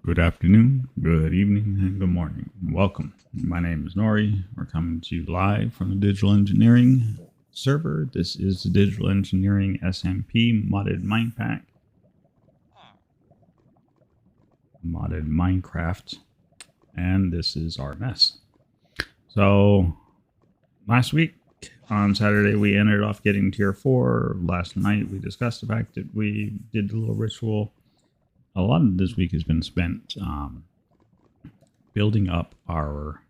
Good afternoon, good evening, and good morning. Welcome. My name is Nori. We're coming to you live from the Digital Engineering server. This is the Digital Engineering SMP modded Mine Pack, modded Minecraft, and this is our mess. So, last week on Saturday, we ended off getting tier 4. Last night, we discussed the fact that we did a little ritual. A lot of this week has been spent building up our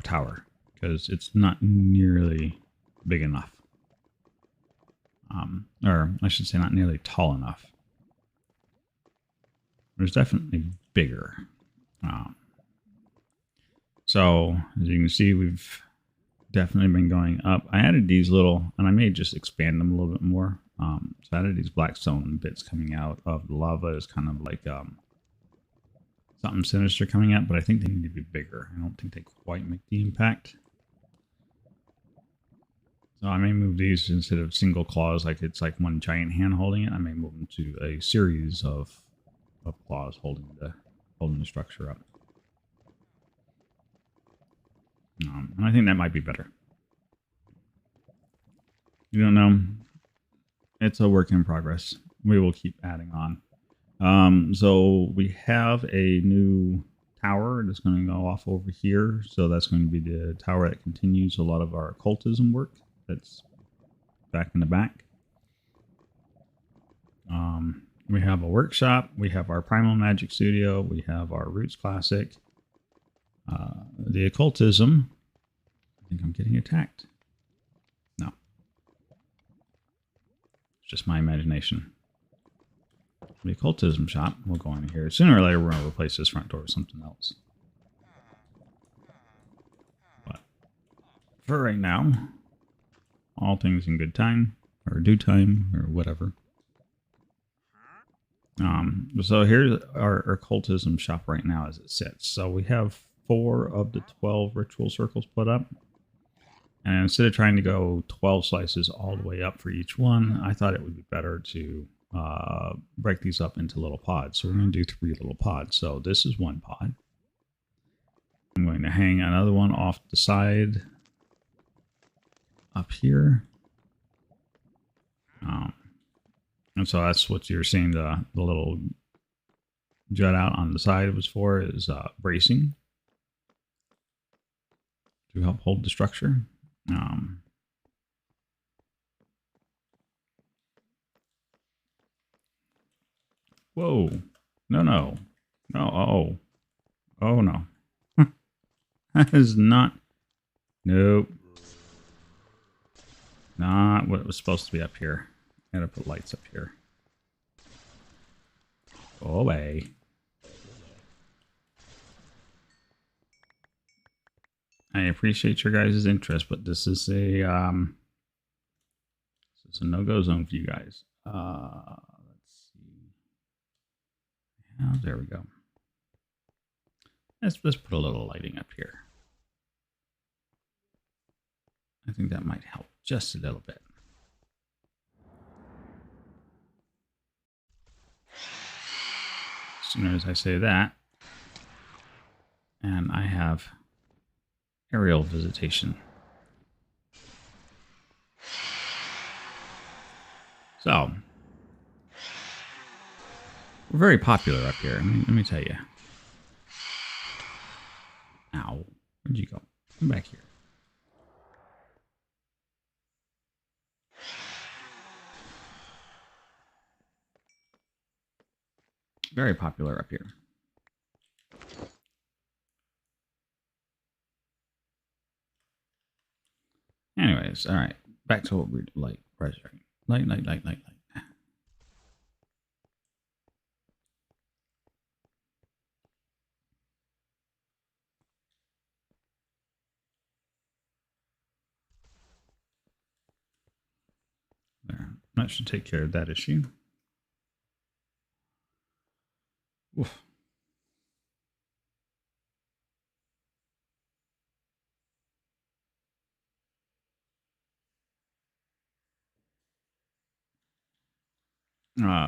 tower because it's not nearly big enough, or I should say not nearly tall enough. There's definitely bigger. So as you can see, we've definitely been going up. I added these little, and I may just expand them a little bit more. So I added these blackstone bits coming out of the lava. Is kind of like something sinister coming out, but I think they need to be bigger. I don't think they quite make the impact. So I may move these instead of single claws, like it's like one giant hand holding it. I may move them to a series of claws holding the structure up. And I think that might be better. You don't know. It's a work in progress. We will keep adding on. So we have a new tower that's going to go off over here. So that's going to be the tower that continues a lot of our occultism work. That's back in the back. We have a workshop. We have our Primal Magic Studio. We have our Roots Classic. The occultism. I think I'm getting attacked. No. It's just my imagination. The occultism shop will go in here. Sooner or later, we're going to replace this front door with something else. But for right now, all things in good time, or due time, or whatever. So here's our occultism shop right now as it sits. So we have 4 of the 12 ritual circles put up. And instead of trying to go 12 slices all the way up for each one, I thought it would be better to break these up into little pods. So we're going to do 3 little pods. So this is one pod. I'm going to hang another one off the side up here. And so that's what you're seeing the little jut out on the side was for, is bracing to help hold the structure. Whoa. No. Oh no. That is not. Nope. Not what was supposed to be up here. Gotta put lights up here. Go away. I appreciate your guys' interest, but this is a no-go zone for you guys. Let's see. Oh, there we go. Let's put a little lighting up here. I think that might help just a little bit. As soon as I say that, and I have aerial visitation. So, we're very popular up here. Let me tell you. Ow. Where'd you go? Come back here. Very popular up here. Anyways, all right. Back to what we're like. Light. There. That should take care of that issue. Oof.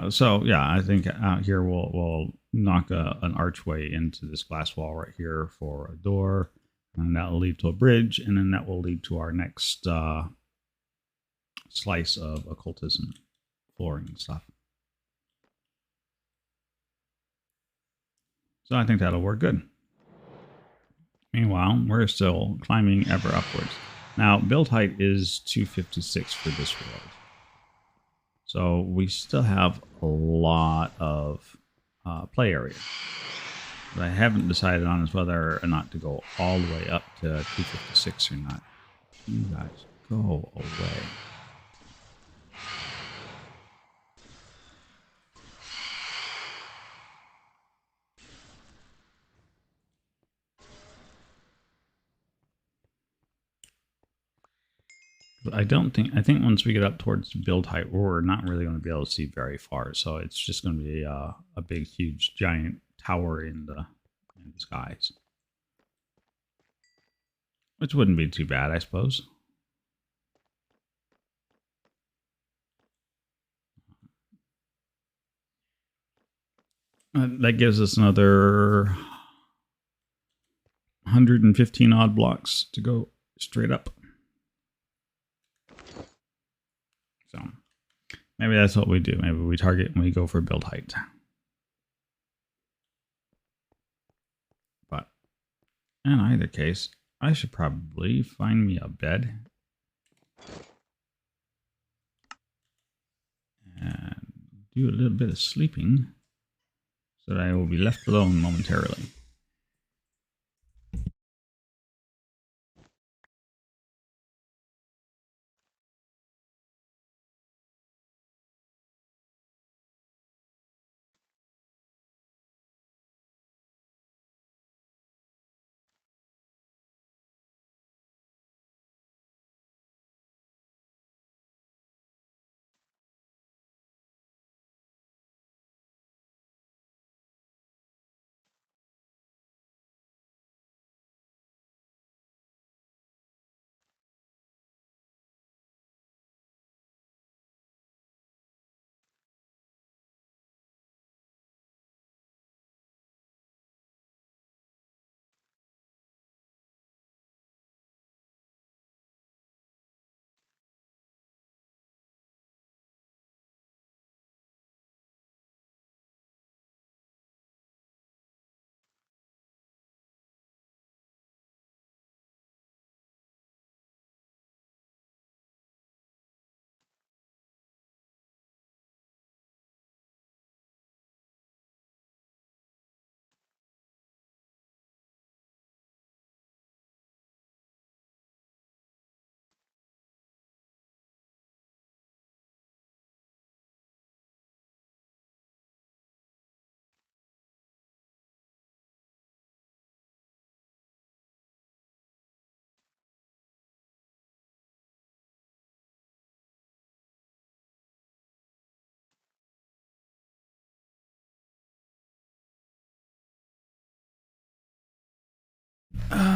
So yeah, I think out here we'll knock an archway into this glass wall right here for a door, and that will lead to a bridge, and then that will lead to our next slice of occultism flooring and stuff. So I think that'll work good. Meanwhile, we're still climbing ever upwards. Now, build height is 256 for this world. So we still have a lot of play area. What I haven't decided on is whether or not to go all the way up to 256 or not. You guys, go away. I think once we get up towards build height, we're not really going to be able to see very far. So it's just going to be a big, huge, giant tower in the skies. Which wouldn't be too bad, I suppose. That gives us another 115 odd blocks to go straight up. So maybe that's what we do. Maybe we target and we go for build height. But in either case, I should probably find me a bed and do a little bit of sleeping so that I will be left alone momentarily.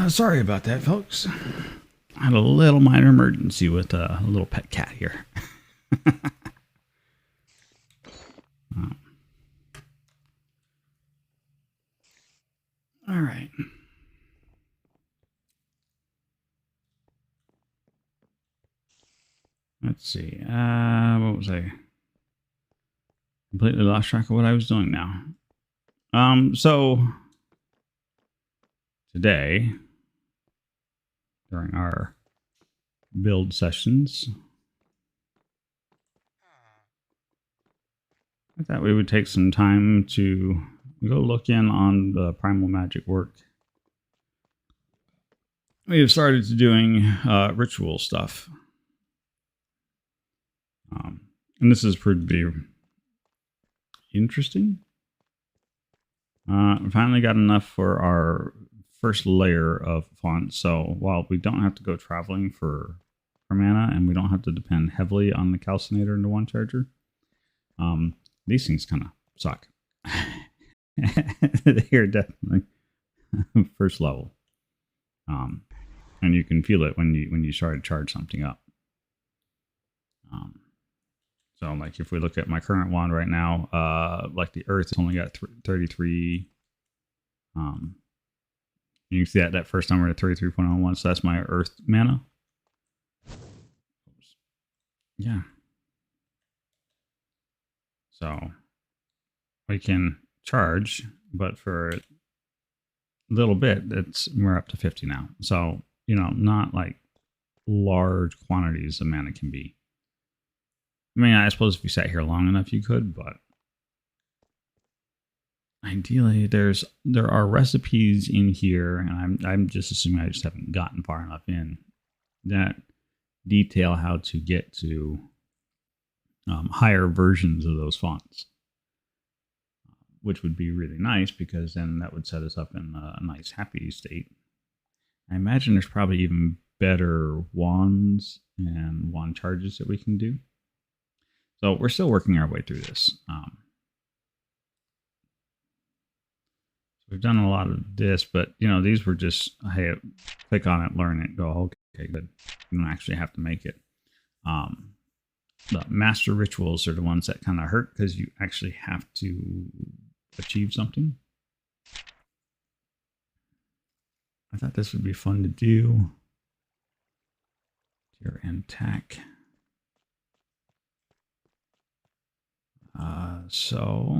Sorry about that, folks. I had a little minor emergency with a little pet cat here. All right. Let's see. What was I? Completely lost track of what I was doing now. So today, during our build sessions, I thought we would take some time to go look in on the primal magic work. We have started doing ritual stuff. And this has proved to be interesting. We finally got enough for our first layer of font. So while we don't have to go traveling for mana and we don't have to depend heavily on the calcinator and the one charger, these things kind of suck. They're definitely first level. And you can feel it when you start to charge something up. So like if we look at my current wand right now, like the earth has only got 33. You can see that first number at 33.01, so that's my earth mana. Yeah. So we can charge, but for a little bit, we're up to 50 now. So, not like large quantities of mana can be. I mean, I suppose if you sat here long enough, you could, but ideally, there are recipes in here, and I'm just assuming I just haven't gotten far enough in that detail how to get to higher versions of those fonts, which would be really nice because then that would set us up in a nice happy state. I imagine there's probably even better wands and wand charges that we can do. So we're still working our way through this. We've done a lot of this, but these were just, hey, click on it, learn it, go, okay, good. You don't actually have to make it. The master rituals are the ones that kind of hurt because you actually have to achieve something. I thought this would be fun to do. Tier and tack. So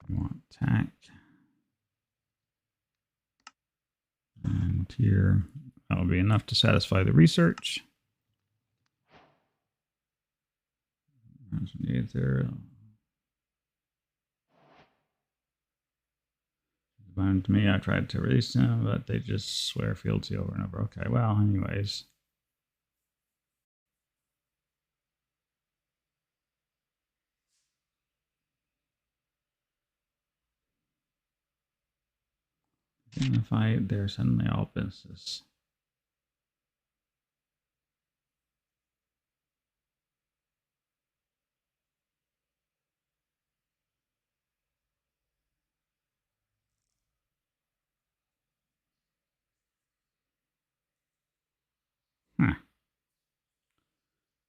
we want tack and tier. That will be enough to satisfy the research. There. Bound to me, I tried to release them, but they just swear fealty over and over. Okay, well, anyways. Identify they're suddenly all business. Huh.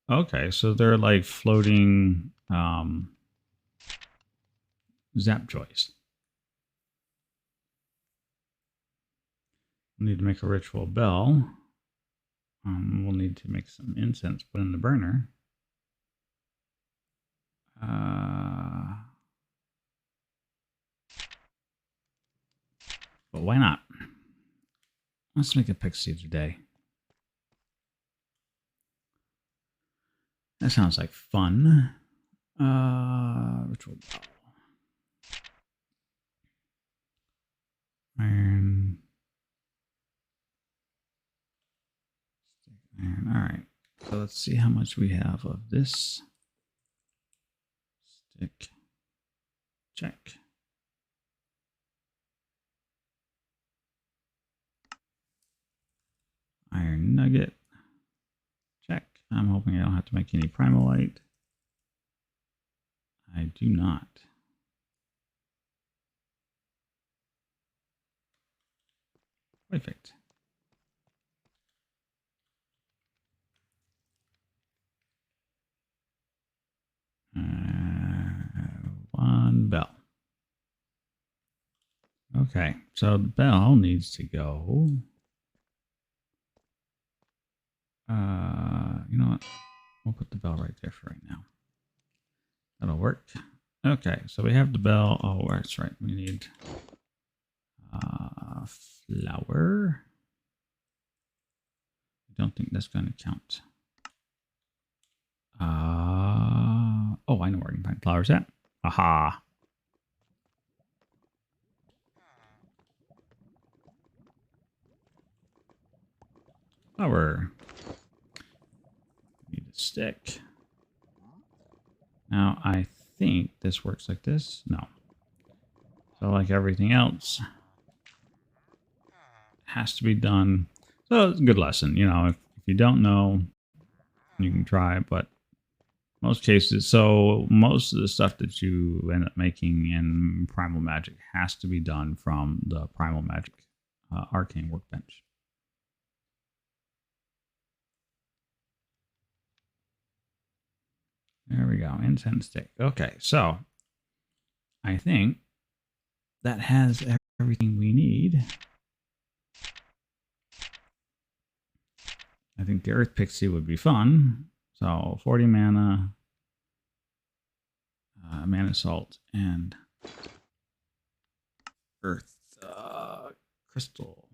Okay, so they're like floating zap joys. We need to make a ritual bell. We'll need to make some incense, put in the burner. But why not? Let's make a pixie today. That sounds like fun. Ritual bell. Iron. Iron. All right. So let's see how much we have of this. Stick. Check. Iron nugget. Check. I'm hoping I don't have to make any primalite. I do not. Perfect. One bell. Okay, so the bell needs to go. You know what? We'll put the bell right there for right now. That'll work. Okay, so we have the bell. Oh, that's right. We need flour. I don't think that's going to count. Oh, I know where I can find flowers at. Aha. Flower. Need a stick. Now, I think this works like this. No. So, like everything else, has to be done. So, it's a good lesson. If you don't know, you can try, but most cases, so most of the stuff that you end up making in Primal Magic has to be done from the Primal Magic Arcane Workbench. There we go. Incense stick. Okay, so I think that has everything we need. I think the Earth Pixie would be fun. So 40 mana, mana salt, and Earth crystal.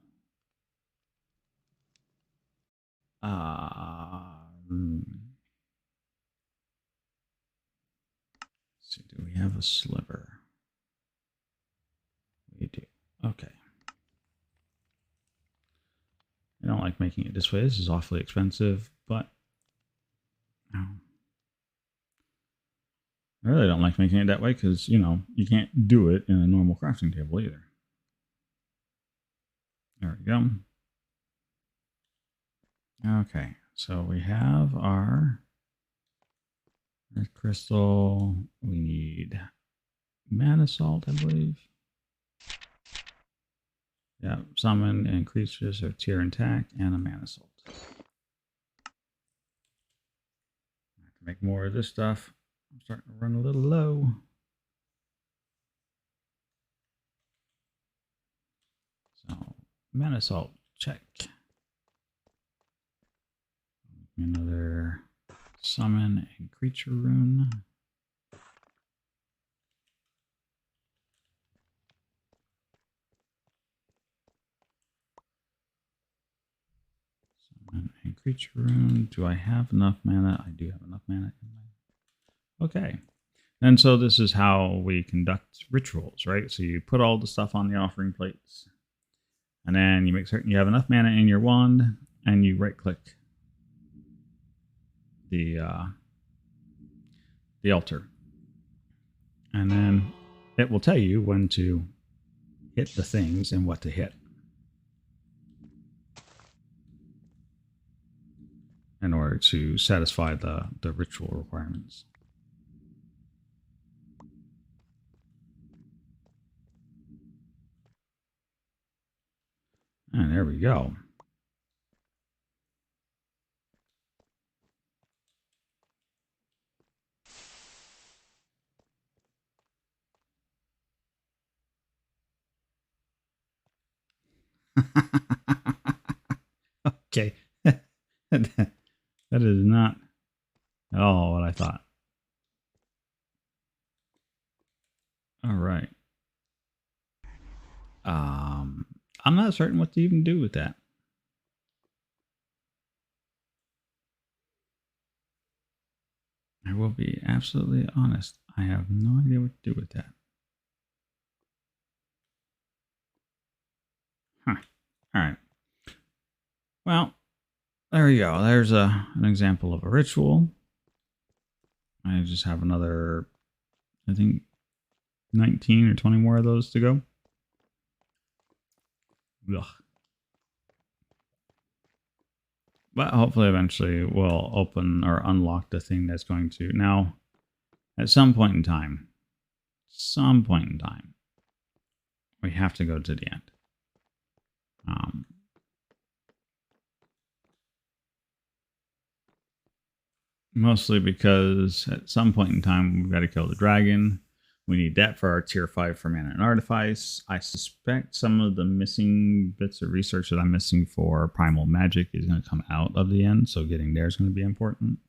See, do we have a sliver? We do. Okay. I don't like making it this way. This is awfully expensive, but I really don't like making it that way because, you know, you can't do it in a normal crafting table either. There we go. Okay, so we have our crystal. We need mana salt, I believe. Yeah, summon and creatures of tier attack and a mana salt. I have to make more of this stuff. I'm starting to run a little low. So, mana salt, check. Another summon and creature rune. Summon and creature rune. Do I have enough mana? I do have enough mana. Okay. And so this is how we conduct rituals, right? So you put all the stuff on the offering plates. And then you make certain you have enough mana in your wand. And you right-click the altar. And then it will tell you when to hit the things and what to hit in order to satisfy the ritual requirements. And there we go. Okay. That is not at all what I thought. All right. I'm not certain what to even do with that. I will be absolutely honest. I have no idea what to do with that. Huh. All right. Well, there we go. There's an example of a ritual. I just have another, I think, 19 or 20 more of those to go. Ugh. But hopefully eventually we'll open or unlock the thing that's going to... Now, at some point in time, we have to go to the end. Mostly because at some point in time, we've got to kill the dragon. We need that for our tier 5 for mana and artifice. I suspect some of the missing bits of research that I'm missing for primal magic is going to come out of the end. So getting there is going to be important.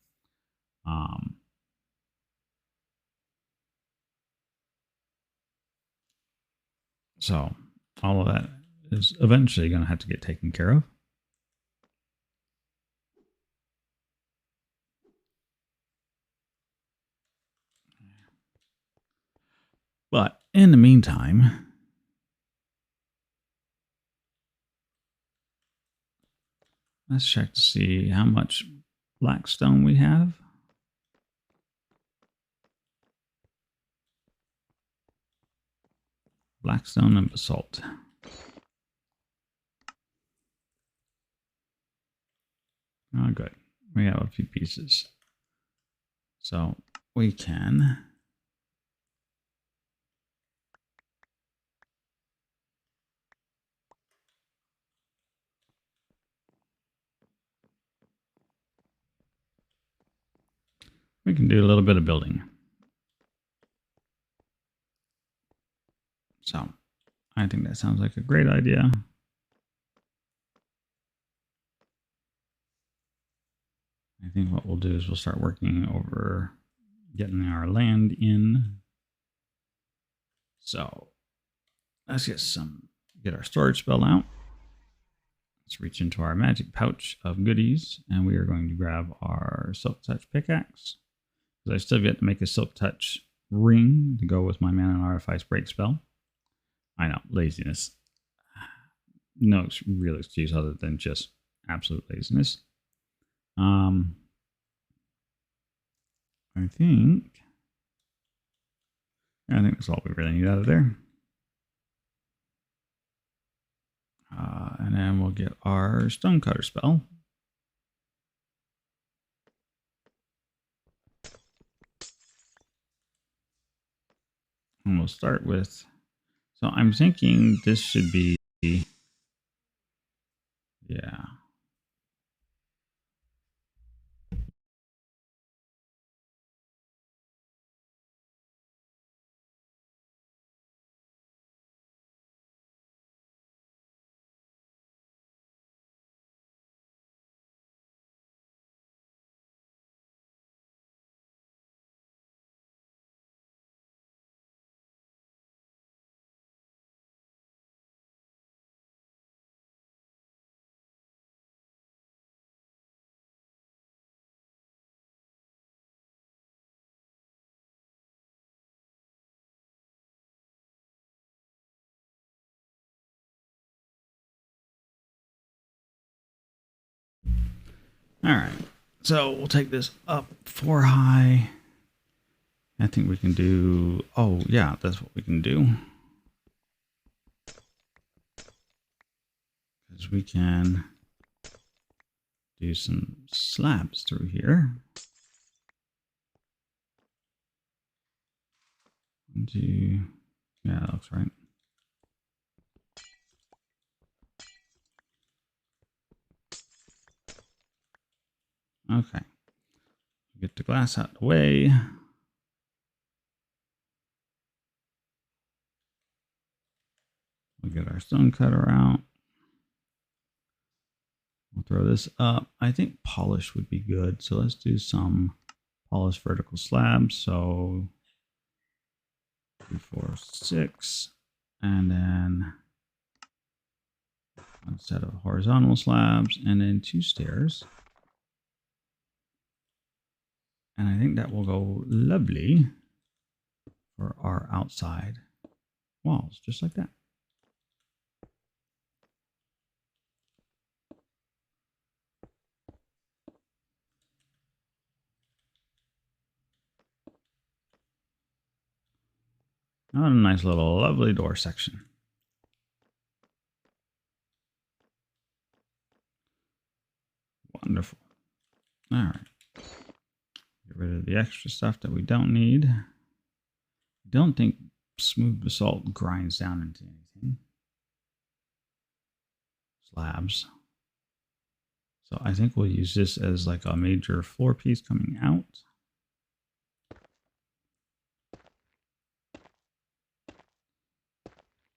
So all of that is eventually going to have to get taken care of. But in the meantime, let's check to see how much blackstone we have. Blackstone and basalt. Oh, good. We have a few pieces. So we can We can do a little bit of building. So I think that sounds like a great idea. I think what we'll do is we'll start working over getting our land in. So let's get our storage spell out. Let's reach into our magic pouch of goodies, and we are going to grab our Silk Touch pickaxe. Because I still have yet to make a Silk Touch ring to go with my Mana and Artifice break spell. I know, laziness. No real excuse other than just absolute laziness. I think that's all we really need out of there. And then we'll get our Stonecutter spell. And we'll start with, so I'm thinking this should be, yeah. All right, so we'll take this up 4 high. I think we can do, oh yeah, that's what we can do. Because we can do some slabs through here. Yeah, that looks right. Okay. Get the glass out of the way. We'll get our stone cutter out. We'll throw this up. I think polish would be good. So let's do some polished vertical slabs. So 2, 4, 6. And then one set of horizontal slabs. And then 2 stairs. And I think that will go lovely for our outside walls, just like that. Now a nice little lovely door section. Wonderful. All right. Get rid of the extra stuff that we don't need. I don't think smooth basalt grinds down into anything. Slabs. So I think we'll use this as like a major floor piece coming out.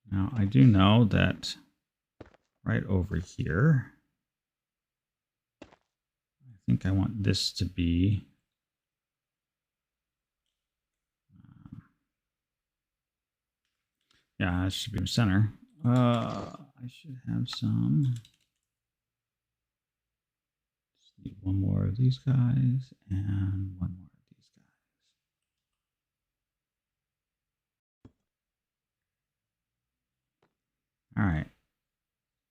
Now I do know that right over here, I think I want this to be yeah, it should be in the center. I should have some. Just need one more of these guys and one more of these guys. All right.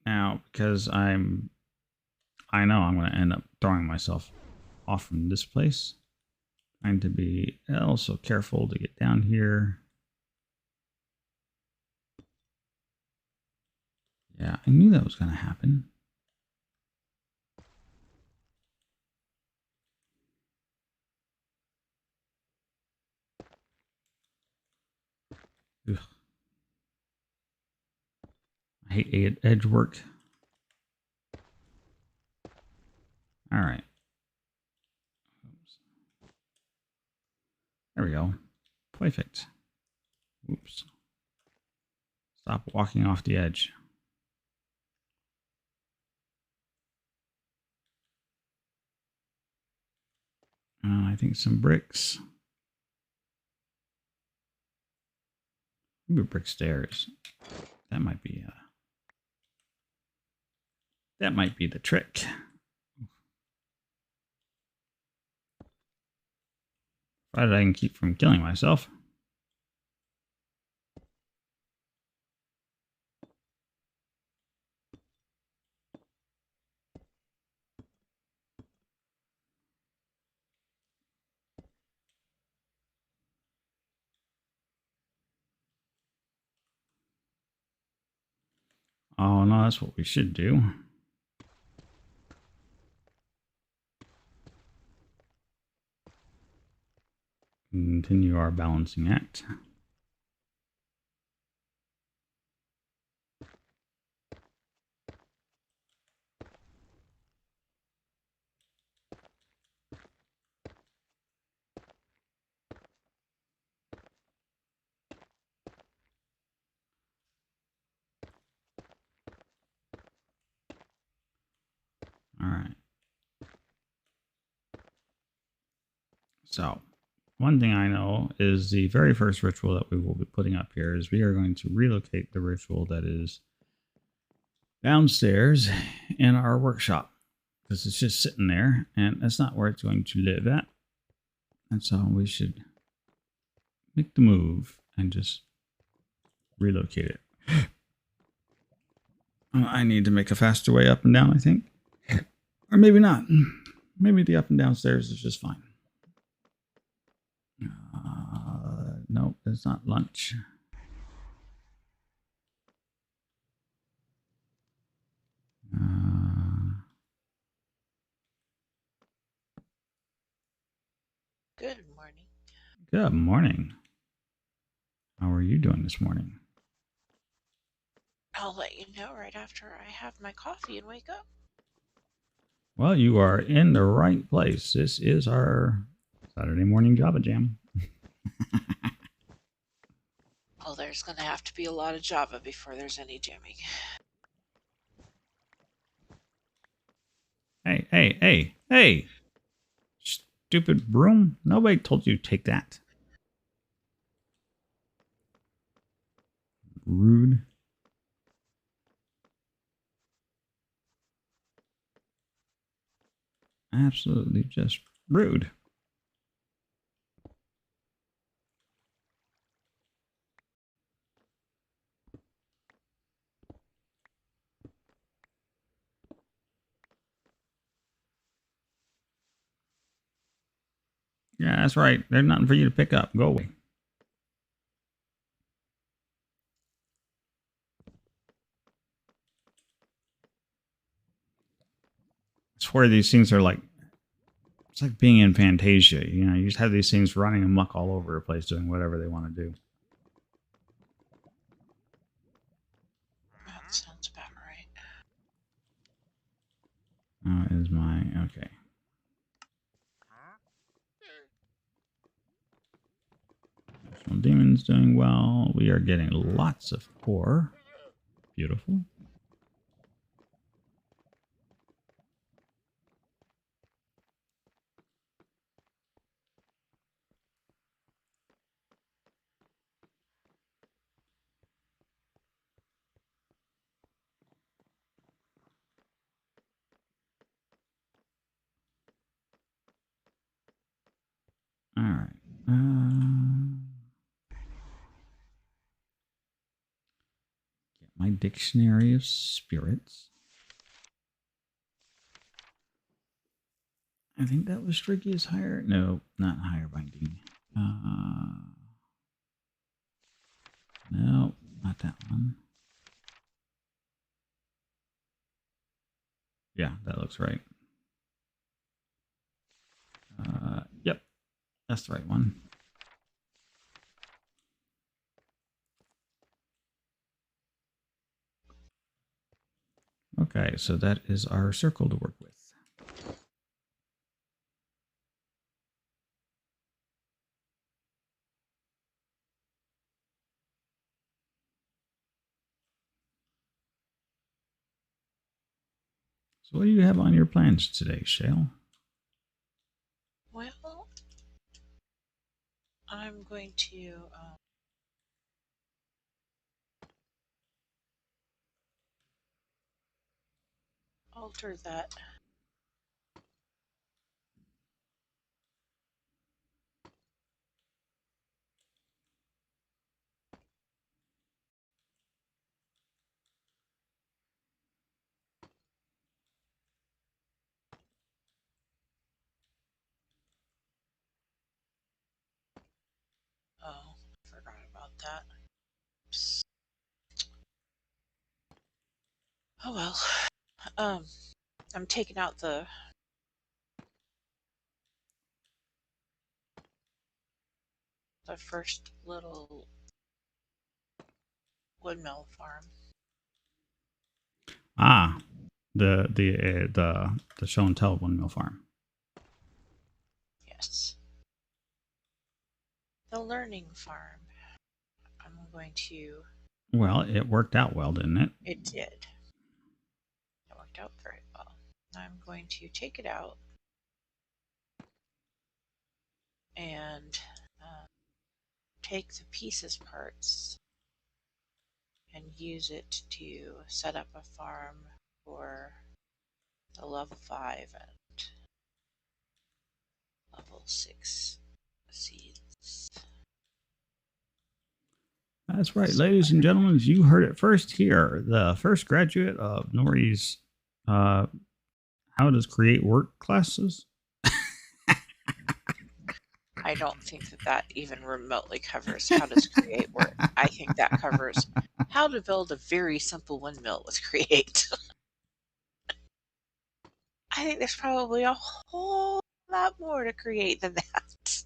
Now, because I know I'm going to end up throwing myself off from this place. Trying to be also careful to get down here. Yeah, I knew that was going to happen. Ugh. I hate edge work. All right. Oops. There we go. Perfect. Oops. Stop walking off the edge. I think some bricks. Maybe brick stairs. That might be the trick. Provided I can keep from killing myself. Oh no, that's what we should do. Continue our balancing act. All right. So, one thing I know is the very first ritual that we will be putting up here is we are going to relocate the ritual that is downstairs in our workshop, because it's just sitting there and that's not where it's going to live at. And so we should make the move and just relocate it. I need to make a faster way up and down, I think. Or maybe not. Maybe the up and down stairs is just fine. Nope, it's not lunch. Good morning. Good morning. How are you doing this morning? I'll let you know right after I have my coffee and wake up. Well, you are in the right place. This is our Saturday morning Java Jam. Well, there's going to have to be a lot of Java before there's any jamming. Hey. Stupid broom. Nobody told you to take that. Rude. Absolutely just rude. Yeah, that's right. There's nothing for you to pick up. Go away. I swear these things are like, it's like being in Fantasia. You know, you just have these things running amok all over the place doing whatever they want to do. That sounds about right. Is my, okay. National Demon's doing well. We are getting lots of ore. Beautiful. All right. Get my dictionary of spirits. I think that was Striggy's higher. No, not higher binding. No, not that one. Yeah, that looks right. Yep, that's the right one. Okay, so that is our circle to work with. So what do you have on your plans today, Shale? Well, I'm going to alter that. Oh, forgot about that. Oops. Oh well. Um, I'm taking out the first little windmill farm. Ah, the show and tell windmill farm. Yes. The learning farm. I'm going to. Well, it worked out well, didn't it? It did. It worked out very well. I'm going to take it out and take the pieces parts and use it to set up a farm for the level 5 and level 6 seeds. That's right, ladies and gentlemen. You heard it first here. The first graduate of Nori's How Does Create Work classes. I don't think that even remotely covers how does create work. I think that covers how to build a very simple windmill with create. I think there's probably a whole lot more to create than that.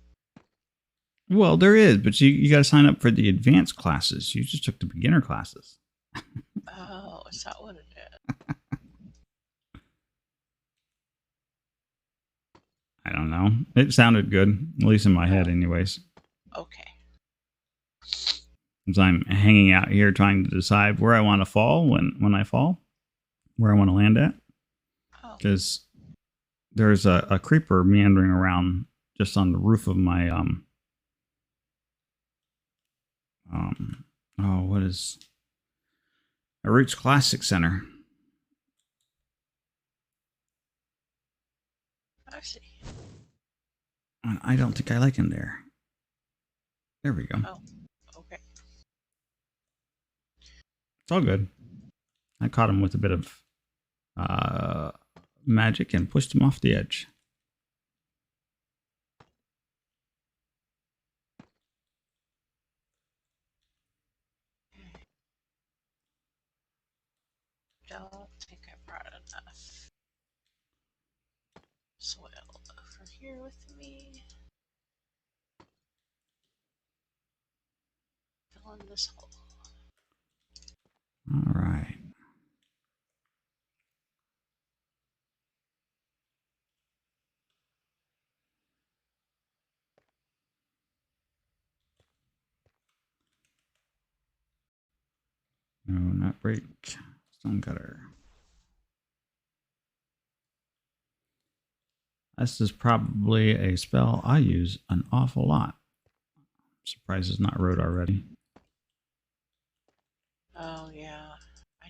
Well, there is, but you got to sign up for the advanced classes. You just took the beginner classes. Oh, is that what it is? I don't know. It sounded good, at least in my head, anyways. Okay. As I'm hanging out here trying to decide where I want to fall when I fall, where I want to land at. Because there's a creeper meandering around just on the roof of my what is a Roots Classic Center. I see. I don't think I like him there. There we go. Oh, okay. It's all good. I caught him with a bit of magic and pushed him off the edge. Don't think I brought enough soil over here with me. Fill in this hole. All right. No, not break. Stone cutter. This is probably a spell I use an awful lot. I'm surprised it's not wrote already. Oh yeah, I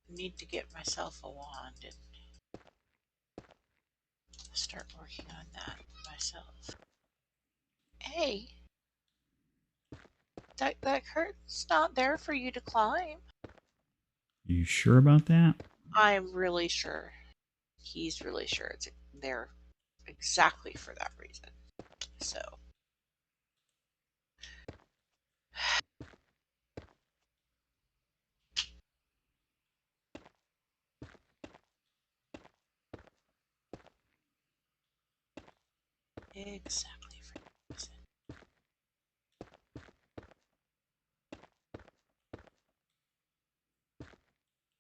need to get myself a wand and start working on that myself. Hey, that curtain's not there for you to climb. You sure about that? I'm really sure. He's really sure it's there exactly for that reason. So. Exactly for that reason.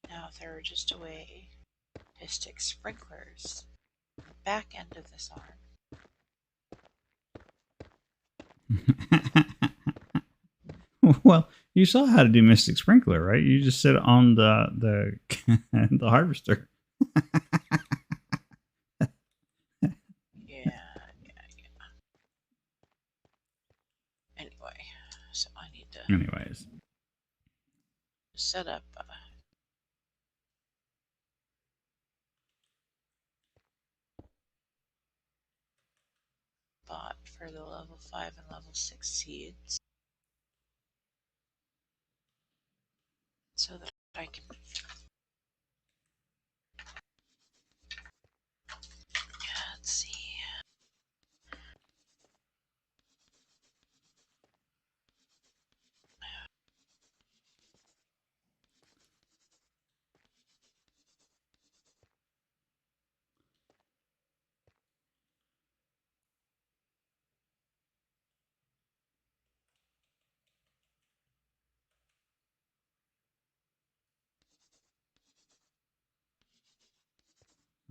Now, if there were just a way to stick sprinklers on the back end of this arm. Well, You saw how to do Mystic Sprinkler, right? You just sit on the the harvester. Yeah. Anyway, so I need to Anyways, set up bot for the level 5 and level 6 seeds so that I can let's see.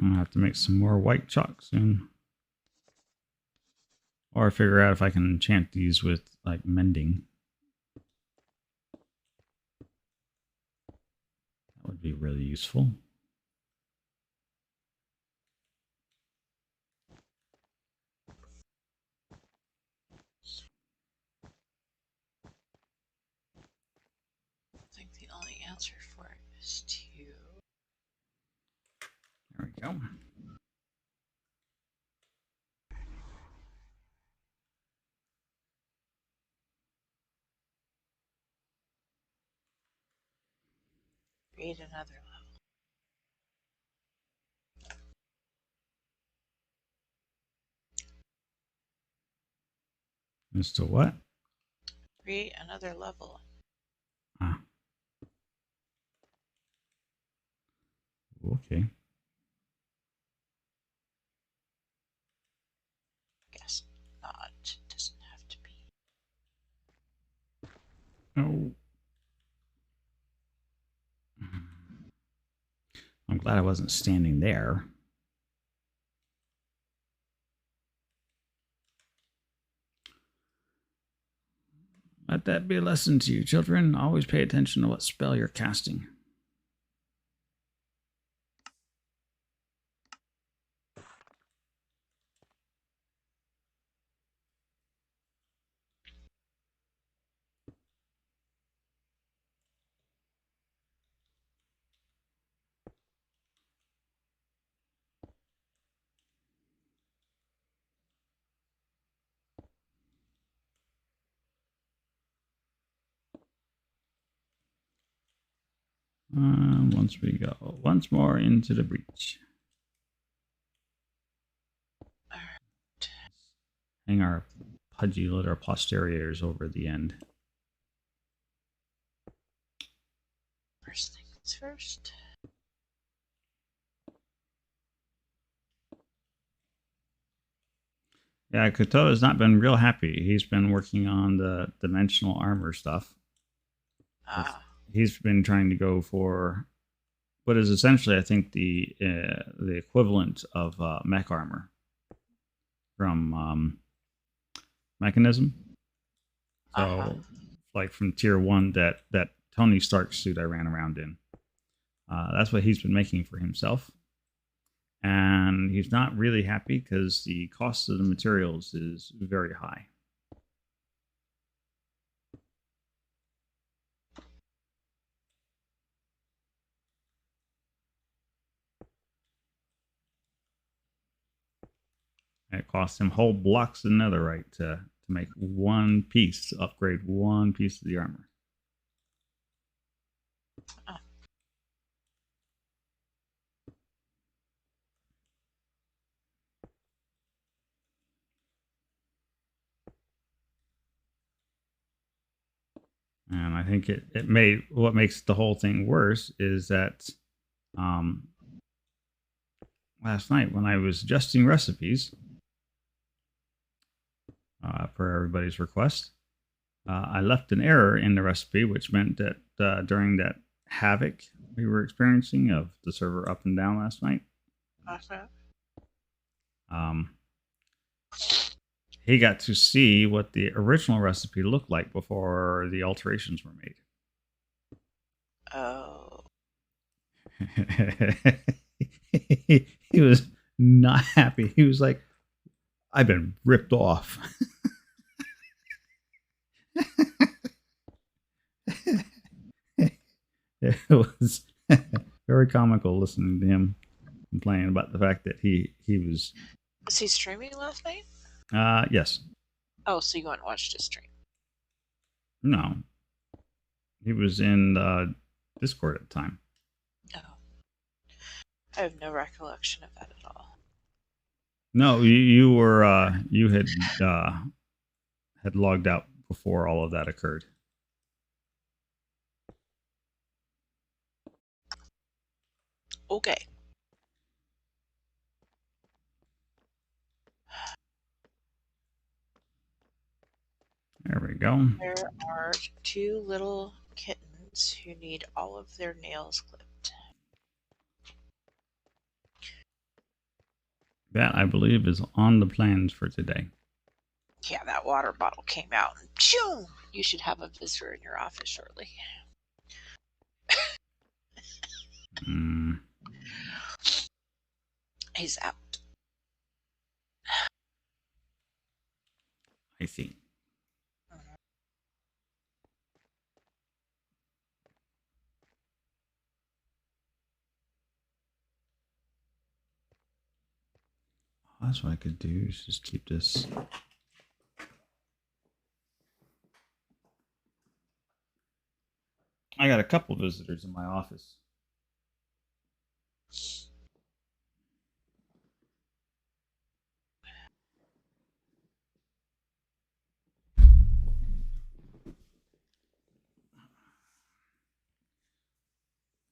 I'm gonna have to make some more white chalk soon, or figure out if I can enchant these with like mending. That would be really useful. I think the only answer for it is to There we go. create another level. As to what? Create another level. Ah. Okay. Guess not. It doesn't have to be. Oh. I'm glad I wasn't standing there. Let that be a lesson to you, children. Always pay attention to what spell you're casting. Once we go once more into the breach. Alright. Hang our pudgy little posteriors over the end. First things first. Yeah, Koto has not been real happy. He's been working on the dimensional armor stuff. He's been trying to go for what is essentially, I think, the equivalent of mech armor from Mechanism. So, like from Tier 1, that Tony Stark suit I ran around in. That's what he's been making for himself. And he's not really happy because the cost of the materials is very high. It costs him whole blocks of netherite to make one piece, to upgrade one piece of the armor. And I think it made what makes the whole thing worse is that last night when I was adjusting recipes for everybody's request, I left an error in the recipe, which meant that during that havoc we were experiencing of the server up and down last night, he got to see what the original recipe looked like before the alterations were made. Oh. He was not happy. He was like, I've been ripped off. It was very comical listening to him complain about the fact that he was. Was he streaming last night? Yes. Oh, so you went and watched his stream. No. He was in Discord at the time. Oh. I have no recollection of that at all. No, you were you had logged out before all of that occurred. Okay. There we go. There are 2 little kittens who need all of their nails clipped. That, I believe, is on the plans for today. Yeah, that water bottle came out and pshoo! You should have a visitor in your office shortly. Mm. He's out. I see. That's what I could do, is just keep this. I got a couple visitors in my office.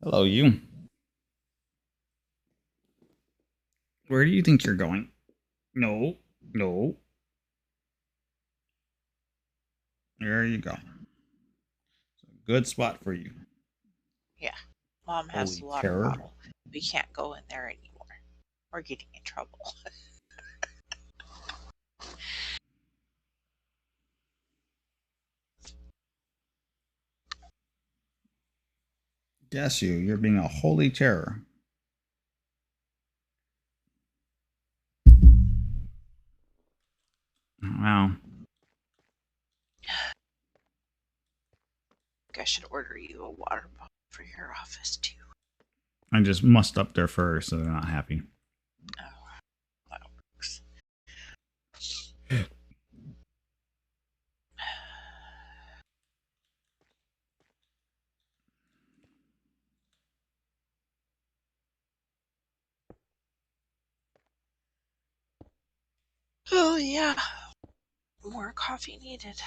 Hello, you. Where do you think you're going? No, no. There you go. Good spot for you. Yeah. Mom has the Holy water terror. bottle. We can't go in there anymore. We're getting in trouble. Guess you. You're being a holy terror. Wow. I should order you a water bottle for your office too. I just mussed up their fur, so they're not happy. Oh, that works. Oh yeah. More coffee needed.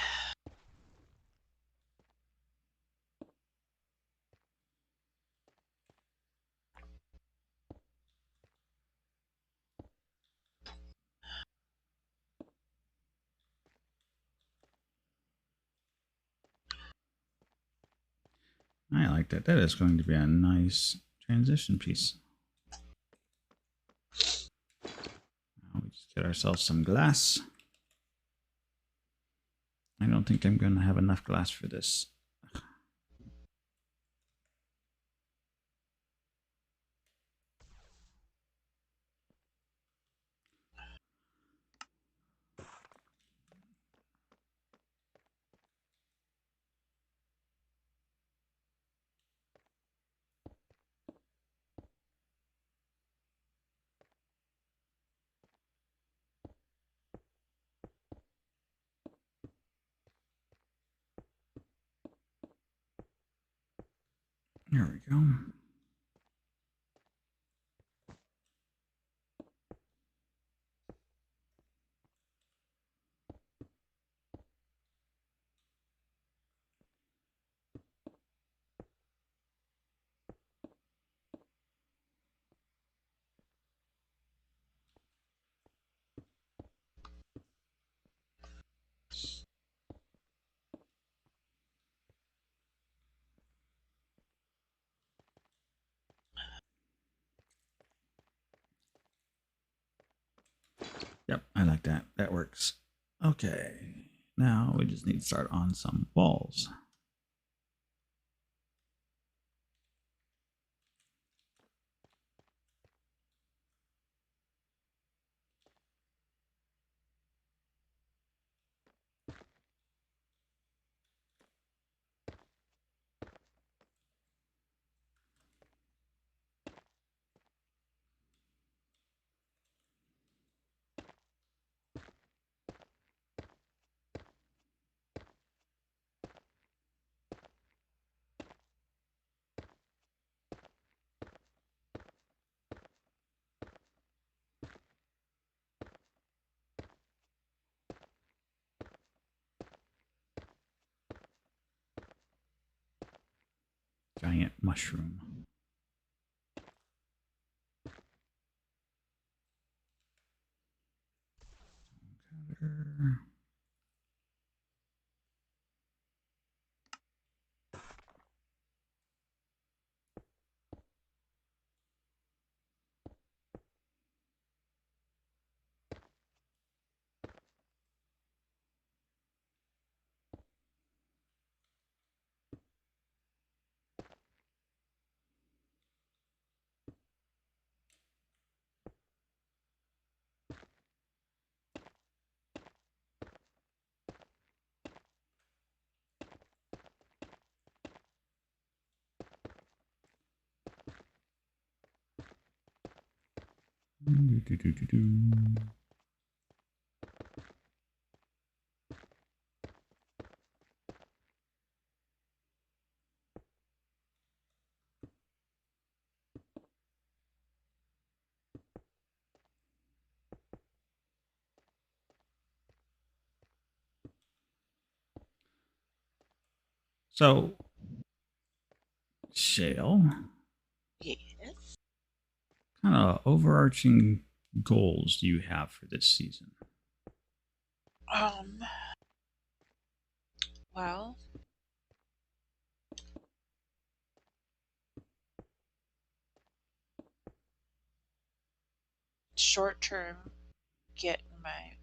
I like that. That is going to be a nice transition piece. Now we just get ourselves some glass. I don't think I'm going to have enough glass for this. There we go. Yep, I like that. That works. Okay. Now we just need to start on some walls. Giant mushroom. So, Shale, Yes. what kind of overarching goals do you have for this season? Um. Well, short term, get my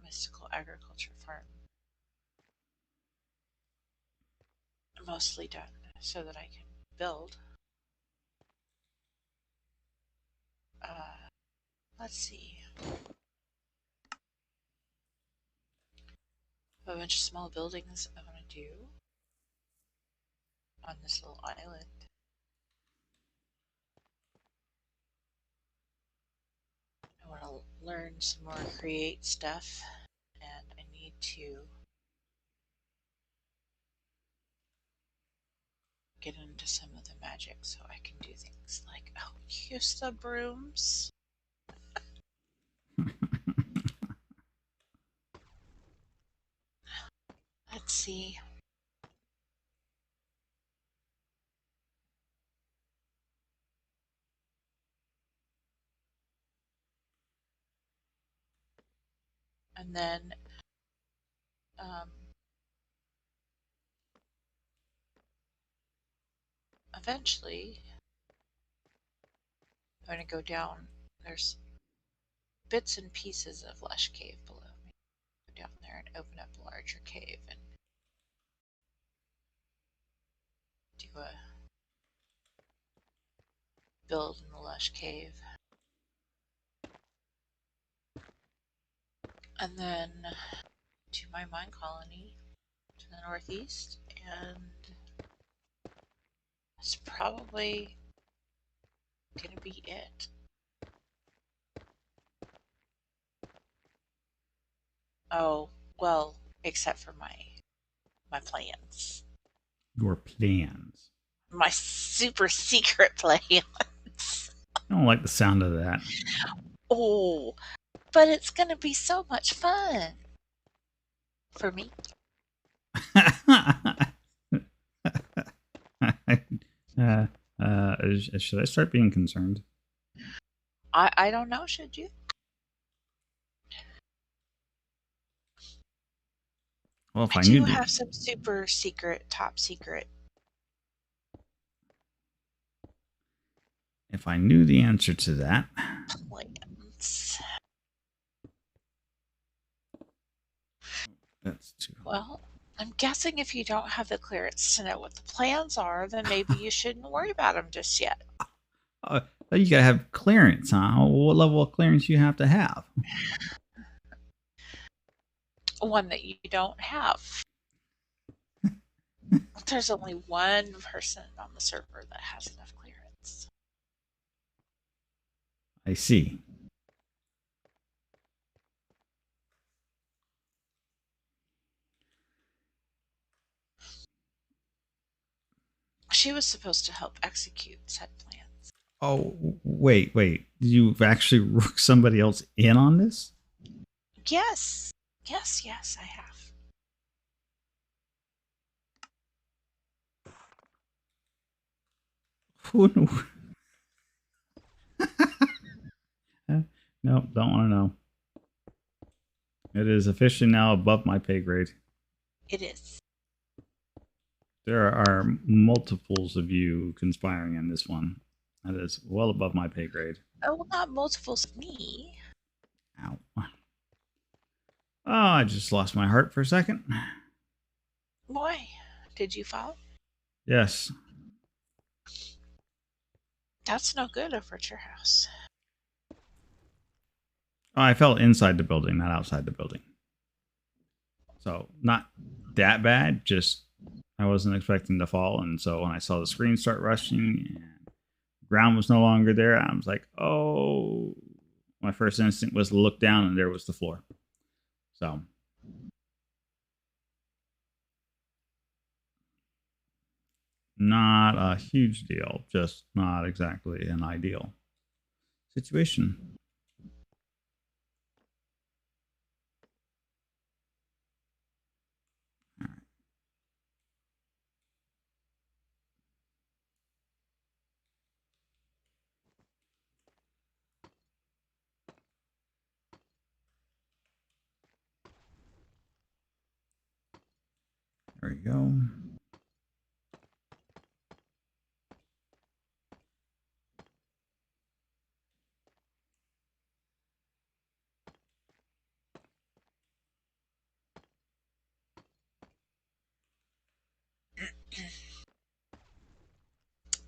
mystical agriculture farm mostly done so that I can build. Uh, let's see. A bunch of small buildings I want to do on this little island. I want to learn some more create stuff, and I need to get into some of the magic so I can do things like, oh, use the brooms. Let's see. And then um, eventually I'm going to go down. There's bits and pieces of Lush Cave below me. Go down there and open up a larger cave and do a build in the Lush Cave. And then to my mine colony to the northeast, and that's probably gonna be it. Oh, well, except for my plans. Your plans. My super secret plans. I don't like the sound of that. Oh, but it's gonna be so much fun for me. Should I start being concerned? I don't know, should you? Well, if I I knew do the have some super secret, top secret. answer to that, Plans. That's too. Well, I'm guessing if you don't have the clearance to know what the plans are, then maybe you shouldn't worry about them just yet. You gotta have clearance, huh? What level of clearance you have to have? One that you don't have. There's only one person on the server that has enough clearance. I see. She was supposed to help execute said plans. Oh, wait. You've actually rooked somebody else in on this? Yes. Yes, I have. Who knew? No, don't want to know. It is officially now above my pay grade. It is. There are multiples of you conspiring in this one. That is well above my pay grade. Oh, well, not multiples of me. Ow. Oh, I just lost my heart for a second. Why? Did you fall? Yes. That's no good over at your house. Oh, I fell inside the building, not outside the building. So, not that bad, just I wasn't expecting to fall. And so, when I saw the screen start rushing and ground was no longer there, I was like, oh. My first instinct was to look down, and there was the floor. So, not a huge deal, just not exactly an ideal situation. All right. There we go.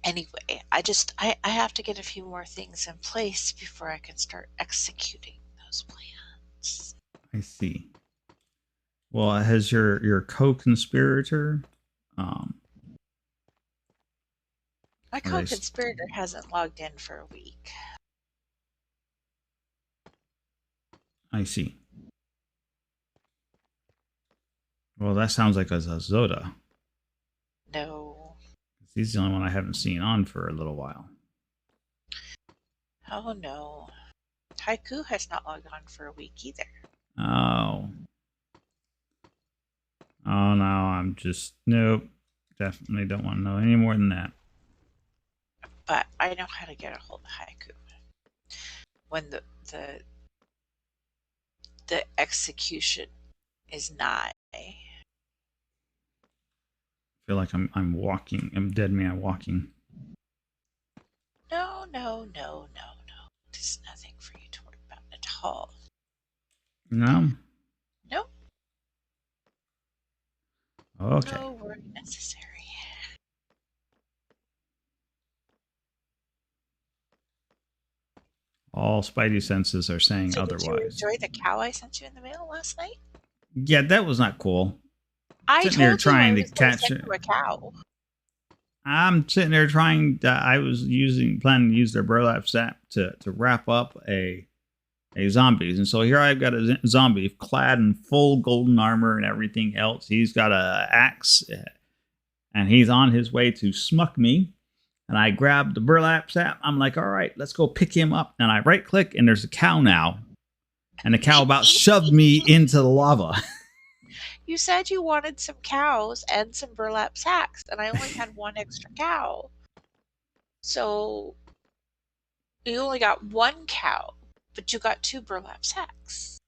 Anyway, I have to get a few more things in place before I can start executing those plans. I see. Well, has your co-conspirator, um, My are they? co-conspirator hasn't logged in for a week. I see. Well, that sounds like a Zoda. No. He's the only one I haven't seen on for a little while. Oh no. Haiku has not logged on for a week either. Oh. Oh no, I'm just nope. Definitely don't want to know any more than that. But I know how to get a hold of Haiku. When the execution is nigh. I feel like I'm walking. I'm dead man walking. No. There's nothing for you to worry about at all. No? Nope. Okay. No worry necessary. All spidey senses are saying So did you otherwise. enjoy the cow I sent you in the mail last night? Yeah, that was not cool. I Sitting there told you I trying to was going to catch send it. you a cow. I'm sitting there trying. I was planning to use their burlap sack to wrap up a zombies, and so here I've got a zombie clad in full golden armor and everything else. He's got a axe, and he's on his way to smuck me. And I grabbed the burlap sack. I'm like, all right, let's go pick him up. And I right click, and there's a cow now, and the cow about shoved me into the lava. You said you wanted some cows and some burlap sacks, and I only had one extra cow. So you only got one cow, but you got two burlap sacks.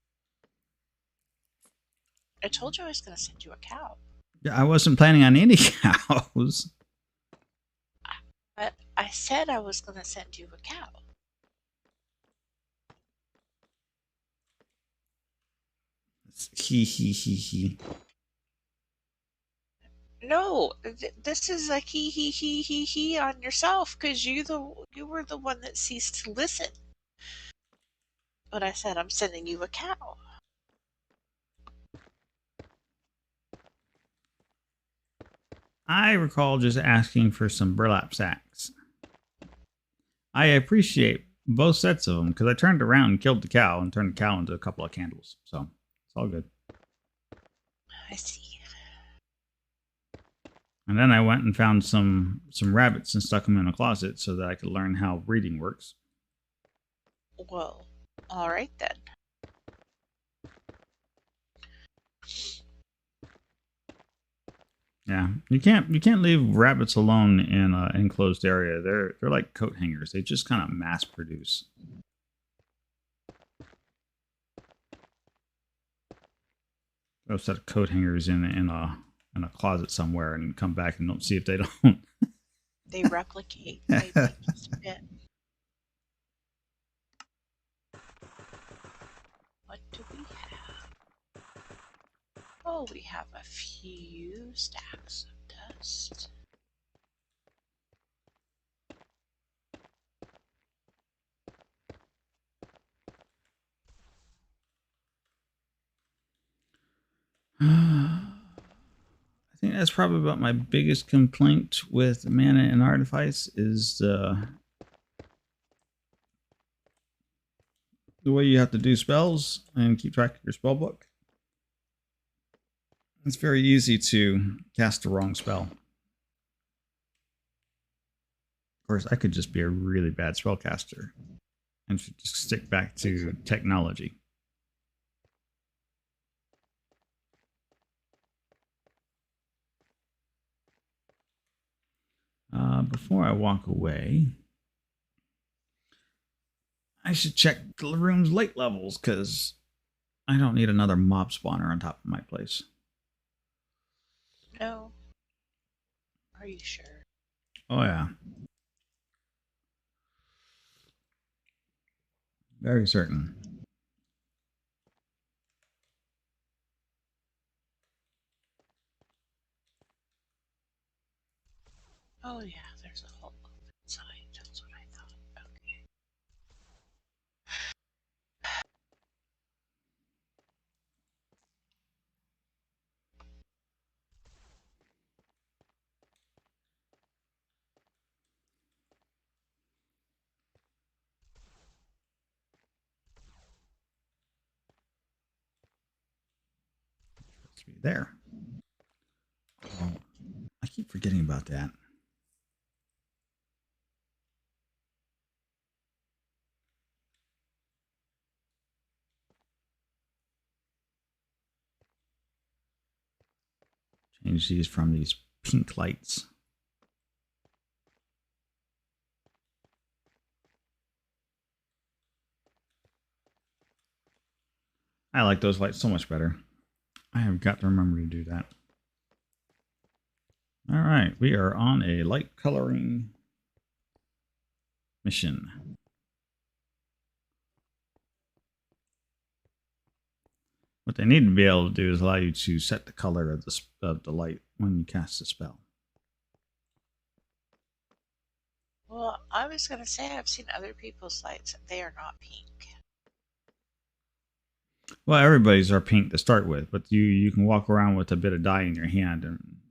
I told you I was going to send you a cow. I wasn't planning on any cows. But I said I was going to send you a cow. He he he he. No, this is a he on yourself because you were the one that ceased to listen. But I said I'm sending you a cow. I recall just asking for some burlap sacks. I appreciate both sets of them because I turned around and killed the cow and turned the cow into a couple of candles. So it's all good. I see. And then I went and found some rabbits and stuck them in a closet so that I could learn how breeding works. Well, all right then. Yeah, you can't leave rabbits alone in an enclosed area. They're like coat hangers. They just kind of mass produce. Throw a set of coat hangers in a closet somewhere and come back and don't see if they don't. They replicate. They just fit. What do we have? Oh, we have a few stacks of dust. I think that's probably about my biggest complaint with mana and artifice is the way you have to do spells and keep track of your spell book. It's very easy to cast the wrong spell. Of course, I could just be a really bad spellcaster and should just stick back to technology. Before I walk away, I should check the room's light levels because I don't need another mob spawner on top of my place. No. Are you sure? Oh, yeah. Very certain. Oh yeah, there's a hole inside. That's what I thought. Okay. It's be there. Oh, I keep forgetting about that. Change these from these pink lights. I like those lights so much better. I have got to remember to do that. All right, we are on a light coloring mission. What they need to be able to do is allow you to set the color of the light when you cast a spell. Well, I was gonna say I've seen other people's lights. They are not pink. Well, everybody's are pink to start with, but you can walk around with a bit of dye in your hand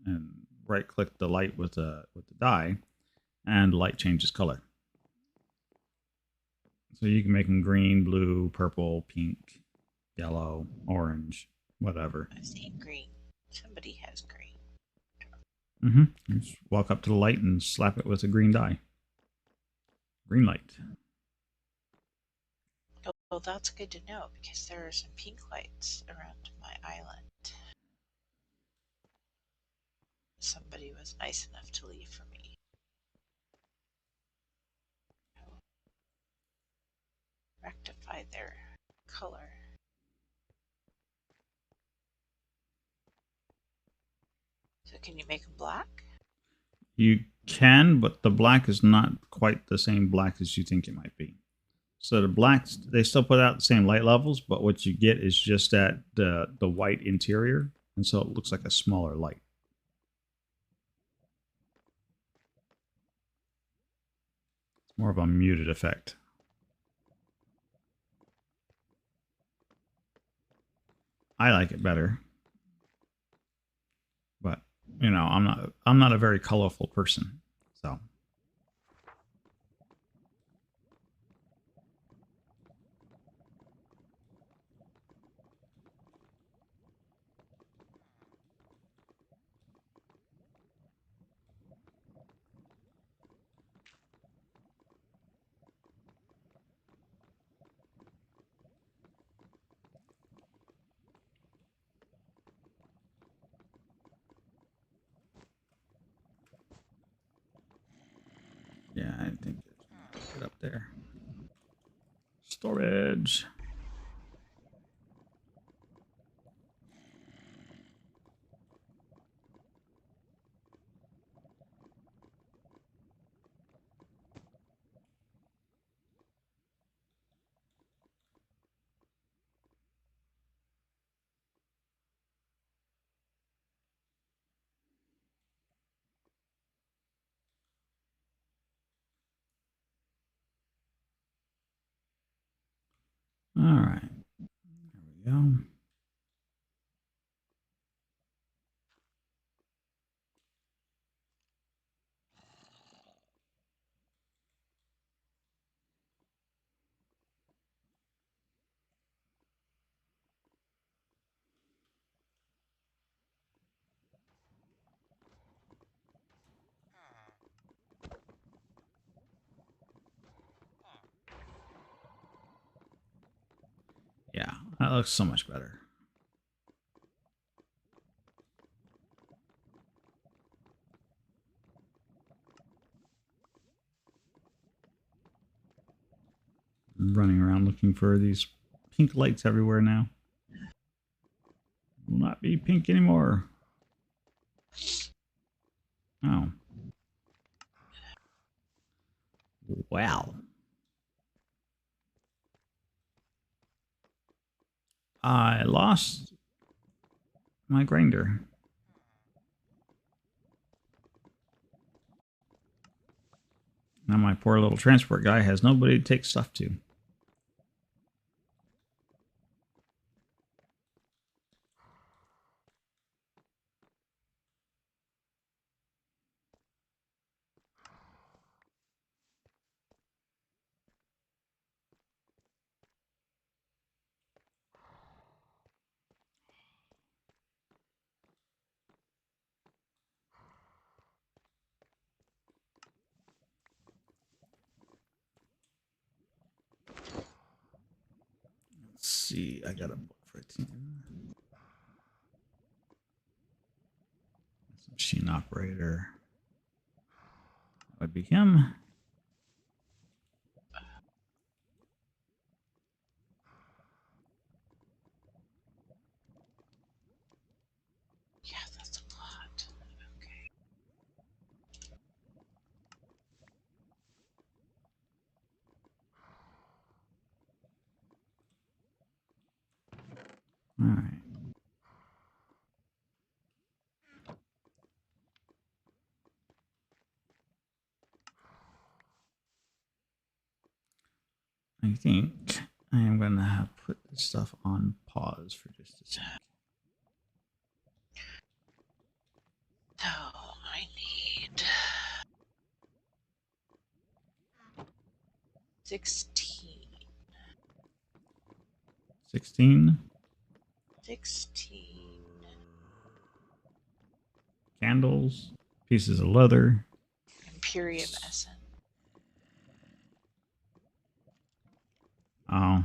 and right click the light with the dye, and the light changes color. So you can make them green, blue, purple, pink, yellow, orange, whatever. I've seen green. Somebody has green. You just walk up to the light and slap it with a green dye. Green light. Oh, well, that's good to know because there are some pink lights around my island. Somebody was nice enough to leave for me. Rectify their color. So can you make them black? You can, but the black is not quite the same black as you think it might be. So the blacks, they still put out the same light levels, but what you get is just that the white interior, and so it looks like a smaller light. It's more of a muted effect. I like it better. But, you know, I'm not a very colorful person. So yeah, I think get up there. Storage. All right. There we go. Yeah, that looks so much better. I'm running around looking for these pink lights everywhere now. Will not be pink anymore. Oh. Wow. I lost my grinder. Now my poor little transport guy has nobody to take stuff to. Let's see, I got a book for a team. Machine operator. That would be him. Yeah, that's a lot. Okay. All right. I think I am going to put this stuff on pause for just a second. So I need 16. 16 16. candles, pieces of leather. Imperium essence. Oh,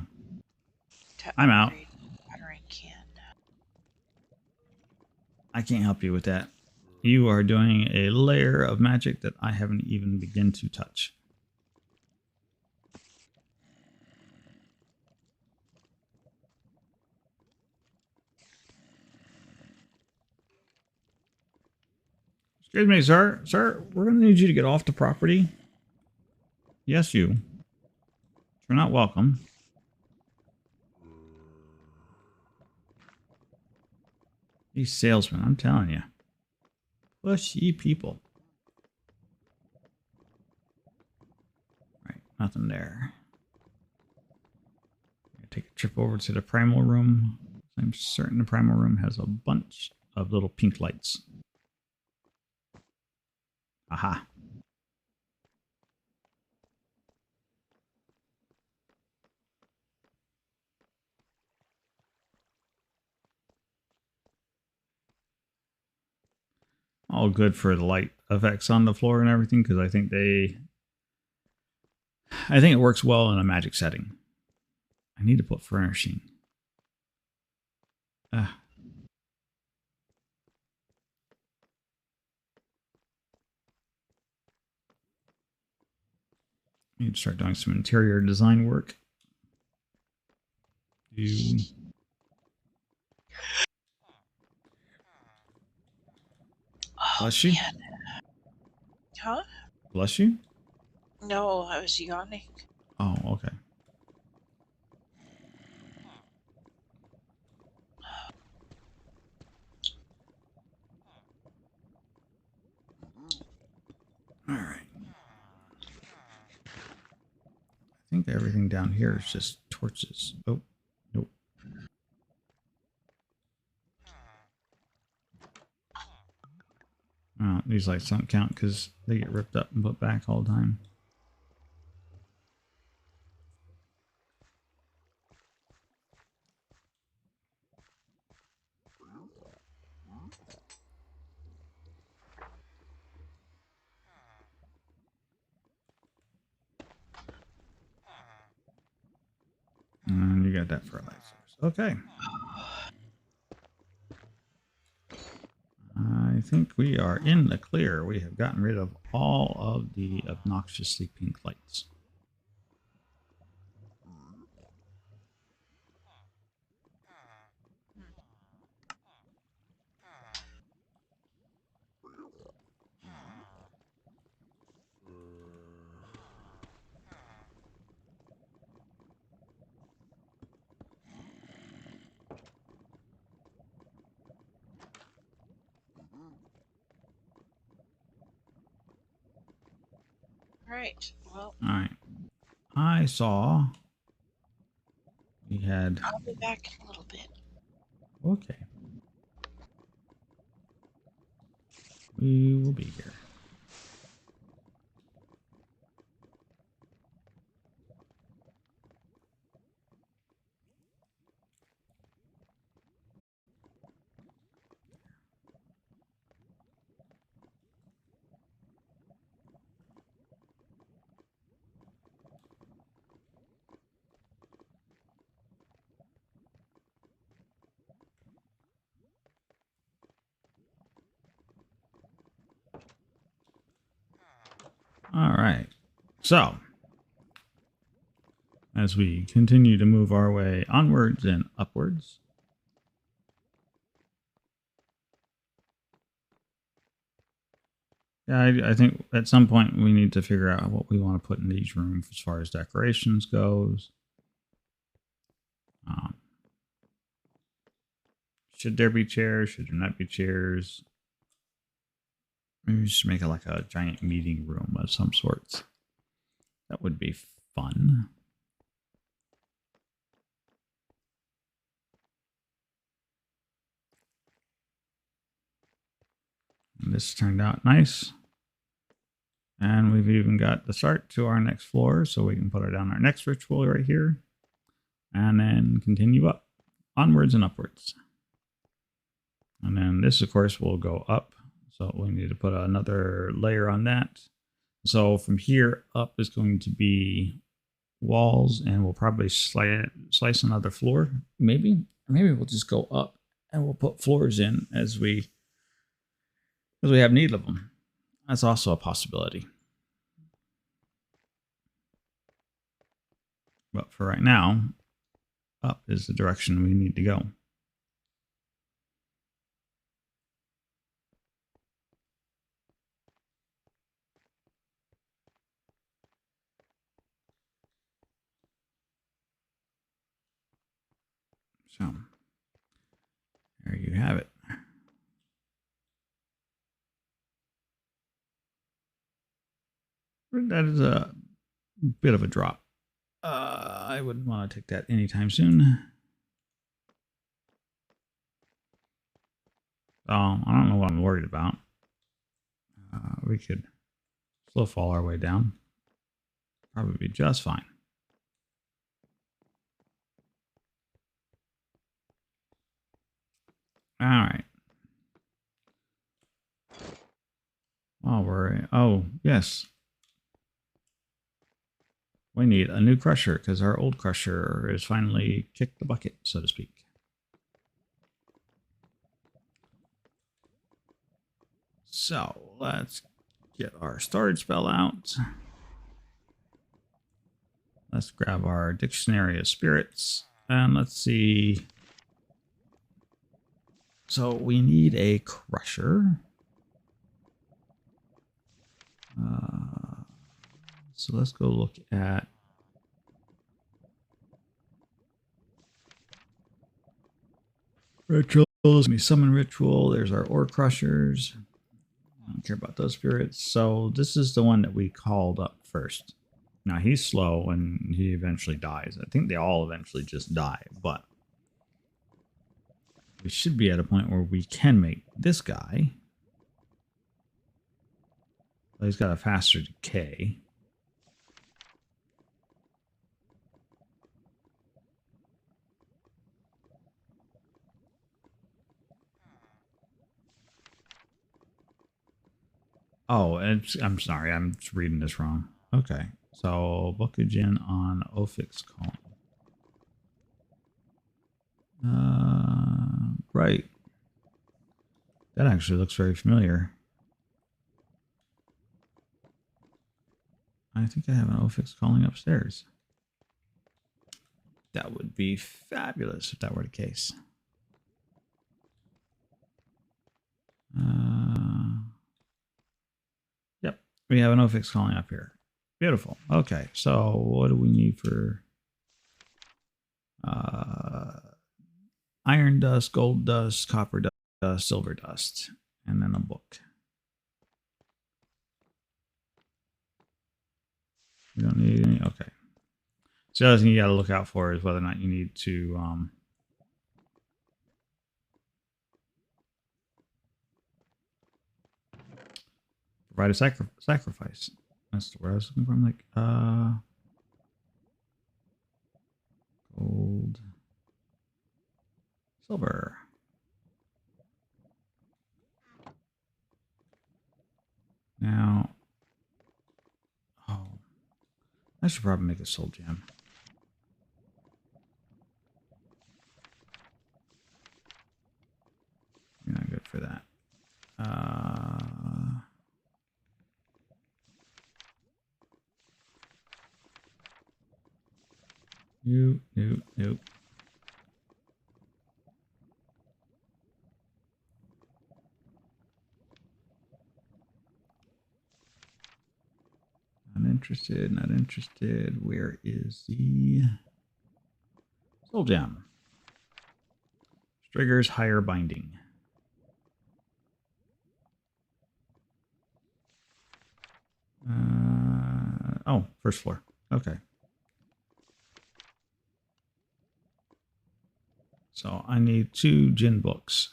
To I'm out. upgrade watering can. I can't help you with that. You are doing a layer of magic that I haven't even begun to touch. Excuse me, sir. Sir, we're going to need you to get off the property. Yes, you. You're not welcome. These salesmen, I'm telling you. Pushy people. Right, nothing there. Take a trip over to the primal room. I'm certain the primal room has a bunch of little pink lights. Aha. All good for the light effects on the floor and everything, because I think it works well in a magic setting. I need to put furnishing. Need to start doing some interior design work. Bless you. Man. Huh? Bless you? No, I was yawning. Oh, okay. All right. I think everything down here is just torches. Oh, nope. Oh, these lights don't count because they get ripped up and put back all the time. And you got that for a light source. Okay. I think we are in the clear. We have gotten rid of all of the obnoxiously pink lights. Right. Well, All right. I saw we had... I'll be back in a little bit. Okay. We will be here. All right. So, as we continue to move our way onwards and upwards, yeah, I think at some point we need to figure out what we want to put in each room as far as decorations goes. Should there be chairs? Should there not be chairs? Maybe we should make it like a giant meeting room of some sorts. That would be fun. And this turned out nice. And we've even got the start to our next floor, so we can put it down our next ritual right here. And then continue up, onwards and upwards. And then this, of course, will go up. So we need to put another layer on that. So from here up is going to be walls, and we'll probably slice another floor. Maybe we'll just go up and we'll put floors in as we have need of them. That's also a possibility. But for right now, up is the direction we need to go. So there you have it. That is a bit of a drop. I wouldn't want to take that anytime soon. I don't know what I'm worried about. We could slow fall our way down. Probably be just fine. All right. Oh, yes. We need a new crusher because our old crusher is finally kicked the bucket, so to speak. So let's get our storage spell out. Let's grab our dictionary of spirits and let's see. So we need a crusher. So let's go look at rituals. Let me summon ritual. There's our ore crushers. I don't care about those spirits. So this is the one that we called up first. Now he's slow and he eventually dies. I think they all eventually just die, but we should be at a point where we can make this guy. He's got a faster decay. Oh, I'm sorry, I'm just reading this wrong. Okay, so Bokugen on Ophix column. Right. That actually looks very familiar. I think I have an Ophix calling upstairs. That would be fabulous if that were the case. Yep, we have an Ophix calling up here. Beautiful. Okay, so what do we need for iron dust, gold dust, copper dust, silver dust, and then a book. You don't need any. Okay. So the other thing you got to look out for is whether or not you need to provide a sacrifice. That's the word I was looking for. I'm like, gold, silver. Now, oh, I should probably make a soul gem. You're not good for that. Nope. Not interested. Where is the soul gem? Triggers higher binding. Oh, first floor. Okay. So I need 2 gin books.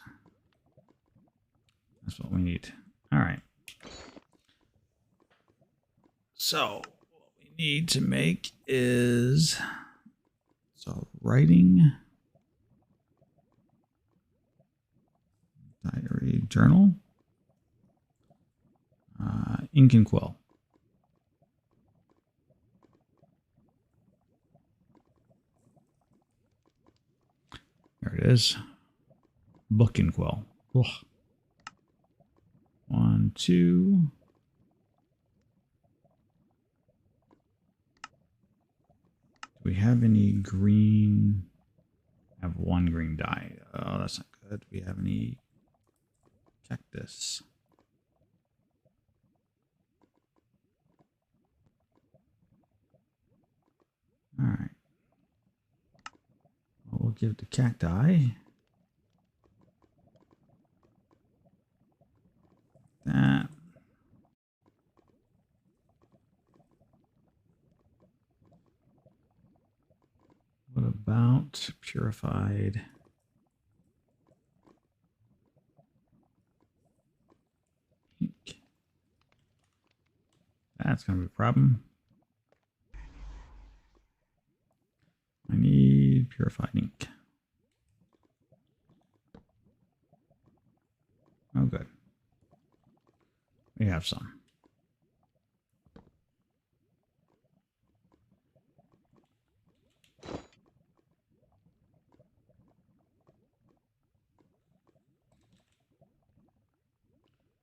That's what we need. All right. So what we need to make is writing, diary, journal, ink and quill. There it is. Book and quill. Ugh. 1, 2. Do we have any green? I have 1 green dye. Oh, that's not good. Do we have any cactus? All right. Well, we'll give the cacti. That. What about purified ink? That's going to be a problem. I need purified ink. Oh, good. We have some.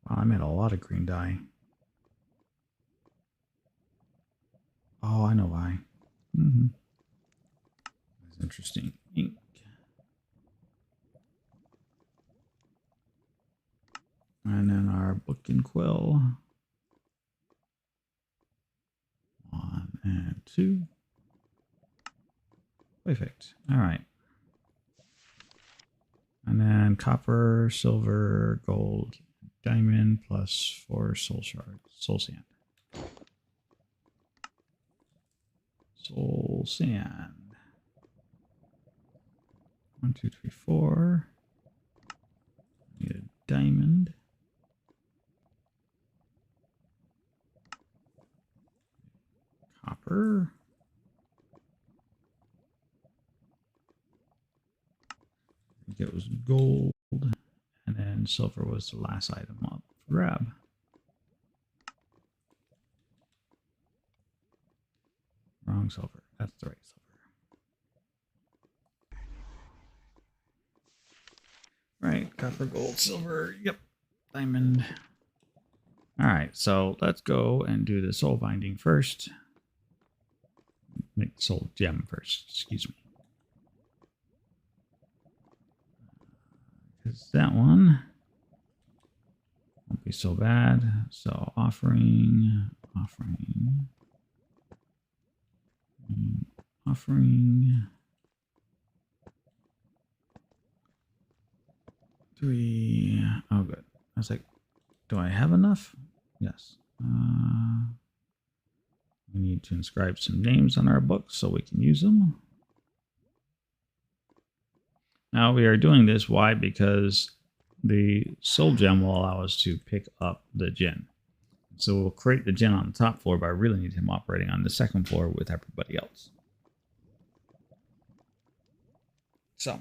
Wow, I made a lot of green dye. Oh, I know why. That's interesting. Ink. And then our book and quill. 1 and 2. Perfect. All right. And then copper, silver, gold, diamond, plus 4 soul shards. Soul sand. Soul sand. 1, 2, 3, 4. Need a diamond. Copper. I think it was gold. And then silver was the last item up for grab. Wrong silver. That's the right silver. Right, copper, gold, silver. Yep, diamond. All right, so let's go and do the soul binding first. Make the soul gem first. Excuse me. Because that one won't be so bad. So offering. 3. Oh, good. I was like, do I have enough? Yes. We need to inscribe some names on our books so we can use them. Now we are doing this. Why? Because the soul gem will allow us to pick up the djinn. So we'll create the djinn on the top floor, but I really need him operating on the second floor with everybody else. So.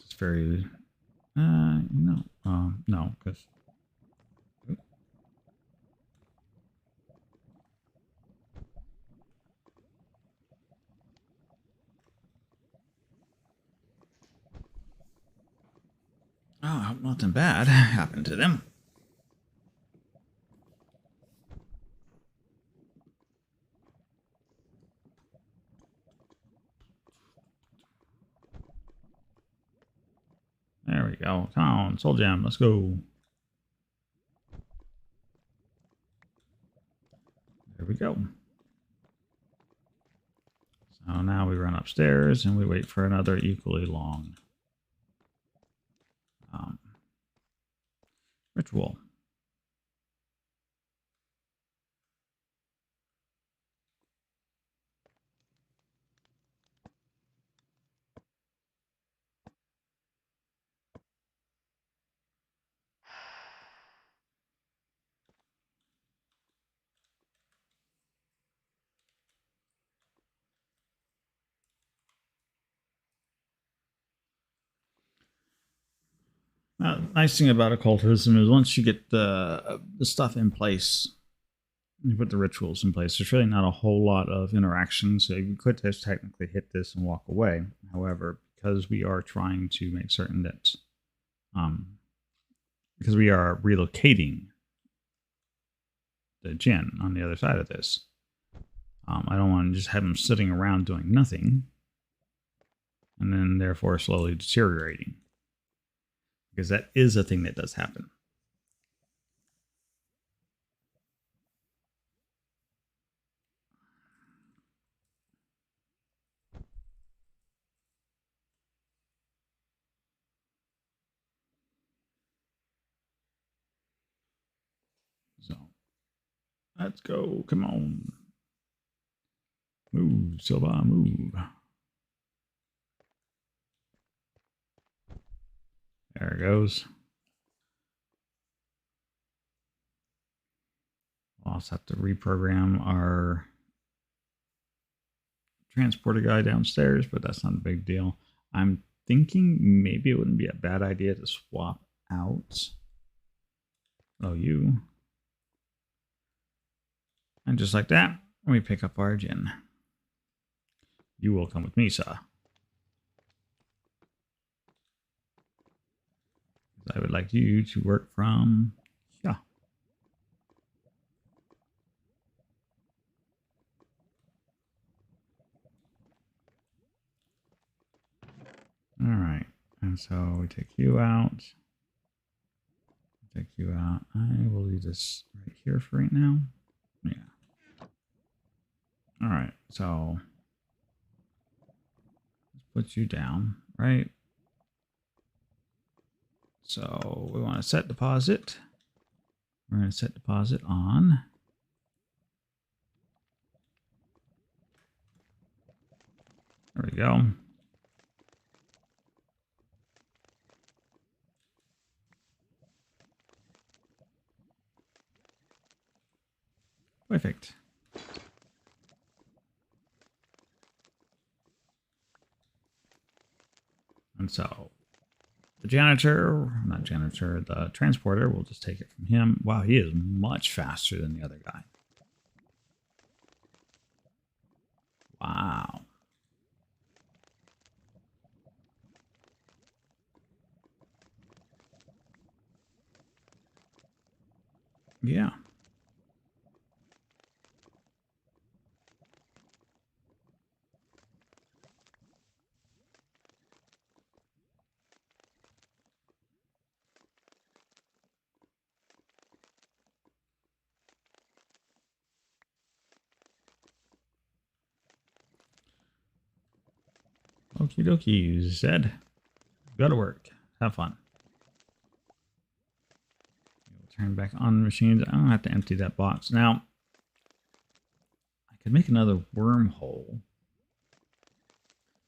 It's very, no, because. Oh, I hope nothing bad happened to them. There we go. Town, soul gem, let's go. There we go. So now we run upstairs and we wait for another equally long ritual. Nice thing about occultism is once you get the stuff in place, you put the rituals in place, there's really not a whole lot of interaction. So you could just technically hit this and walk away. However, because we are trying to make certain that, because we are relocating the djinn on the other side of this, I don't want to just have them sitting around doing nothing and then therefore slowly deteriorating. because that is a thing that does happen. So let's go. Come on. Move, Silva, move. There it goes. We'll also have to reprogram our transporter guy downstairs, but that's not a big deal. I'm thinking maybe it wouldn't be a bad idea to swap out. Oh, you. And just like that, we pick up our gin. You will come with me, sir. I would like you to work from here. All right. And so we take you out. Take you out. I will leave this right here for right now. Yeah. All right. So let's put you down, right? So we want to set deposit. We're going to set deposit on. There we go. Perfect. And so the janitor, not janitor, the transporter, we'll just take it from him. Wow, he is much faster than the other guy. Wow. Yeah. Okie dokie, Zed. Go to work. Have fun. We'll turn back on the machines. I don't have to empty that box. Now, I could make another wormhole.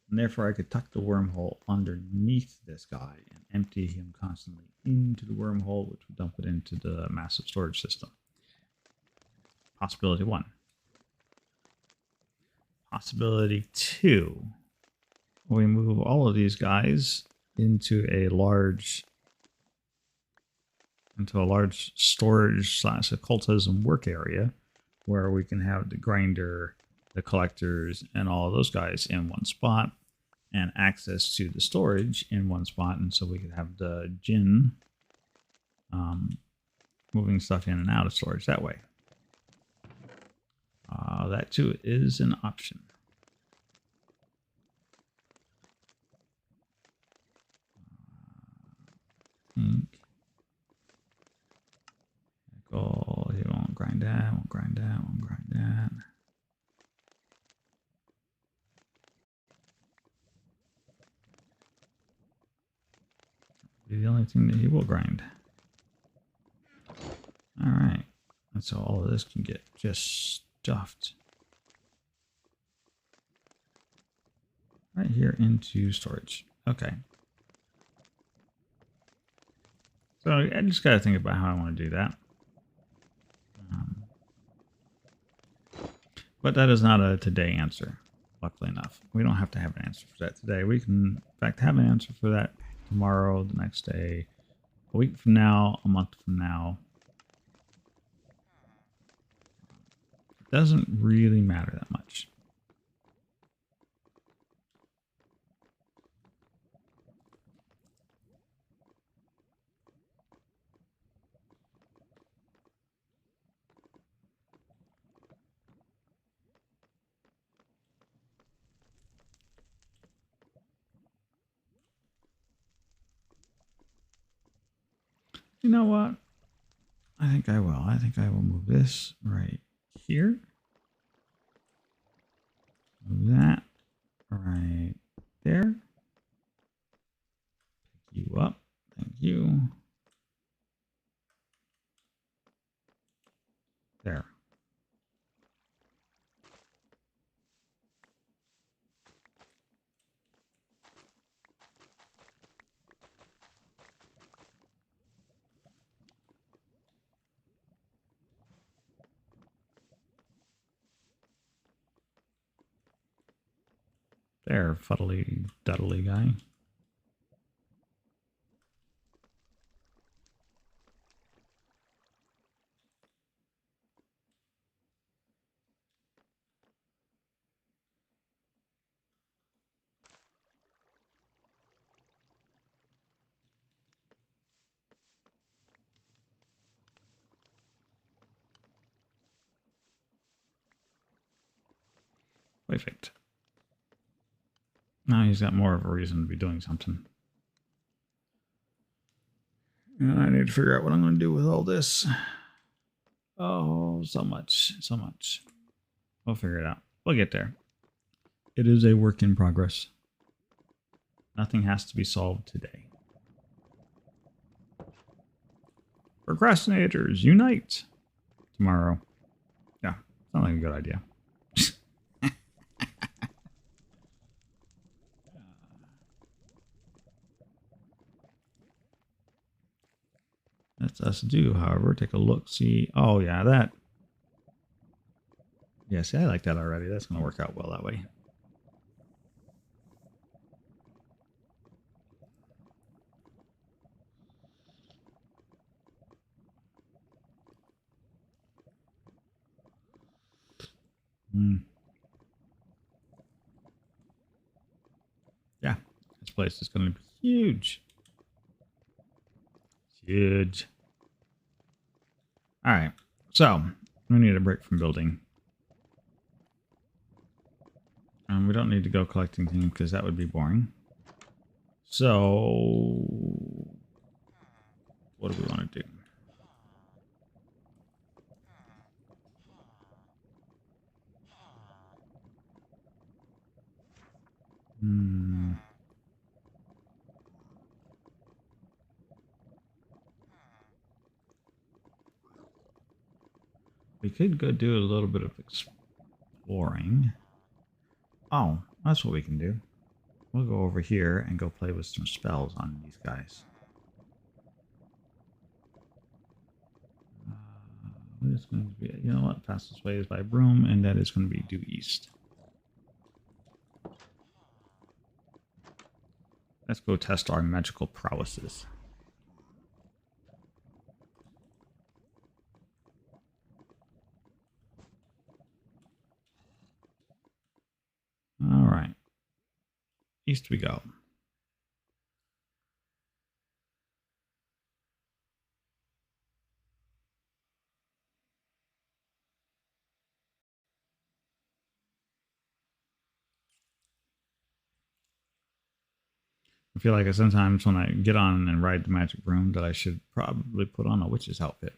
And therefore, I could tuck the wormhole underneath this guy and empty him constantly into the wormhole, which would dump it into the massive storage system. Possibility 1. Possibility 2. We move all of these guys into a large storage / occultism work area where we can have the grinder, the collectors, and all of those guys in one spot and access to the storage in one spot. And so we could have the Jinn moving stuff in and out of storage that way. That too is an option. Oh, he won't grind that, won't grind that, won't grind that. Be the only thing that he will grind. All right, and so all of this can get just stuffed right here into storage. Okay. So I just got to think about how I want to do that. But that is not a today answer, luckily enough. We don't have to have an answer for that today. We can, in fact, have an answer for that tomorrow, the next day, a week from now, a month from now. It doesn't really matter that much. You know what? I think I will. I think I will move this right here. Move that right there. Pick you up. Thank you. There. There, fuddly duddly guy. Perfect. Now he's got more of a reason to be doing something. And I need to figure out what I'm going to do with all this. Oh, so much. So much. We'll figure it out. We'll get there. It is a work in progress. Nothing has to be solved today. Procrastinators, unite! Tomorrow. Yeah, sounds like a good idea. That's us do, however. Take a look, see. Oh, yeah, that. Yeah, see, I like that already. That's going to work out well that way. Yeah, this place is going to be huge. Huge. All right, so we need a break from building. We don't need to go collecting things because that would be boring. So, what do we want to do? We could go do a little bit of exploring. Oh, that's what we can do. We'll go over here and go play with some spells on these guys. It's going to be, you know what? Fastest way is by broom, and that is going to be due east. Let's go test our magical prowesses. All right. East we go. I feel like sometimes when I get on and ride the magic broom that I should probably put on a witch's outfit.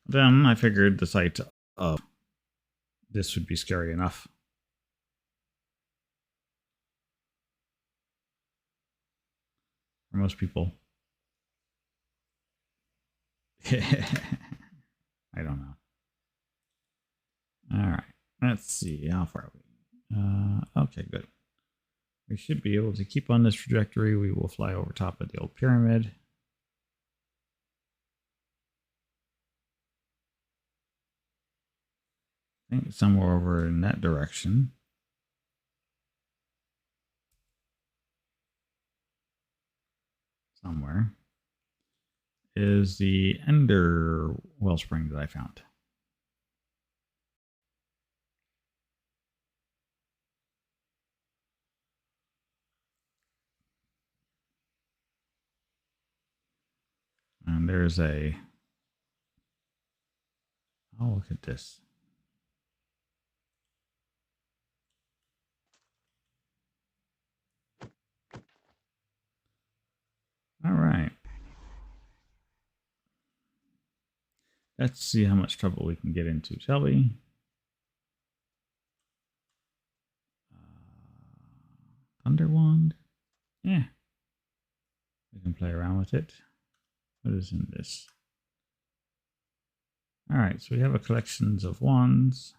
Then I figured the sight of this would be scary enough. For most people. I don't know. All right. Let's see. How far are we? Okay, good. We should be able to keep on this trajectory. We will fly over top of the old pyramid. I think somewhere over in that direction. Somewhere is the Ender Wellspring that I found. And there's a... Oh, look at this. All right. Let's see how much trouble we can get into, shall we? Thunder Wand. Yeah. We can play around with it. What is in this? All right, so we have a collections of wands.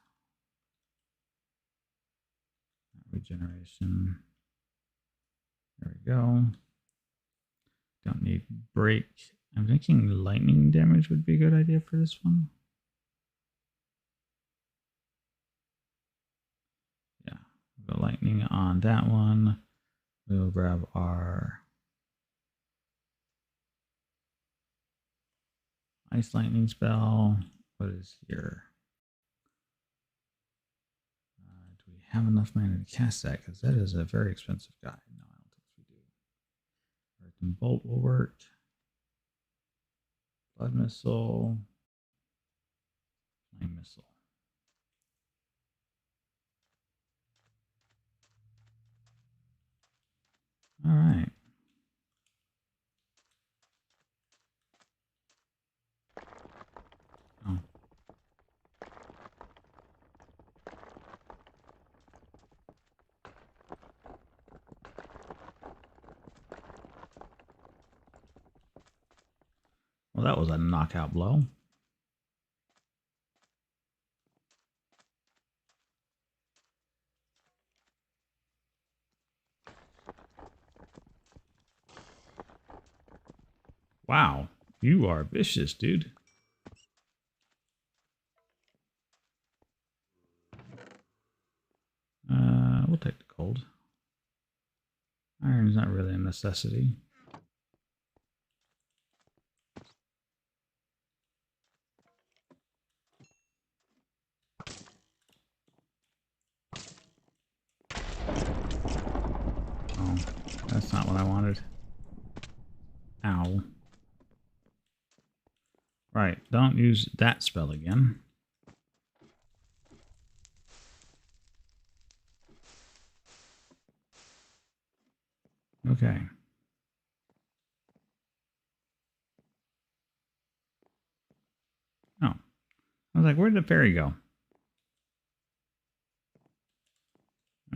Regeneration. There we go. Don't need break. I'm thinking lightning damage would be a good idea for this one. Yeah, we'll go lightning on that one. We'll grab our ice lightning spell. What is here? Do we have enough mana to cast that? Because that is a very expensive guy. No, I don't think we do. Earth and Bolt will work. Blood Missile. Flame Missile. All right. Oh. Well, that was a knockout blow. Wow, you are vicious, dude. We'll take the cold. Iron's not really a necessity. Oh, that's not what I wanted. Ow. Right, don't use that spell again. Okay. Oh. I was like, where did the fairy go?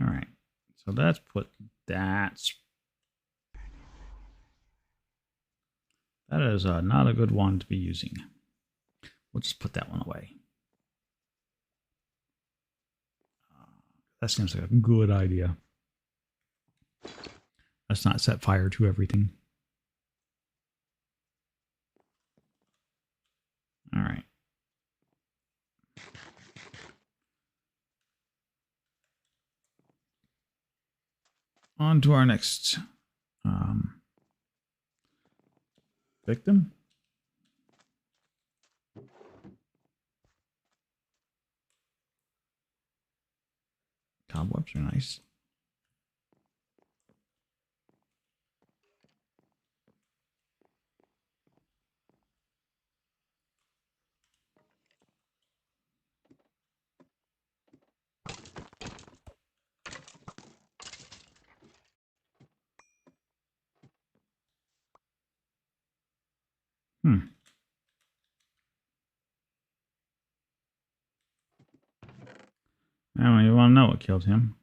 Alright. So let's put that. That is not a good one to be using. We'll just put that one away. That seems like a good idea. Let's not set fire to everything. All right. On to our next victim. Cobwebs are nice. I don't even want to know what killed him.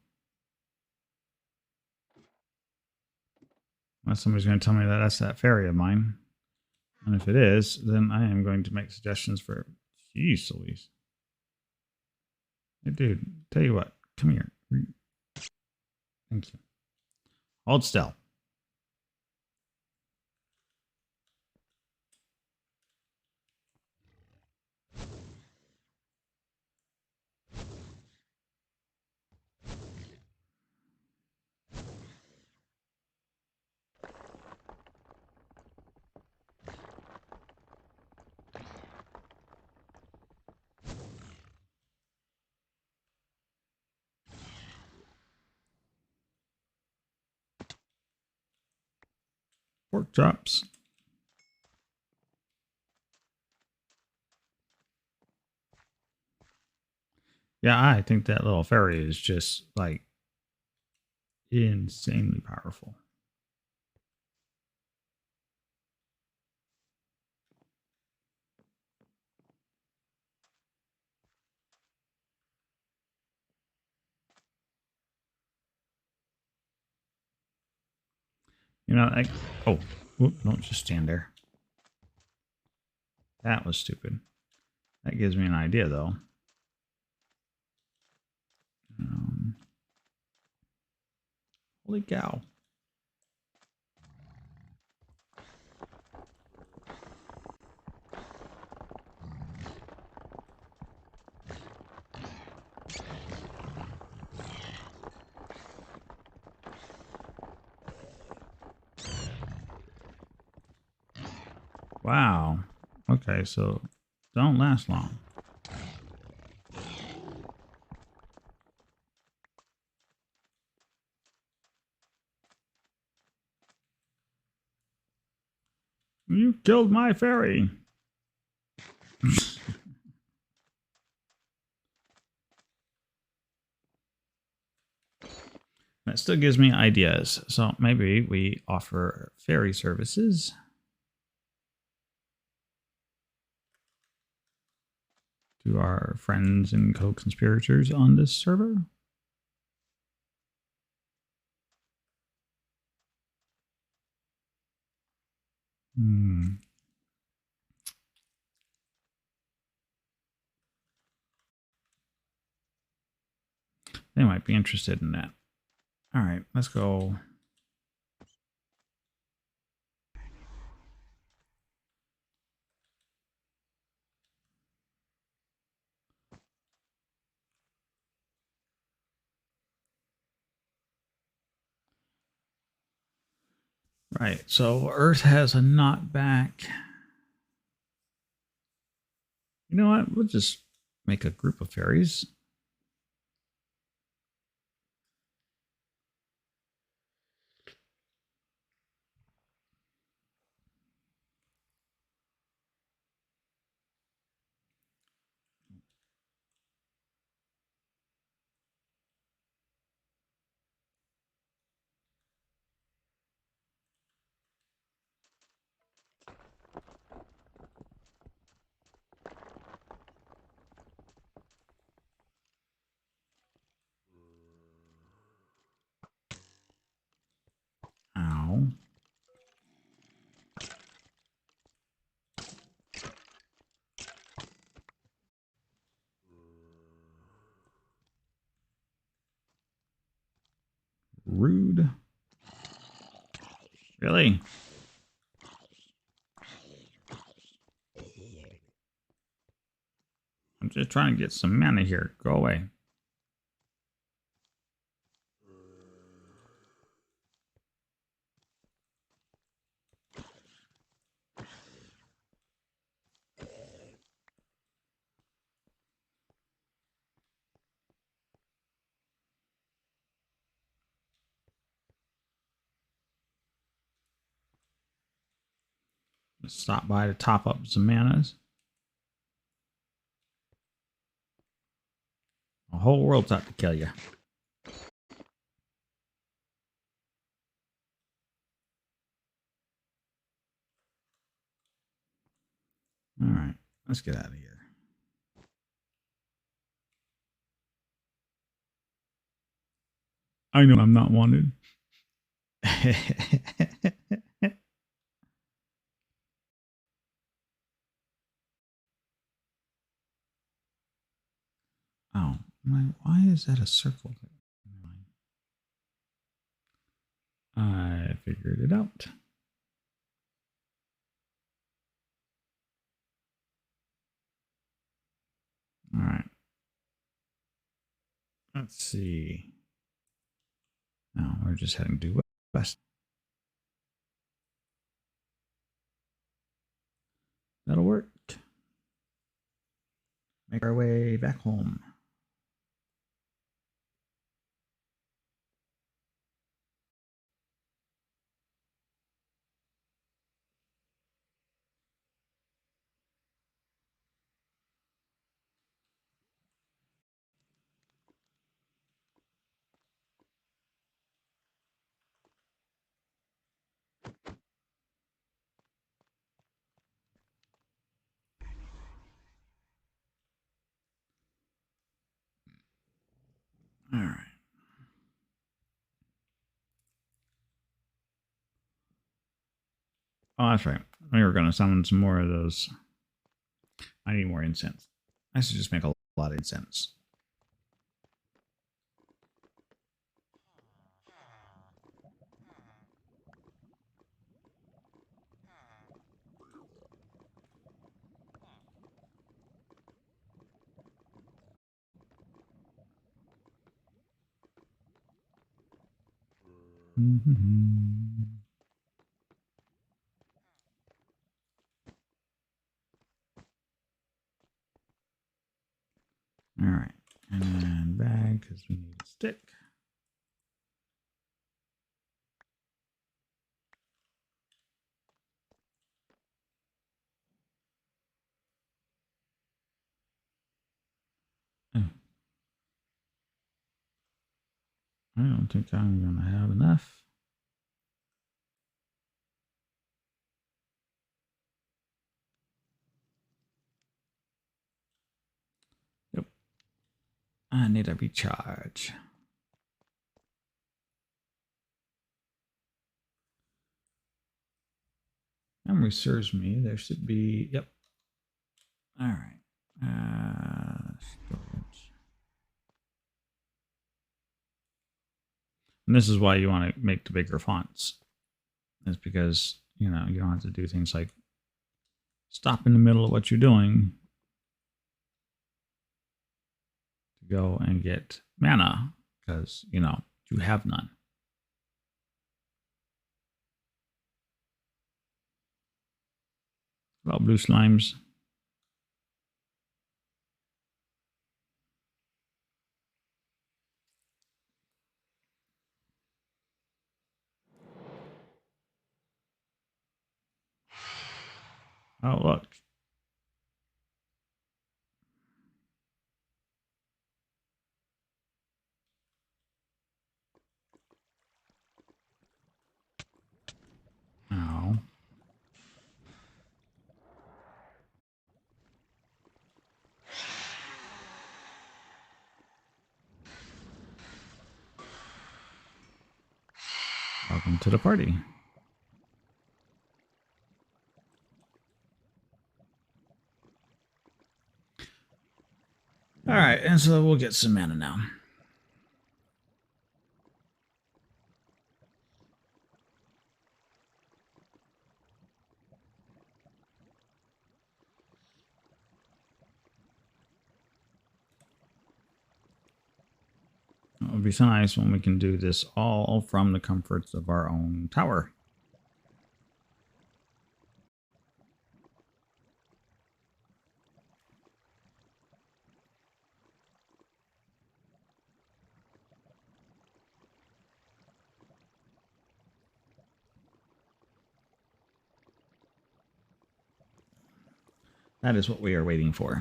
Unless somebody's going to tell me that that's that fairy of mine. And if it is, then I am going to make suggestions for... Jeez Louise. Hey, dude, tell you what. Come here. Thank you. Hold still. Pork chops. Yeah, I think that little fairy is just like insanely powerful. You know, like, oh, whoop, don't just stand there. That was stupid. That gives me an idea, though. Holy cow. Wow. Okay, so don't last long. You killed my fairy. That still gives me ideas. So maybe we offer fairy services to our friends and co-conspirators on this server. They might be interested in that. All right, let's go. Right, so Earth has a knockback. You know what? We'll just make a group of fairies. Ow. Rude. Really? I'm just trying to get some mana here. Go away. Let's stop by to top up some manas. The whole world's out to kill you. All right, let's get out of here. I know I'm not wanted. Oh, why is that a circle? I figured it out. All right. Let's see. Now we're just heading due west. That'll work. Make our way back home. All right. Oh, that's right. We were going to summon some more of those. I need more incense. I should just make a lot of incense. Mm-hmm. All right. And then bag because we need a stick. Oh, I don't think I'm going to have enough. Yep. I need a recharge. Memory serves me. There should be. Yep. All right. Storage. And this is why you want to make the bigger fonts. It's because, you know, you don't have to do things like stop in the middle of what you're doing to go and get mana because, you know, you have none. Well, blue slimes. Oh, look. Oh. Welcome to the party. All right, and so we'll get some mana now. It would be so nice when we can do this all from the comforts of our own tower. That is what we are waiting for.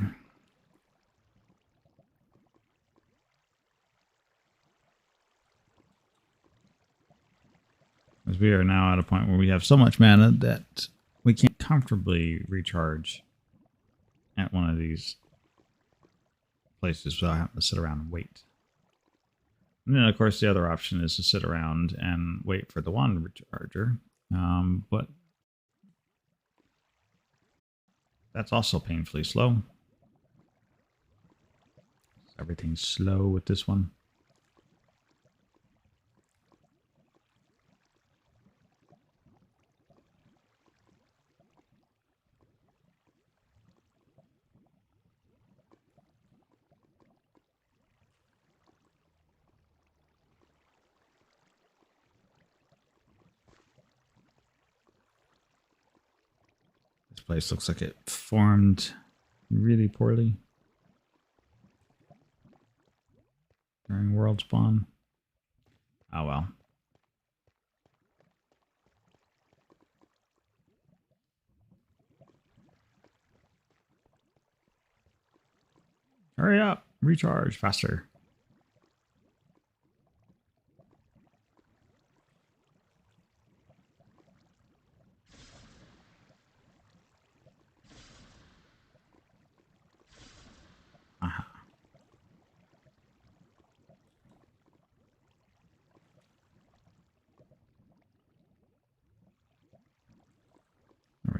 As we are now at a point where we have so much mana that we can't comfortably recharge at one of these places without having to sit around and wait. And then, of course, the other option is to sit around and wait for the wand recharger. But that's also painfully slow. Everything's slow with this one. This place looks like it formed really poorly during world spawn. Oh well. Hurry up! Recharge faster. Aha.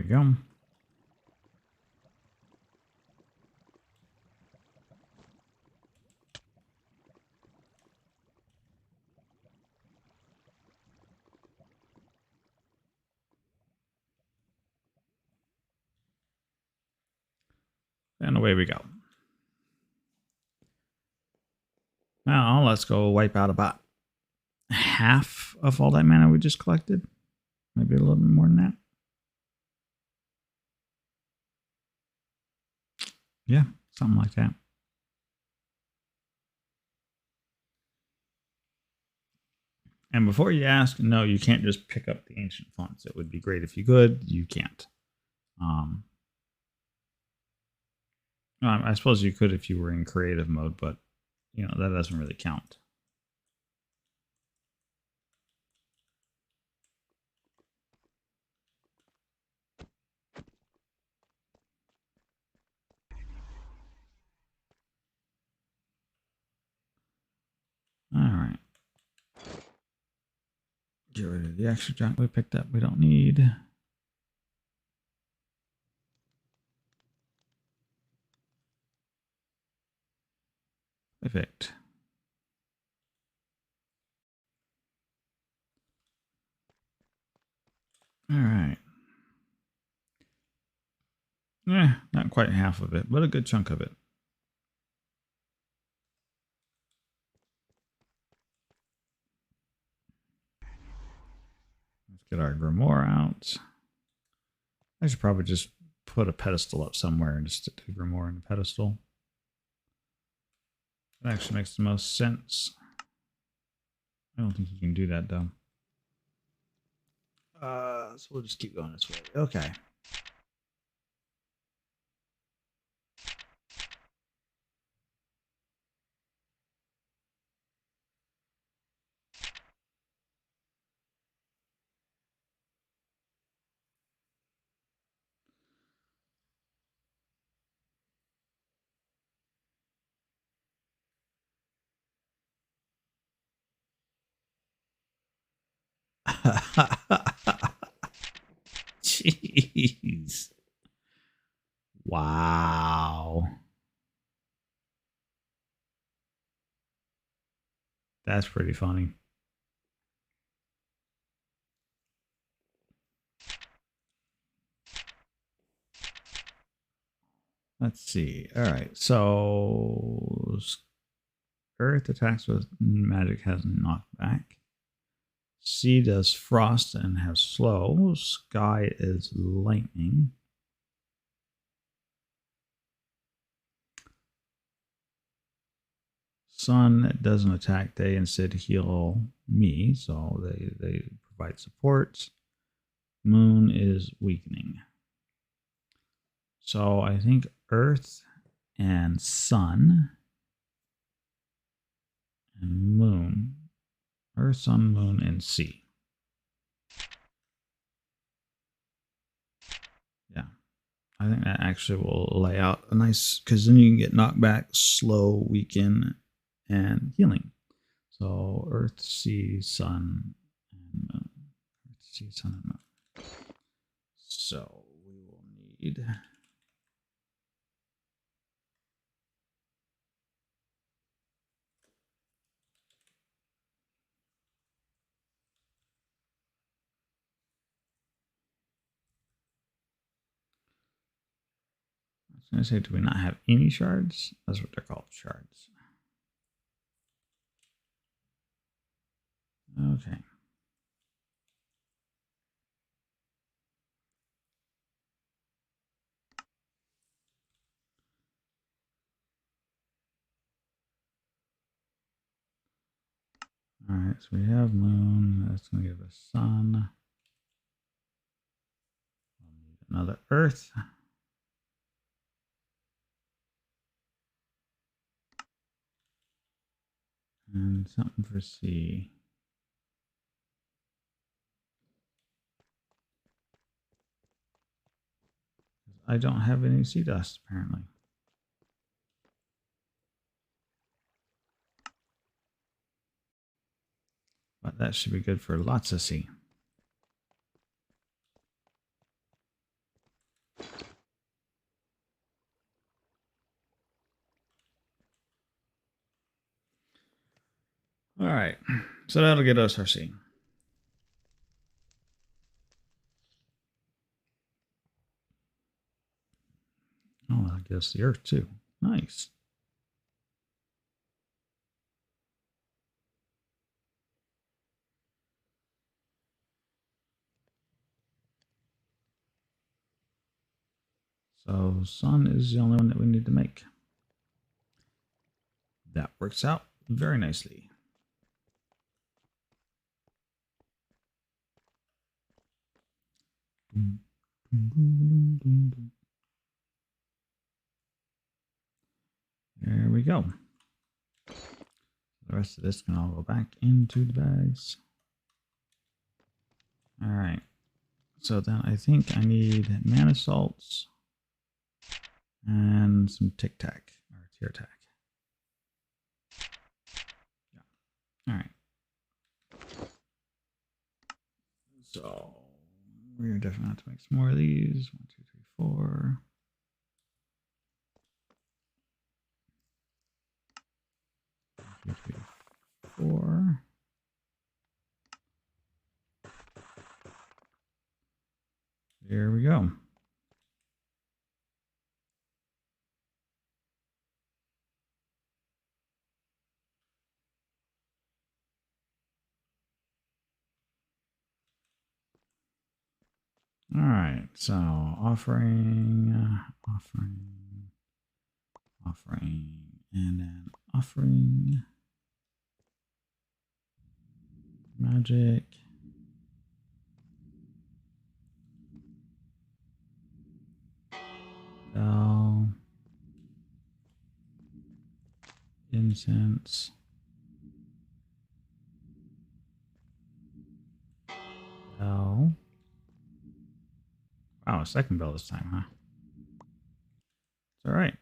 we go. And away we go. Now let's go wipe out about half of all that mana we just collected. Maybe a little bit more than that. Yeah, something like that. And before you ask, no, you can't just pick up the ancient fonts. It would be great if you could. You can't. I suppose you could if you were in creative mode, but you know that doesn't really count. All right. Get rid of the extra junk we picked up we don't need. Perfect. All right. Not quite half of it, but a good chunk of it. Let's get our grimoire out. I should probably just put a pedestal up somewhere and just stick the grimoire in the pedestal. That actually makes the most sense. I don't think you can do that though. So we'll just keep going this way. Okay. Jeez. Wow. That's pretty funny. Let's see. All right. So Earth attacks with magic has knockback. Sea does frost and has slow. Sky is lightning. Sun doesn't attack. They instead heal me, so they provide support. Moon is weakening. So I think Earth and Sun and Moon. Earth, Sun, Moon, and Sea. Yeah. I think that actually will lay out a nice, because then you can get knockback, slow, weaken, and healing. So Earth, Sea, Sun, and Moon. Earth, Sea, Sun, and Moon. So we will need... I was going to say, do we not have any shards? That's what they're called, shards. Okay. All right, so we have Moon. That's going to give us Sun. We'll need another Earth. And something for Sea. I don't have any sea dust, apparently. But that should be good for lots of sea. All right. So that'll get us our C. Oh, I guess the Earth too. Nice. So Sun is the only one that we need to make. That works out very nicely. There we go. The rest of this can all go back into the bags. All right. So then I think I need mana salts and some tic tac or tear tac. Yeah. All right. So we're definitely have to make some more of these. 1, 2, 3, 4. 1, 2, 3, 4. There we go. All right, so offering, and then offering, magic, bell, incense, bell. Wow, a second bell this time, huh? It's all right.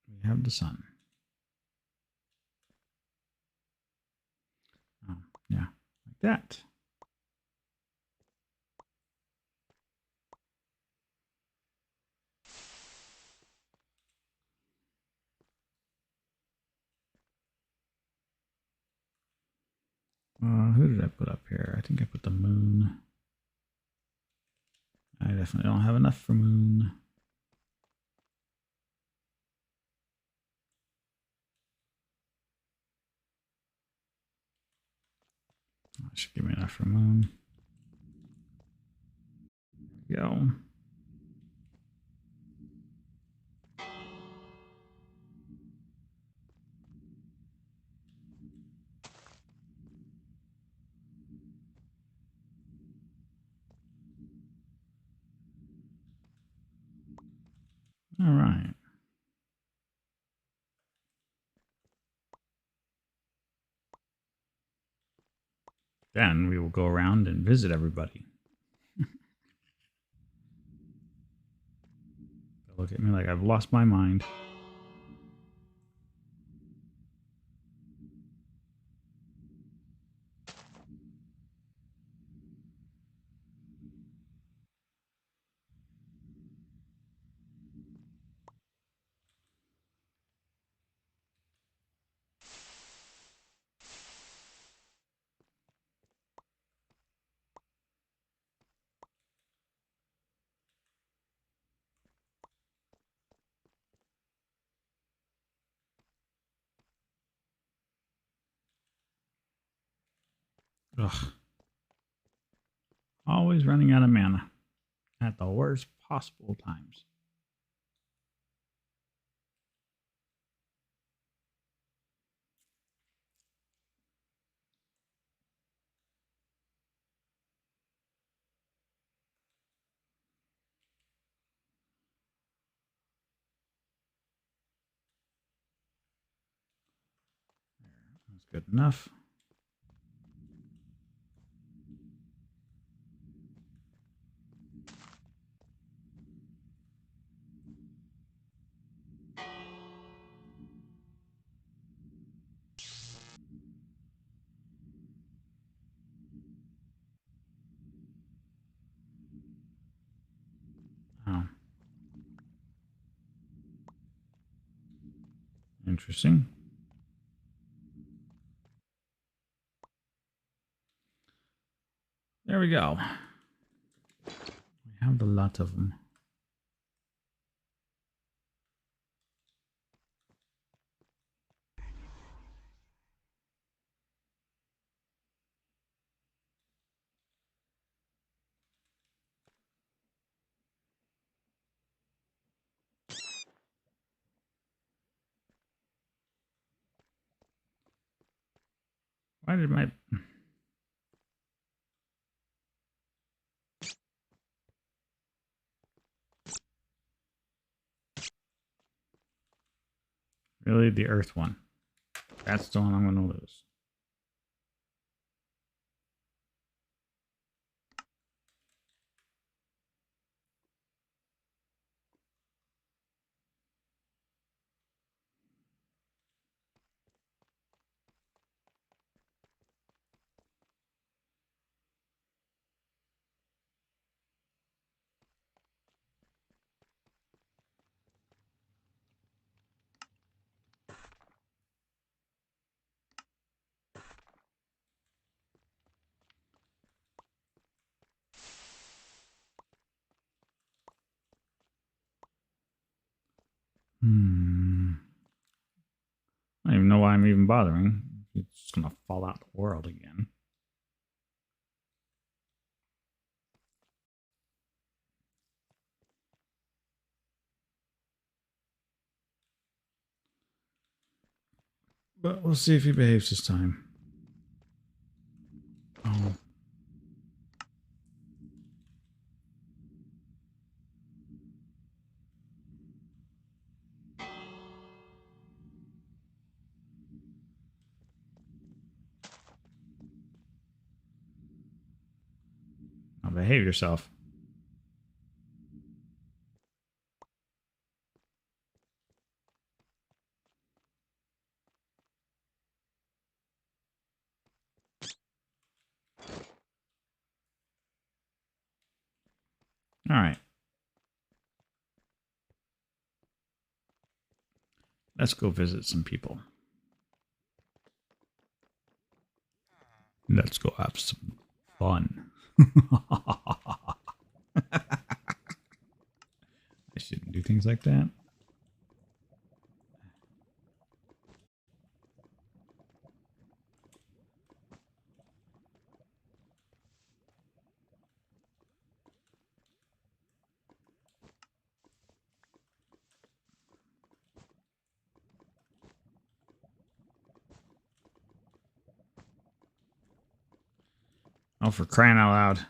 We have the sun. Oh, yeah, like that. Who did I put up here? I think I put the moon. I definitely don't have enough for moon. That should give me enough for moon. There we go. All right. Then we will go around and visit everybody. They'll look at me like I've lost my mind. Ugh. Always running out of mana at the worst possible times. That's good enough. Oh. Interesting. There we go. We have a lot of them. Why did my... Really? The Earth one. That's the one I'm going to lose. I don't even know why I'm even bothering. It's just going to fall out the world again. But we'll see if he behaves this time. Oh. Now behave yourself. All right. Let's go visit some people. Let's go have some fun. I shouldn't do things like that. Oh, for crying out loud.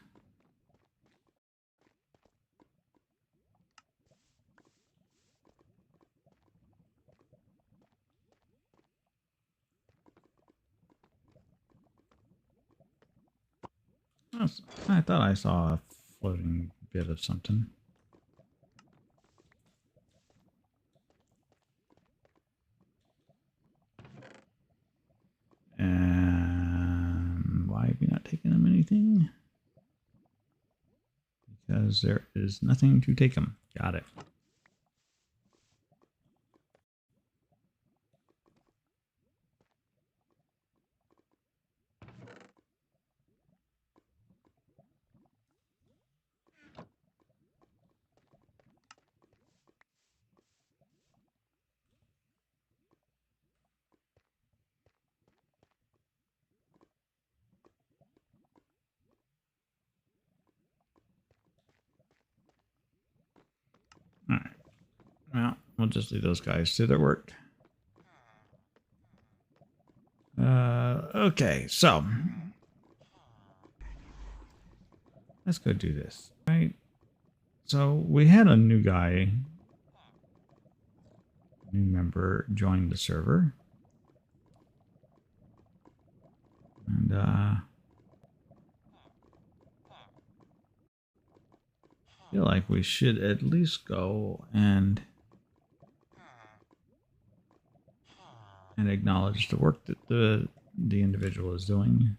I thought I saw a floating bit of something. Why have you not taken him anything? Because there is nothing to take him. Got it. All right. Well, we'll just leave those guys to their work. Okay, so let's go do this, right? So we had a new guy, new member join the server. And I feel like we should at least go and acknowledge the work that the individual is doing.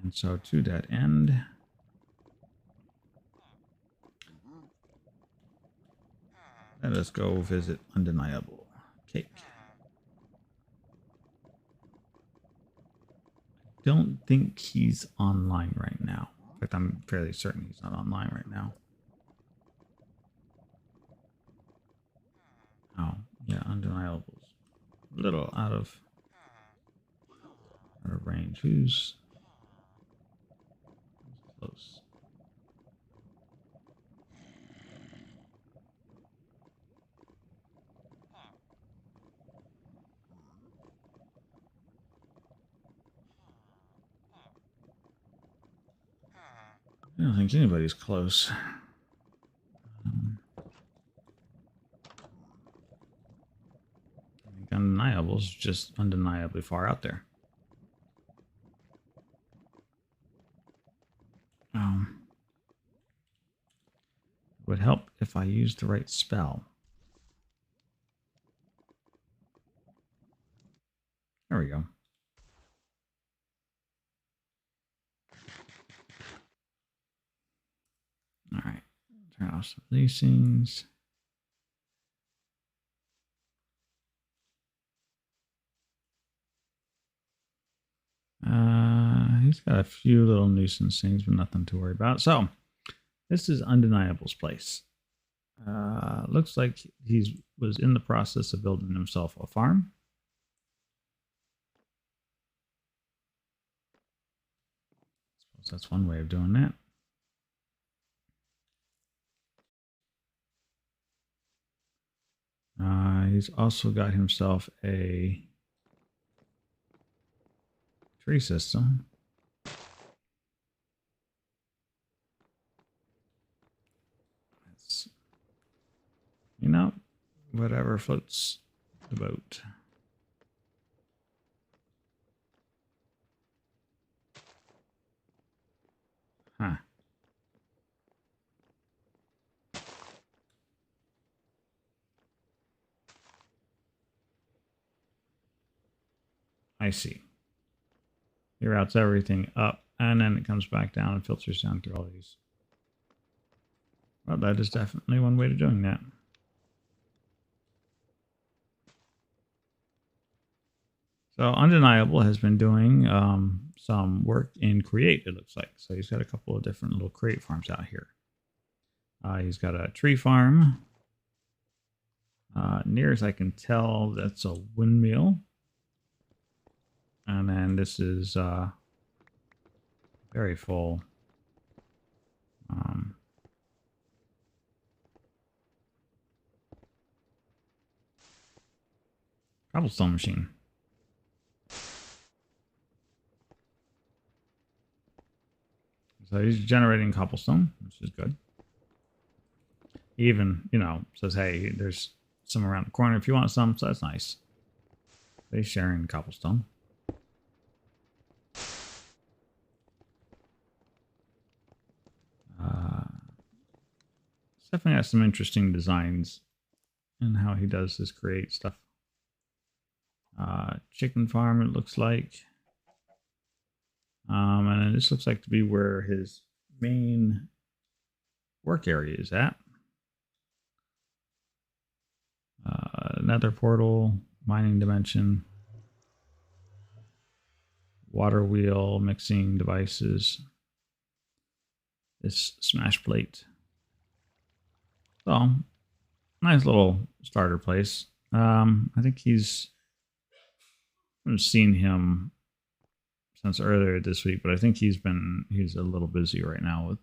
And so to that end, let us go visit Undeniable Cake. don't think he's online right now. In fact, I'm fairly certain he's not online right now. Oh, yeah, undeniables. A little out of range. Who's close? I don't think anybody's close. I think undeniable's just undeniably far out there. It would help if I used the right spell. There we go. All right. Turn off some of these things. He's got a few little nuisance things, but nothing to worry about. So, this is Undeniable's place. Looks like he was in the process of building himself a farm. I suppose that's one way of doing that. He's also got himself a tree system. It's, you know, whatever floats the boat. Huh. I see. He routes everything up, and then it comes back down and filters down through all these. Well, that is definitely one way to doing that. So Undeniable has been doing some work in Create, it looks like. So he's got a couple of different little Create farms out here. He's got a tree farm. Near as I can tell, that's a windmill. And then this is very full. Cobblestone machine. So he's generating cobblestone, which is good. He even, says, hey, there's some around the corner if you want some, so that's nice. They're sharing cobblestone. Definitely has some interesting designs in how he does his Create stuff. Chicken farm, it looks like. And this looks like to be where his main work area is at. Nether portal, mining dimension, water wheel, mixing devices, this smash plate. So, nice little starter place. I think I've seen him since earlier this week, but I think he's a little busy right now with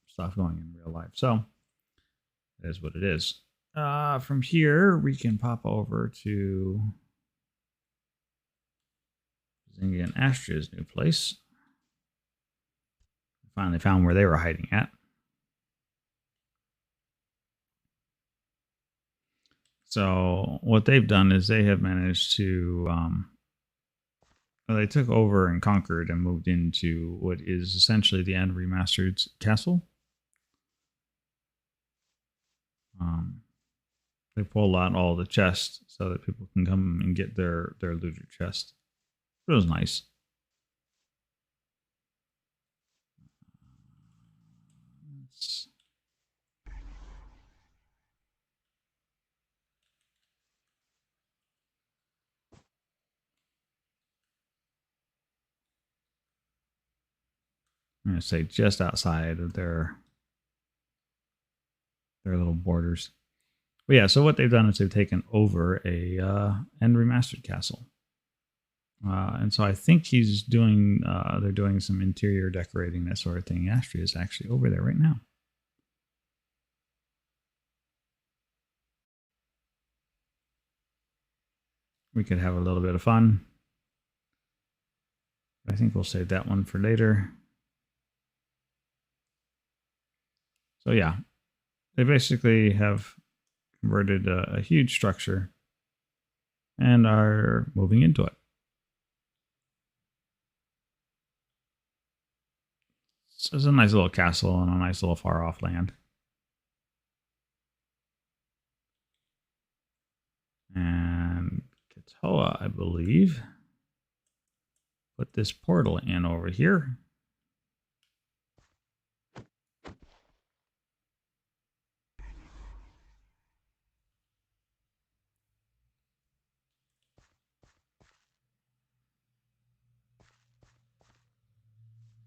stuff going in real life. So, it is what it is. From here, we can pop over to Zinga and Astra's new place. Finally found where they were hiding at. So what they've done is they have managed to, they took over and conquered and moved into what is essentially the End Remastered castle. They pulled out all the chests so that people can come and get their looter chest. It was nice. I'm going to say just outside of their little borders. But yeah, so what they've done is they've taken over a and remastered castle. And so I think he's doing, they're doing some interior decorating, that sort of thing. Astria is actually over there right now. We could have a little bit of fun. I think we'll save that one for later. So yeah, they basically have converted a huge structure and are moving into it. So it's a nice little castle on a nice little far off land. And Katoa, I believe, put this portal in over here.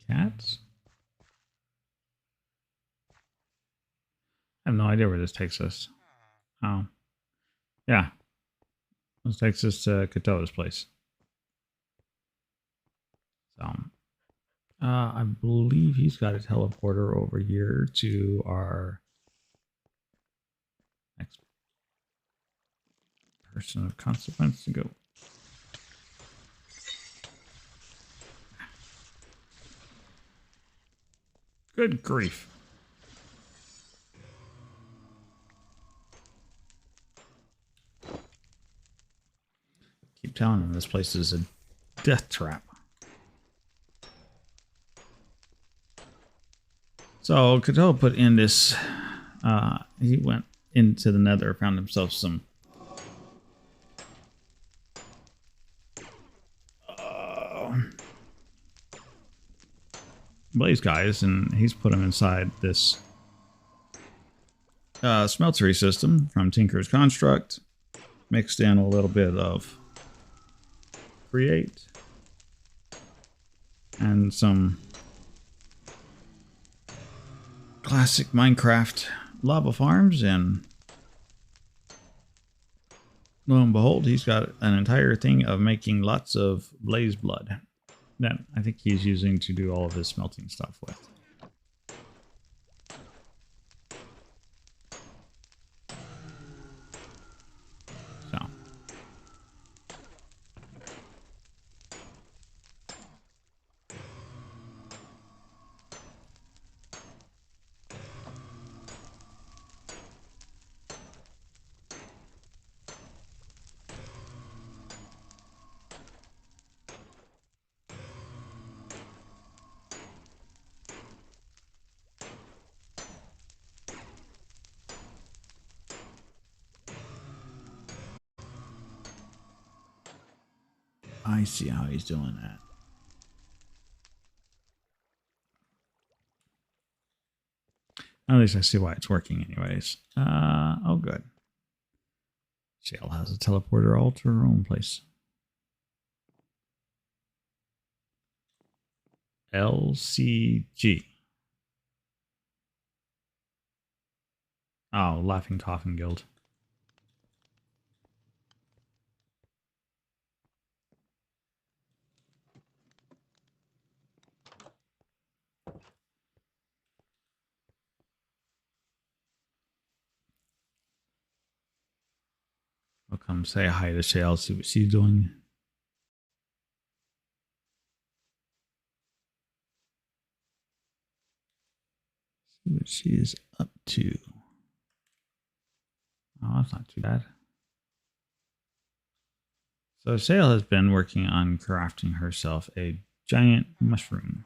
Cats? I have no idea where this takes us. Oh. Yeah. This takes us to Katoa's place. So, I believe he's got a teleporter over here to our next person of consequence to go. Good grief. Keep telling him this place is a death trap. So Katoa put in this, he went into the nether, found himself some blaze guys, and he's put them inside this smeltery system from Tinker's Construct, mixed in a little bit of Create and some classic Minecraft lava farms, and lo and behold, he's got an entire thing of making lots of blaze blood that I think he's using to do all of his smelting stuff with. So I see how he's doing that. At least I see why it's working anyways. Oh good. Shale has a teleporter all to her own place. LCG. Oh, Laughing Coffin Guild. I'll come say hi to Shale, see what she's doing. See what she is up to. Oh, that's not too bad. So Shale has been working on crafting herself a giant mushroom.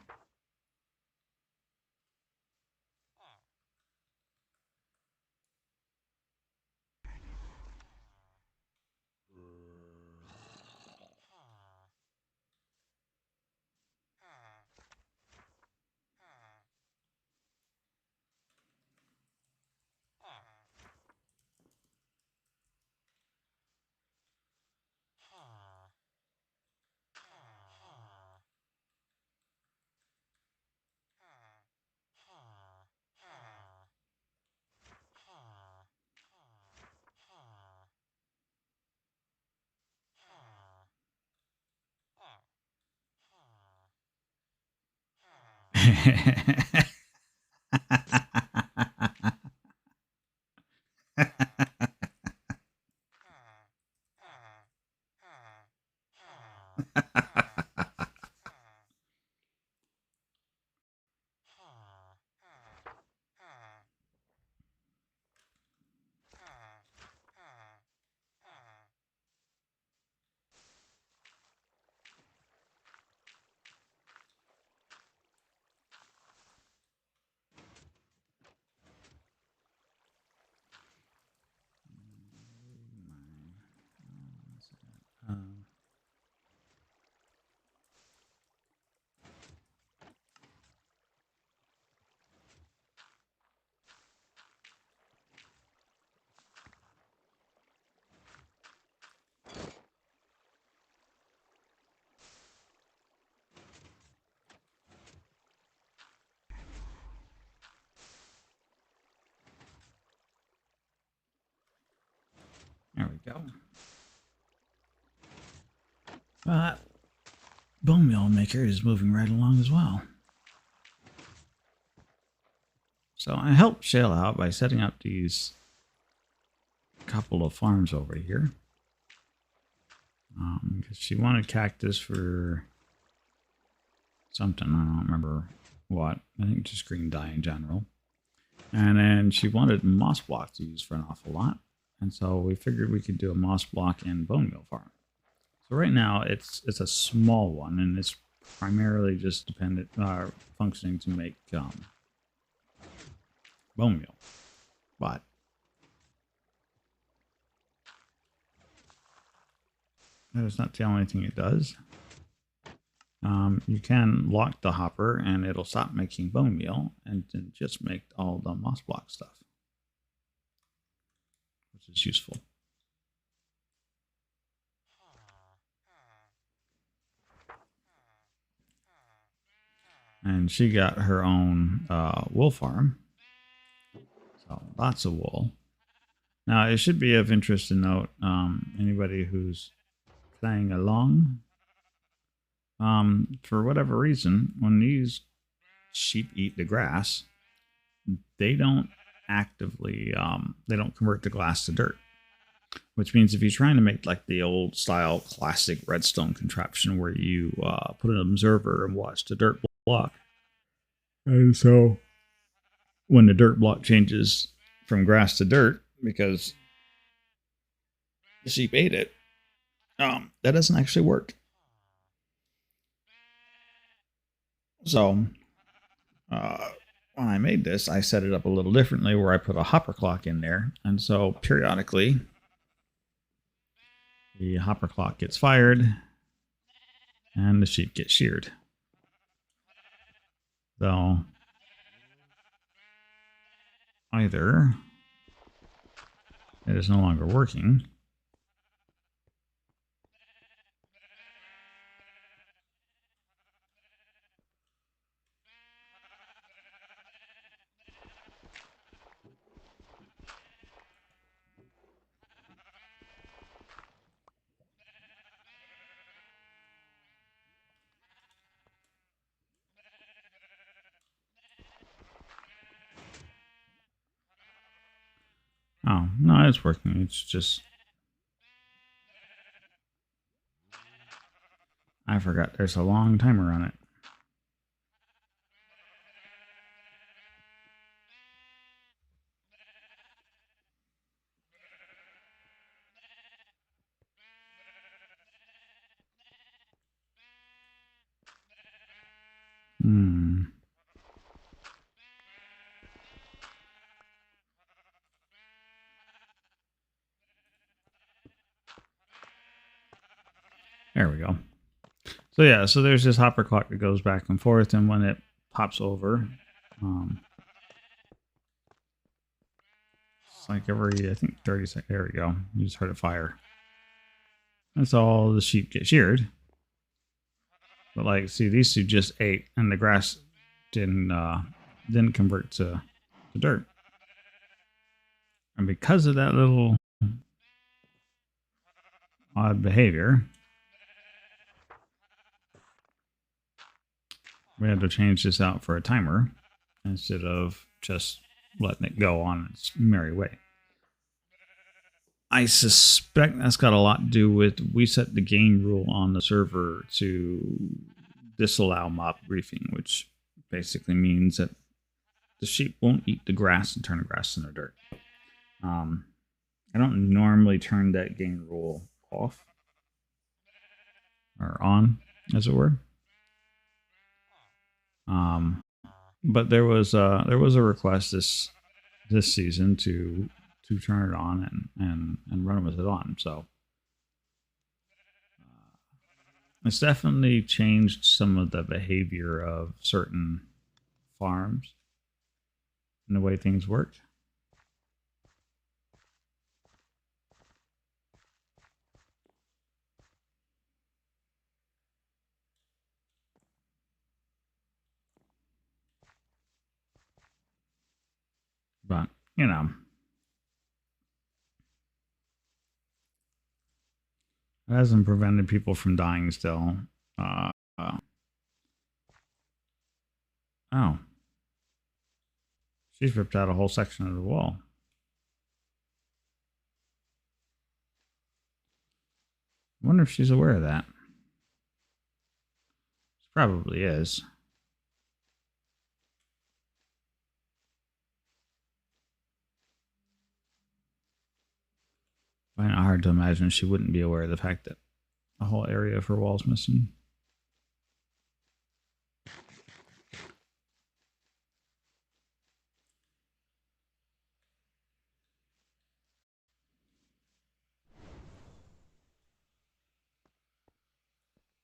There we go. Bone meal maker is moving right along as well. So I helped Shale out by setting up these couple of farms over here. Because she wanted cactus for something, I don't remember what. I think just green dye in general. And then she wanted moss block to use for an awful lot. And so we figured we could do a moss block and bone meal farm. So right now it's a small one, and it's primarily just functioning to make bone meal. But that is not the only thing it does. You can lock the hopper and it'll stop making bone meal and then just make all the moss block stuff, which is useful. And she got her own wool farm. So lots of wool. Now, it should be of interest to note, anybody who's playing along, for whatever reason, when these sheep eat the grass, they don't actively, they don't convert the glass to dirt. Which means if you're trying to make like the old style classic redstone contraption where you put an observer and watch the dirt block. And so when the dirt block changes from grass to dirt because the sheep ate it, that doesn't actually work. So when I made this, I set it up a little differently where I put a hopper clock in there. And so periodically the hopper clock gets fired and the sheep get sheared. So either it is no longer working, oh, no, it's working. It's just, I forgot there's a long timer on it. There we go. So yeah, so there's this hopper clock that goes back and forth, and when it pops over, it's like every, I think 30 seconds. There we go. You just heard it fire. That's all the sheep get sheared. But like, see, these two just ate, and the grass didn't convert to dirt. And because of that little odd behavior, We had to change this out for a timer instead of just letting it go on its merry way. I suspect that's got a lot to do with we set the game rule on the server to disallow mob griefing, which basically means that the sheep won't eat the grass and turn the grass into dirt. I don't normally turn that game rule off or on, as it were. But there was a request this season to turn it on and run with it on. So it's definitely changed some of the behavior of certain farms and the way things work. But, you know, it hasn't prevented people from dying still. Oh. She's ripped out a whole section of the wall. I wonder if she's aware of that. She probably is. I find it hard to imagine she wouldn't be aware of the fact that a whole area of her wall's missing.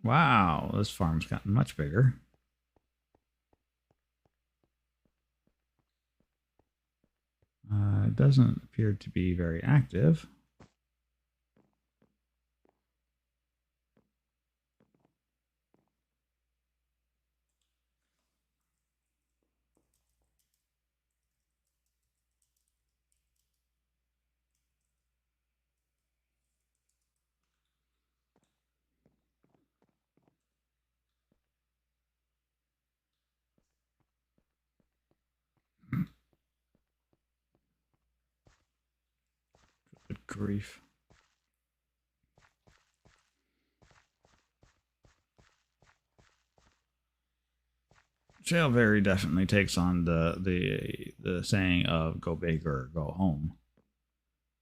Wow, this farm's gotten much bigger. It doesn't appear to be very active. Good grief. Jail very definitely takes on the saying of go big or go home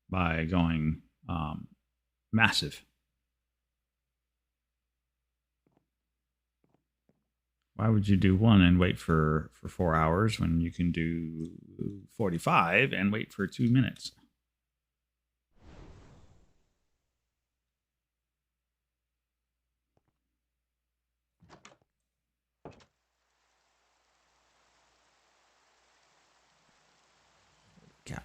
by going massive. Why would you do one and wait for 4 hours when you can do 45 and wait for 2 minutes? Cow.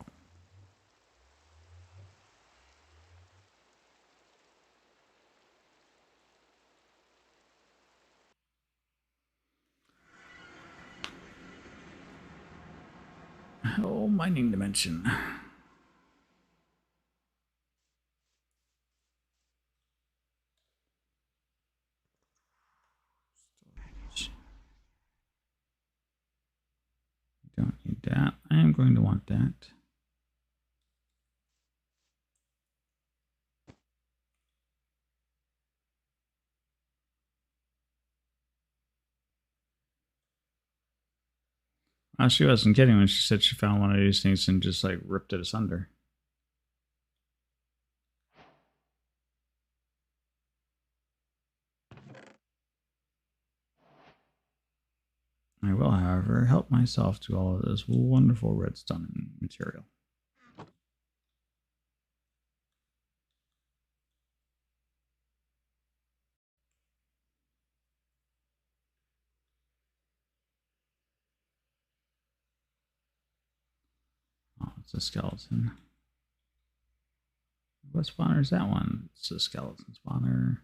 Oh, mining dimension. Storage. Don't need that. I am going to want that. She wasn't kidding when she said she found one of these things and just like ripped it asunder. I will, however, help myself to all of this wonderful redstone material. Oh, it's a skeleton. What spawner is that one? It's a skeleton spawner.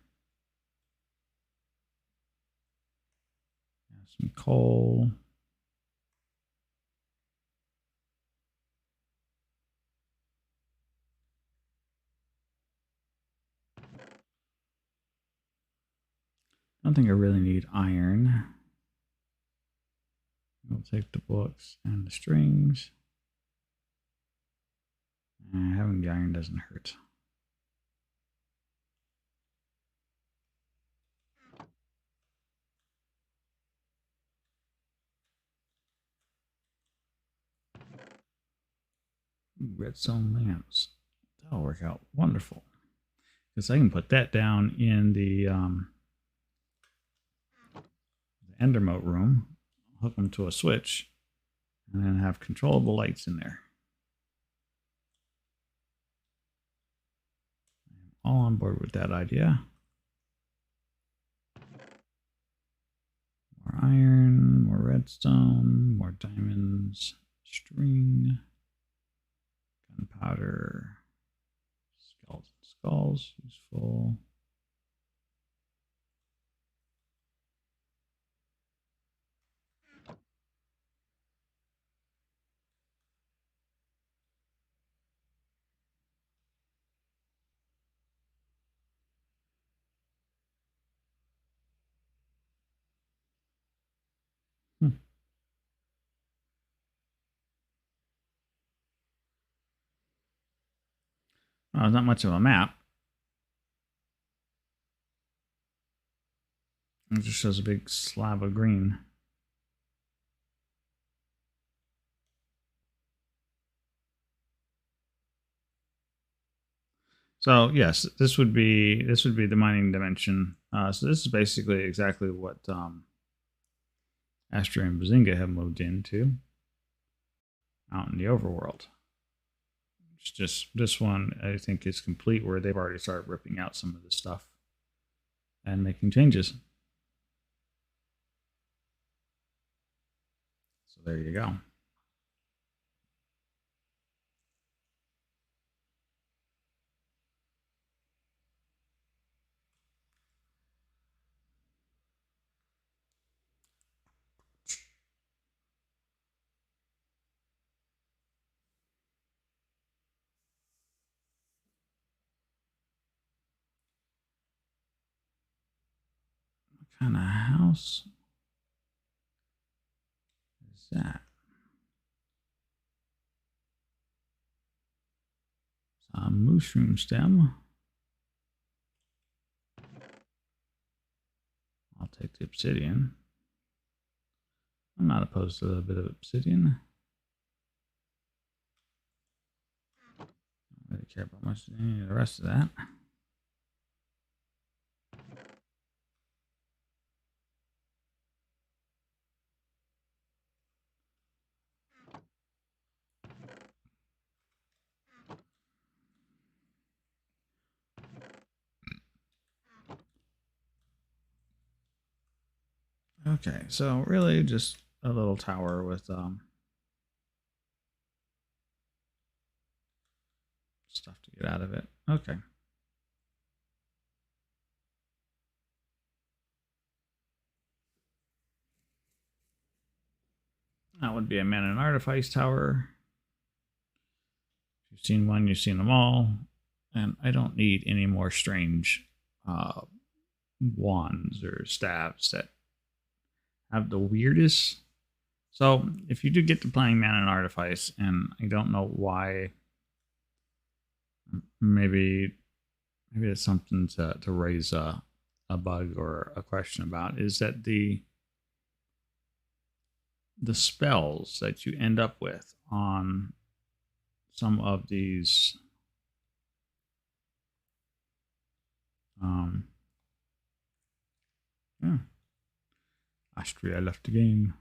Some coal. I don't think I really need iron. We'll take the books and the strings. Having the iron doesn't hurt. Redstone lamps. That'll work out wonderful. Because I can put that down in the ender moat room, hook them to a switch, and then have control of the lights in there. I'm all on board with that idea. More iron, more redstone, more diamonds, string, gunpowder, skeleton skulls, useful. Oh, not much of a map. It just shows a big slab of green. So yes, this would be the mining dimension. So this is basically exactly what Astra and Bazinga have moved into out in the overworld. It's just this one I think is complete where they've already started ripping out some of the stuff and making changes. So there you go. What kind of house is that? It's a mushroom stem. I'll take the obsidian. I'm not opposed to a bit of obsidian. I don't really care about much any of the rest of that. Okay, so really just a little tower with stuff to get out of it. Okay. That would be a man and artifice tower. If you've seen one, you've seen them all. And I don't need any more strange wands or staves that have the weirdest. So if you do get to playing man and artifice, and I don't know why, maybe it's something to raise a bug or a question about, is that the spells that you end up with on some of these yeah. Astria left the game.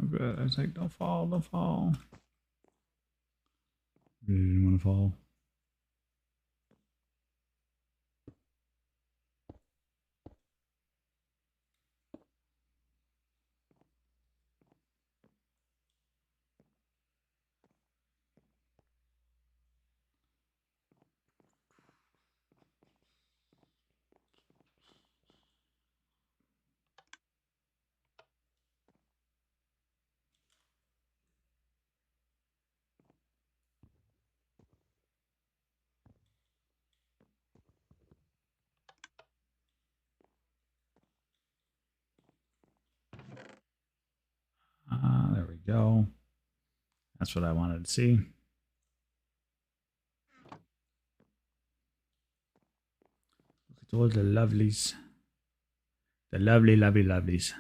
Oh, good. I was like, don't fall, don't fall. You didn't want to fall. go. That's what I wanted to see. Look at all the lovelies. The lovely, lovely, lovelies.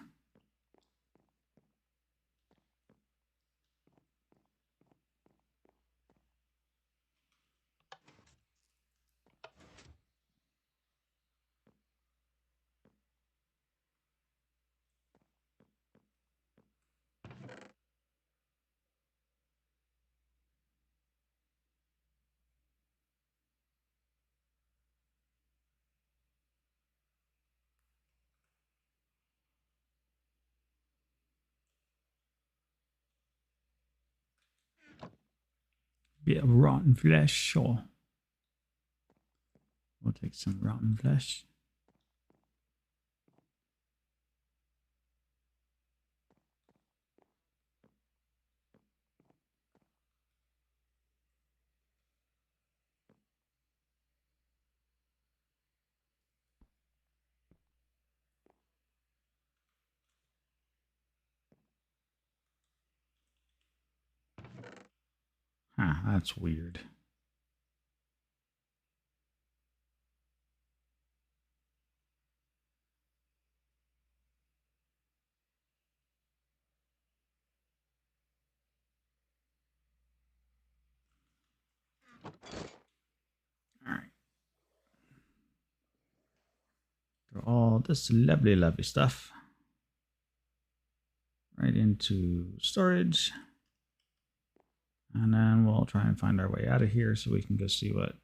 Bit of rotten flesh, sure. We'll take some rotten flesh. Huh, that's weird. All right. Throw all this lovely, lovely stuff right into storage. And then we'll try and find our way out of here so we can go see what's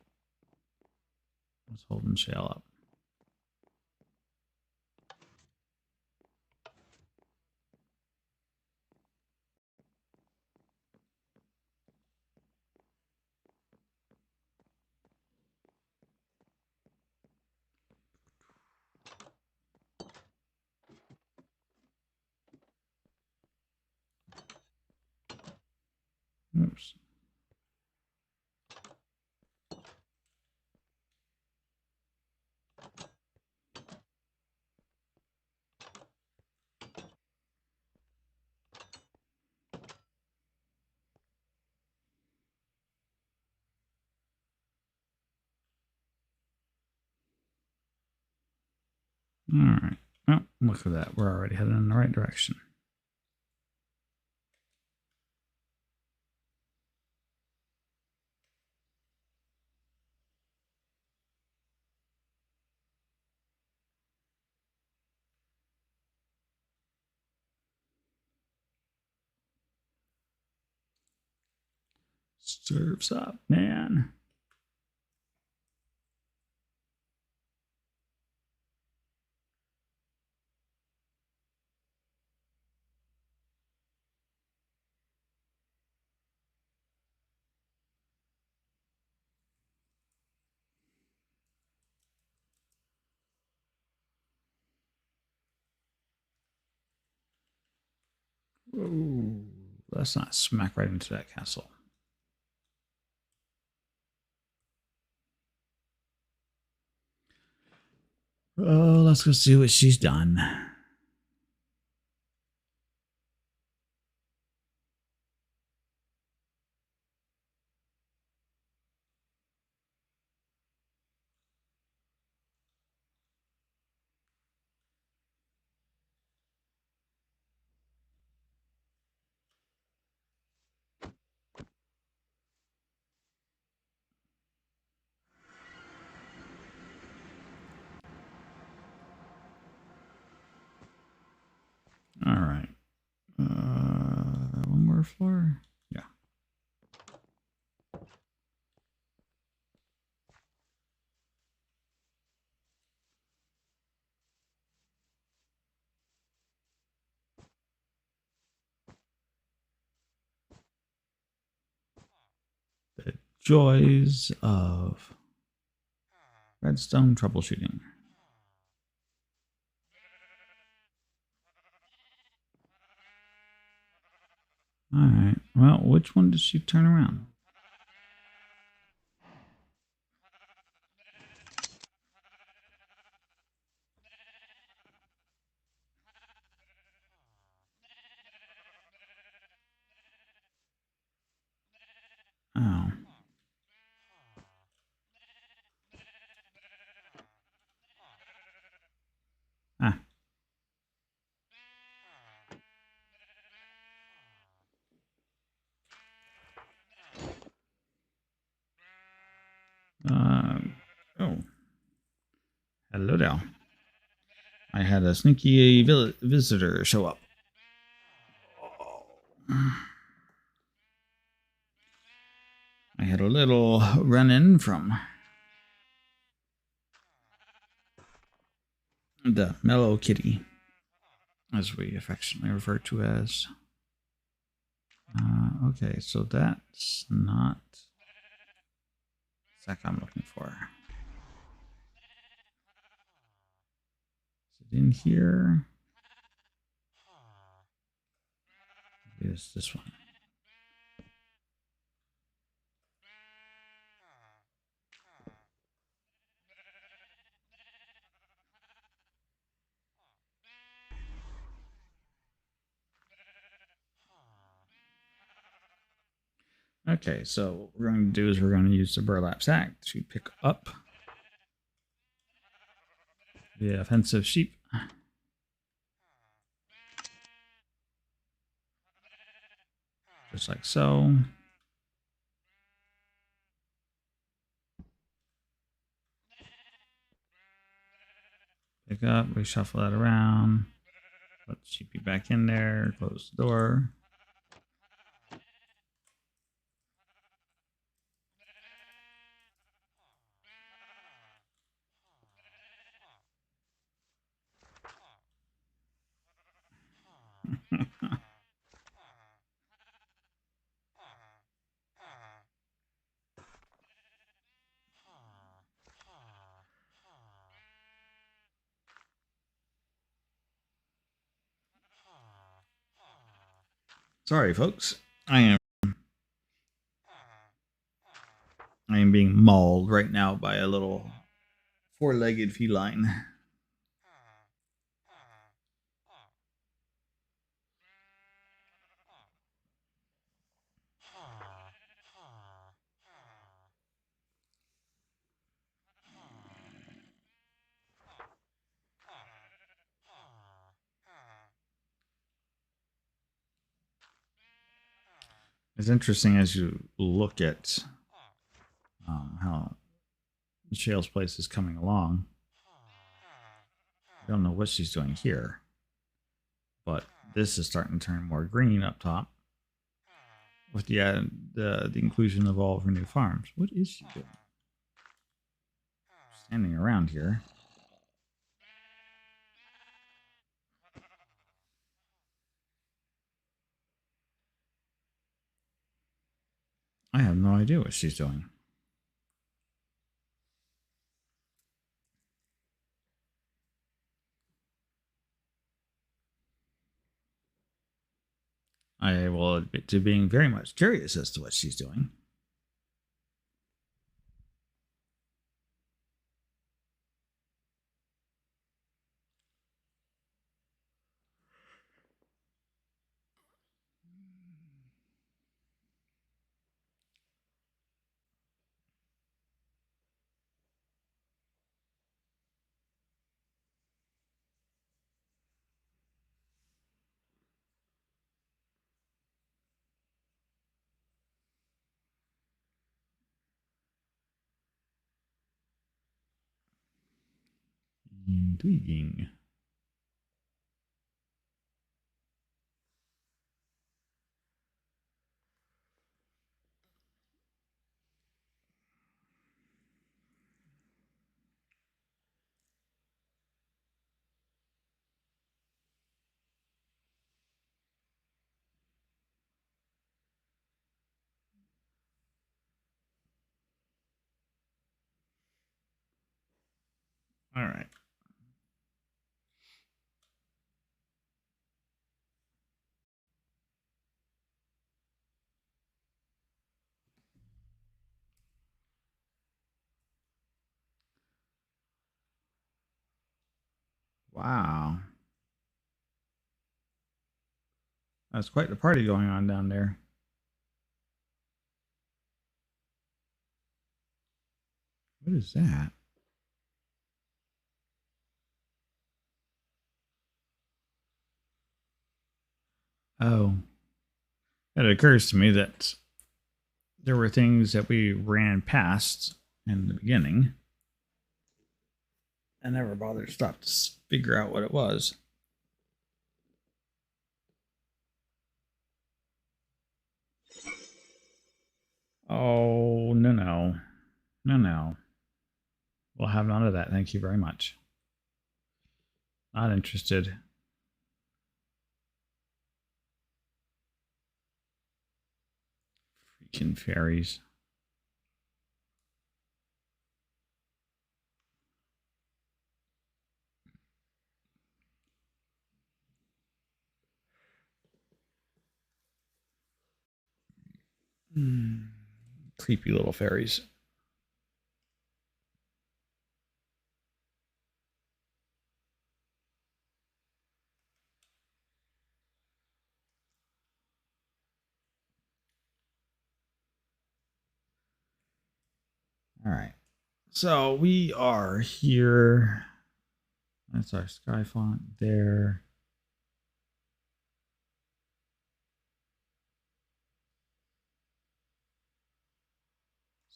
holding shale up. Oops. All right. Oh, look at that. We're already heading in the right direction. Surf's up, man. Whoa. Let's not smack right into that castle. Oh, let's go see what she's done. All right. One more floor. Yeah. The joys of redstone troubleshooting. All right. Well, which one does she turn around? Hello there. I had a sneaky visitor show up. I had a little run-in from the Mellow Kitty, as we affectionately refer to as. Okay, so that's not the sack I'm looking for. Is it in here? Maybe it's this one. Okay, so what we're going to do is we're going to use the burlap sack to pick up the offensive sheep. Just like so. Pick up, we shuffle that around. Put the sheepy back in there, close the door. Sorry, folks. I am being mauled right now by a little four-legged feline. It's interesting as you look at how Shale's place is coming along. I don't know what she's doing here, but this is starting to turn more green up top with the inclusion of all of her new farms. What is she doing? Standing around here. I have no idea what she's doing. I will admit to being very much curious as to what she's doing. Intriguing. All right. Wow. That's quite the party going on down there. What is that? Oh. It occurs to me that there were things that we ran past in the beginning I never bothered to stop to figure out what it was. Oh, no, no. No, no. We'll have none of that. Thank you very much. Not interested. Freaking fairies. Creepy little fairies. All right. So we are here. That's our sky font there.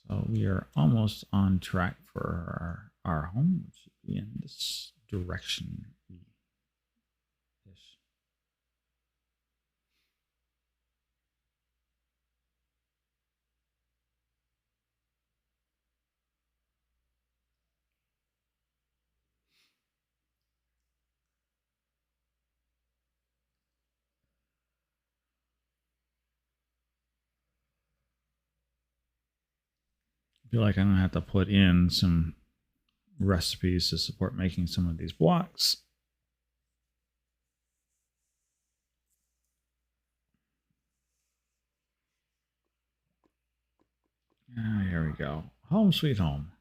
So we are almost on track for our home, which should be in this direction. I feel like I'm gonna have to put in some recipes to support making some of these blocks. Here we go. Home sweet home.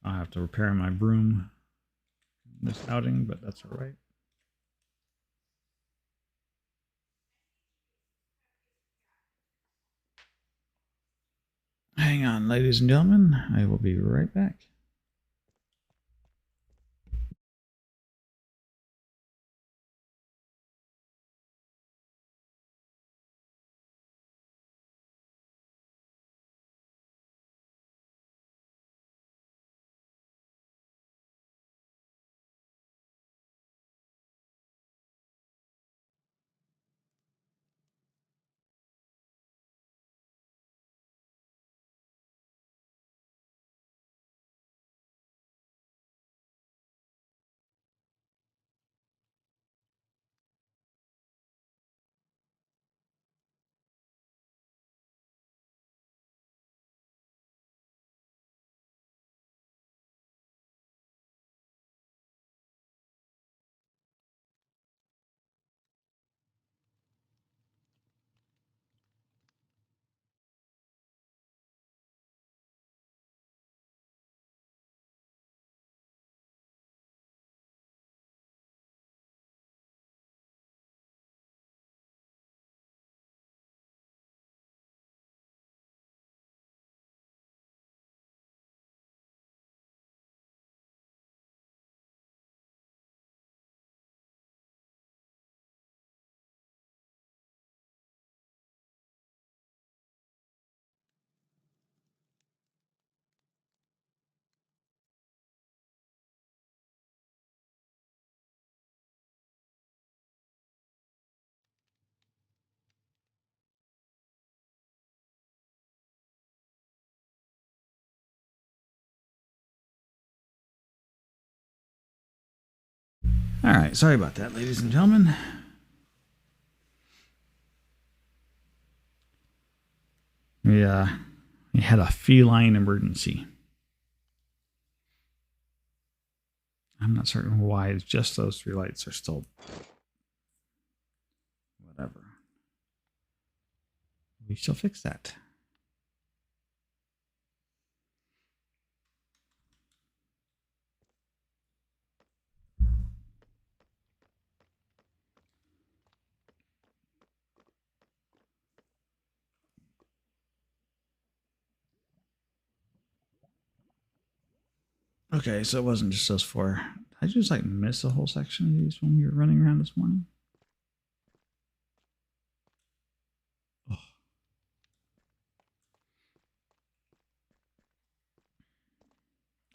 I'll have to repair my broom this outing, but that's all right. Hang on, ladies and gentlemen. I will be right back. All right, sorry about that, ladies and gentlemen. Yeah, we had a feline emergency. I'm not certain why it's just those three lights are still whatever. We shall fix that. Okay, so it wasn't just those four. Did I just like miss a whole section of these when we were running around this morning? Oh.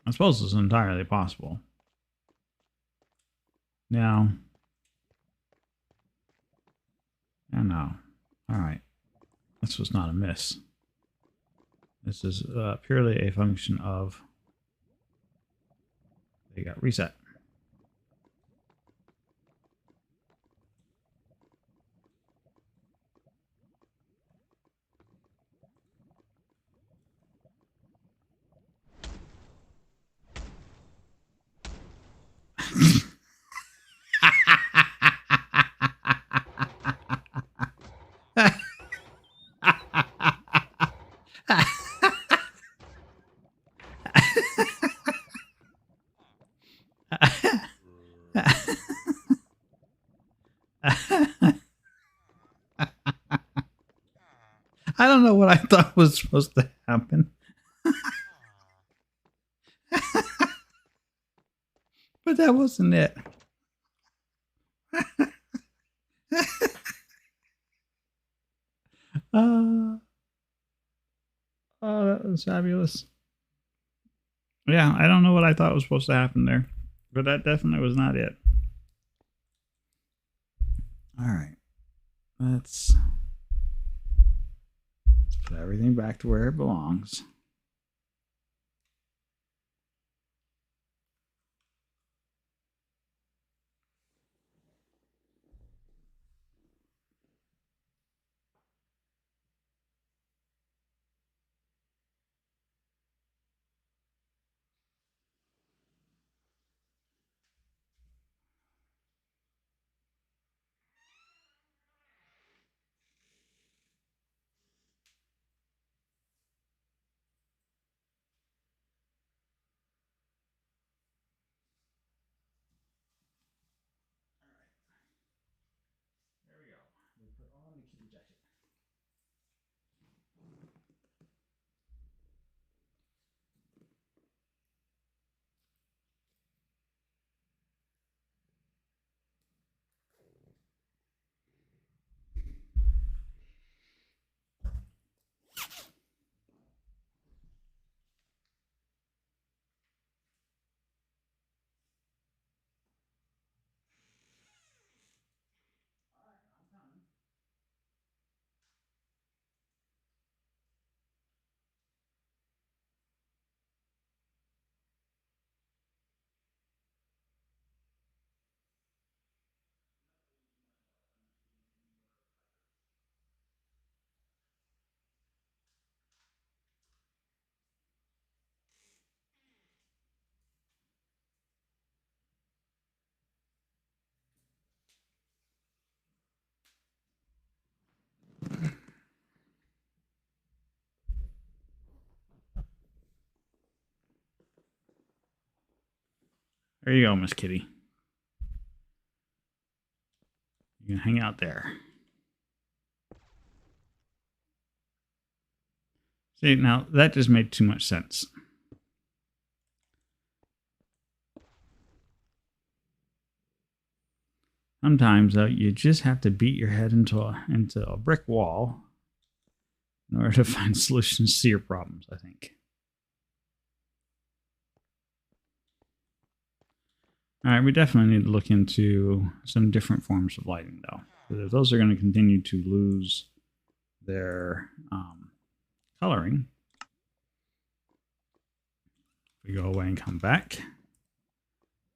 I suppose it's entirely possible. Now, I know. All right. This was not a miss. This is purely a function of they got reset. I don't know what I thought was supposed to happen. But that wasn't it. Oh, that was fabulous. Yeah, I don't know what I thought was supposed to happen there. But that definitely was not it. All right. Let's put everything back to where it belongs. There we go. We put all in the kitty jacket. There you go, Miss Kitty. You can hang out there. See, now that just made too much sense. Sometimes you just have to beat your head into a brick wall in order to find solutions to your problems, I think. All right, we definitely need to look into some different forms of lighting, though. Because if those are going to continue to lose their coloring, we go away and come back.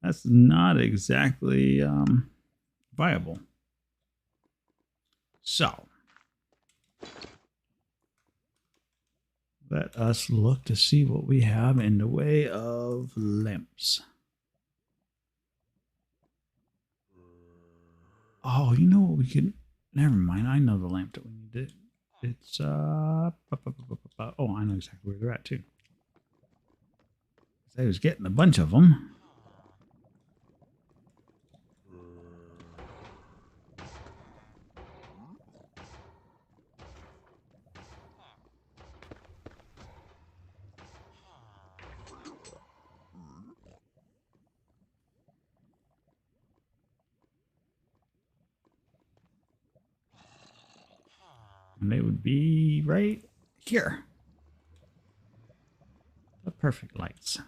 That's not exactly viable. So, let us look to see what we have in the way of lamps. Oh, you know what we could... Never mind, I know the lamp that we need. It's, oh, I know exactly where they're at, too. I was getting a bunch of them. And they would be right here. The perfect lights.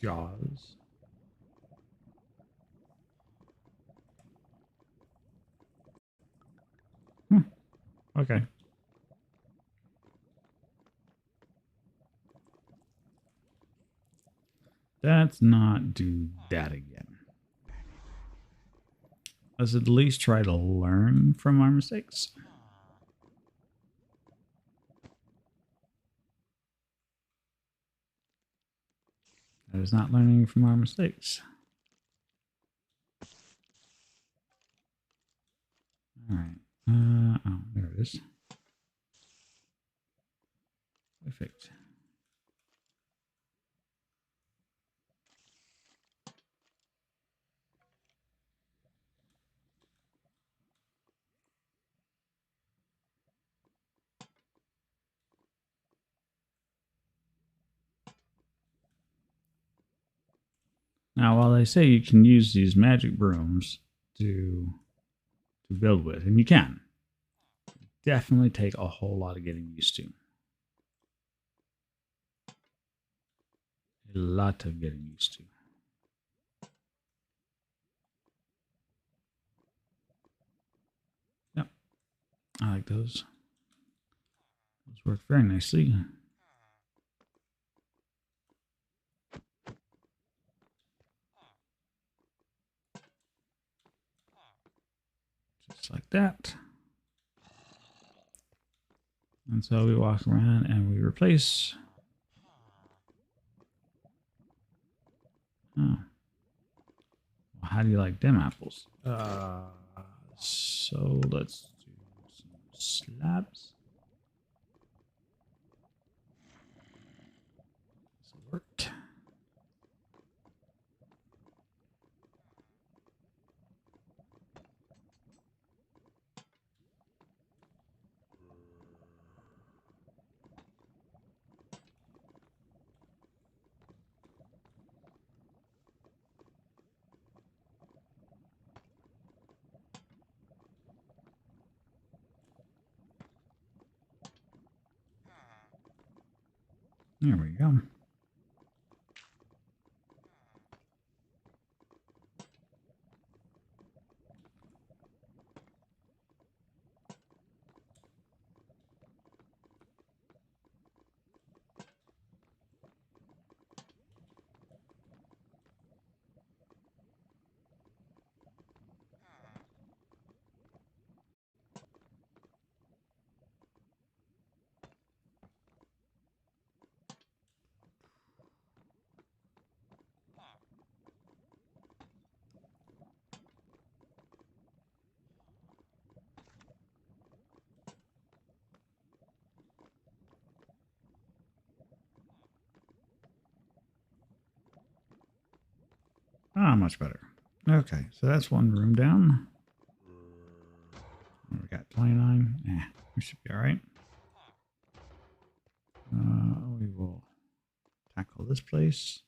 Jaws. Okay. Let's not do that again. Let's at least try to learn from our mistakes. That is not learning from our mistakes. All right. Oh, there it is. Perfect. Now, while they say you can use these magic brooms to build with, and you can, definitely take a whole lot of getting used to. A lot of getting used to. Yep, I like those. Those work very nicely. Just like that. And so we walk around and we replace. Oh. Well, how do you like them apples? So let's do some slabs. This worked. There we go. Ah, much better. Okay, so that's one room down. We got 29. We should be all right. We will tackle this place.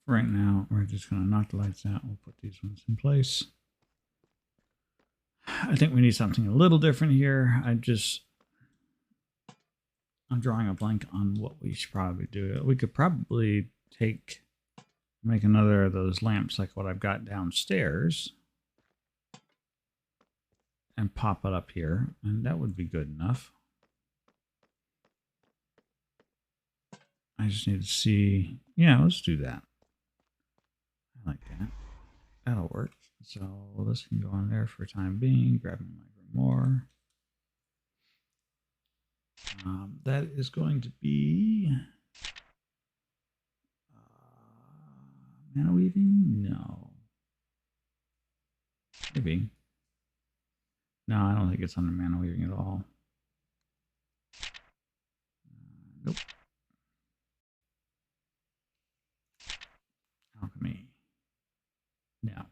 Right now, we're just going to knock the lights out. We'll put these ones in place. I think we need something a little different here. I'm drawing a blank on what we should probably do. We could probably make another of those lamps like what I've got downstairs and pop it up here, and that would be good enough. I just need to see. Yeah, let's do that. I like that. That'll work. So this can go on there for time being. Grabbing my grimoire. That is going to be Mana weaving? No. Maybe. No, I don't think it's under mana weaving at all. Nope. Alchemy. No.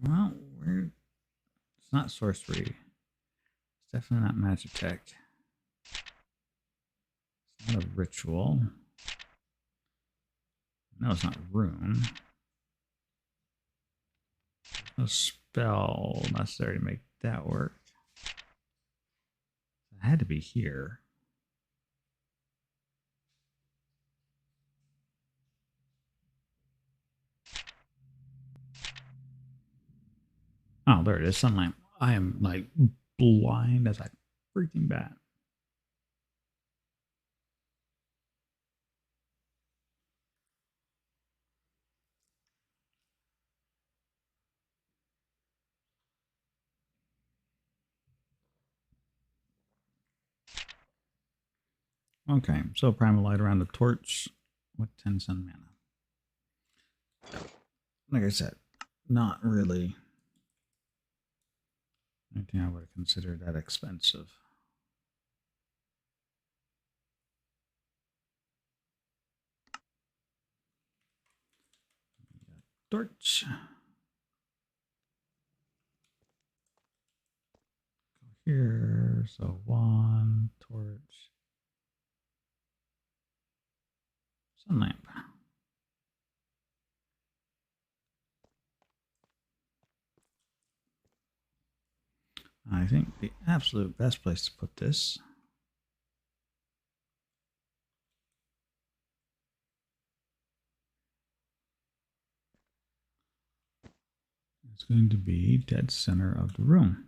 Well, it's not sorcery. It's definitely not magitech. It's not a ritual. No, it's not rune. No spell necessary to make that work. It had to be here. Oh, there it is. Sunlight. I am like blind as a freaking bat. Okay, so primal light around the torch with 10 sun mana. Like I said, not really anything I would consider that expensive. Torch. Go here. So one torch. Sun lamp. I think the absolute best place to put this is going to be dead center of the room.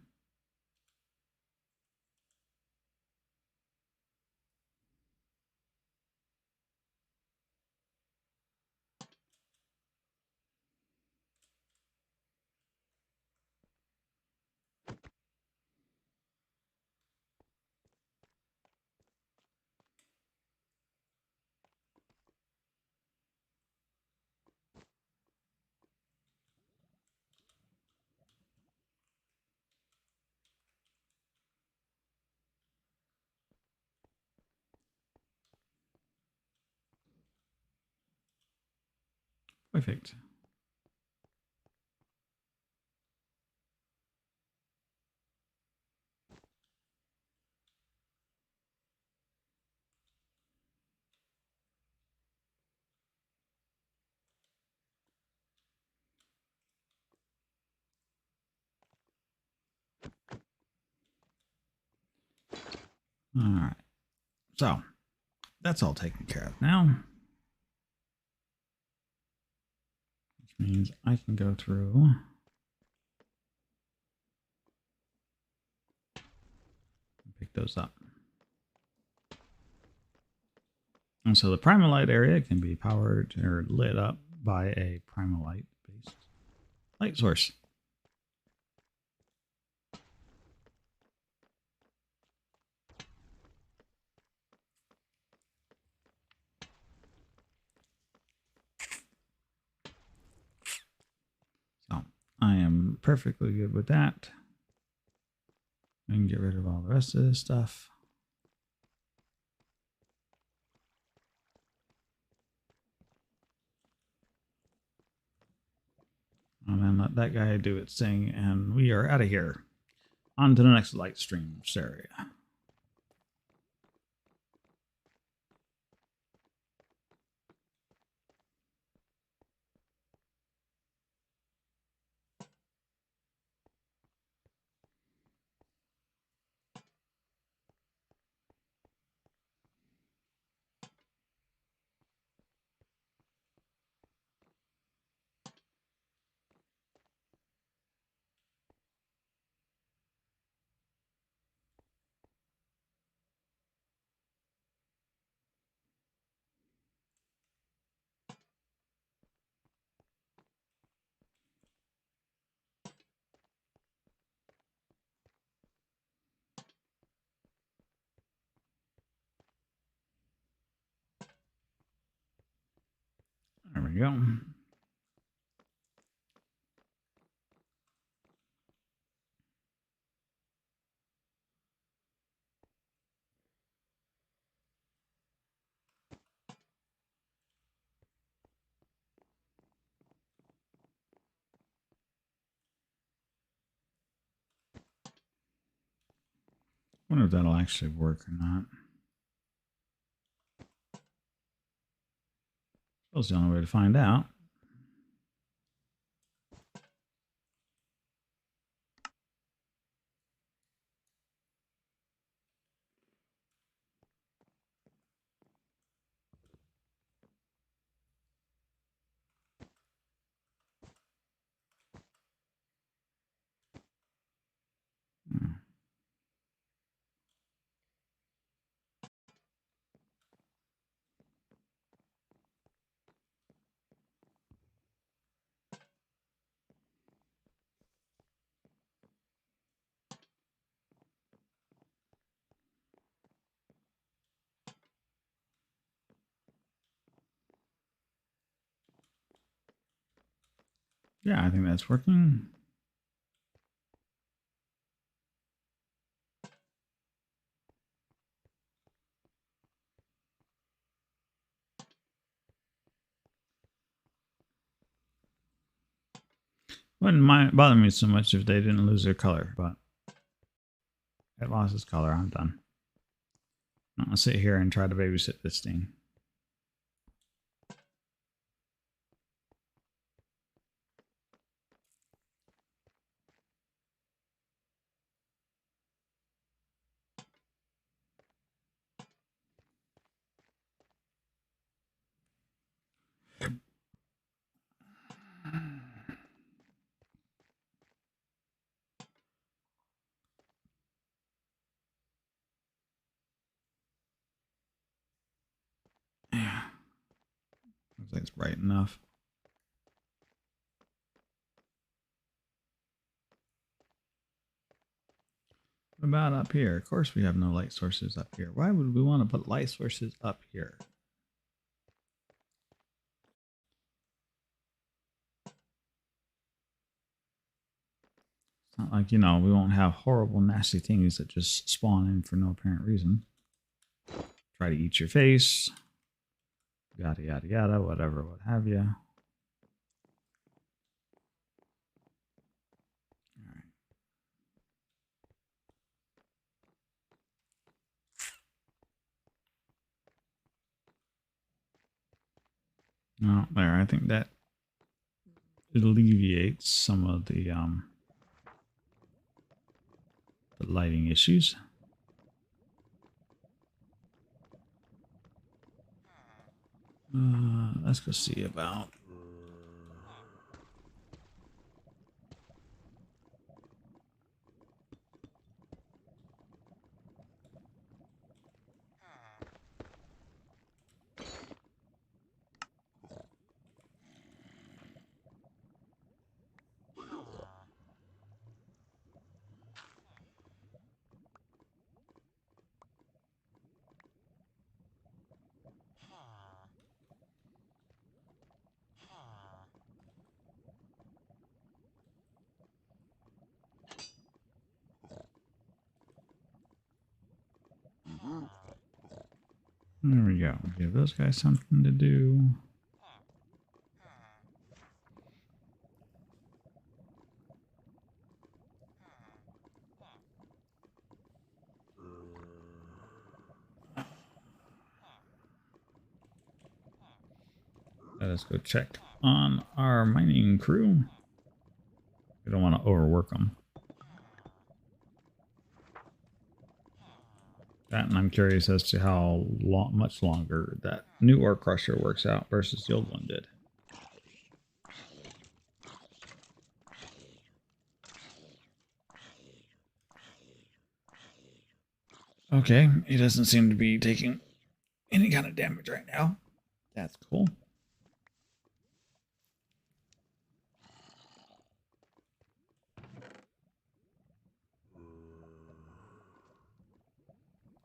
Perfect. All right. So that's all taken care of now. Which means I can go through and pick those up. And so the primal light area can be powered or lit up by a primal light based light source. So I am perfectly good with that. I can get rid of all the rest of this stuff. And then let that guy do its thing, and we are out of here. On to the next light stream area. we go. I wonder if that'll actually work or not. That's the only way to find out. Hmm. Yeah, I think that's working. Wouldn't bother me so much if they didn't lose their color, but it lost its color. I'm done. I'm gonna sit here and try to babysit this thing. Yeah, looks like it's bright enough. What about up here? Of course, we have no light sources up here. Why would we want to put light sources up here? It's not like, you know, we won't have horrible, nasty things that just spawn in for no apparent reason. Try to eat your face. Yada, yada, yada, whatever, what have you. All right. No, there. I think that alleviates some of the lighting issues. Let's go see about. There we go. Give those guys something to do. Let us go check on our mining crew. We don't want to overwork them. That, and I'm curious as to how much longer that new ore crusher works out versus the old one did. Okay, he doesn't seem to be taking any kind of damage right now. That's cool.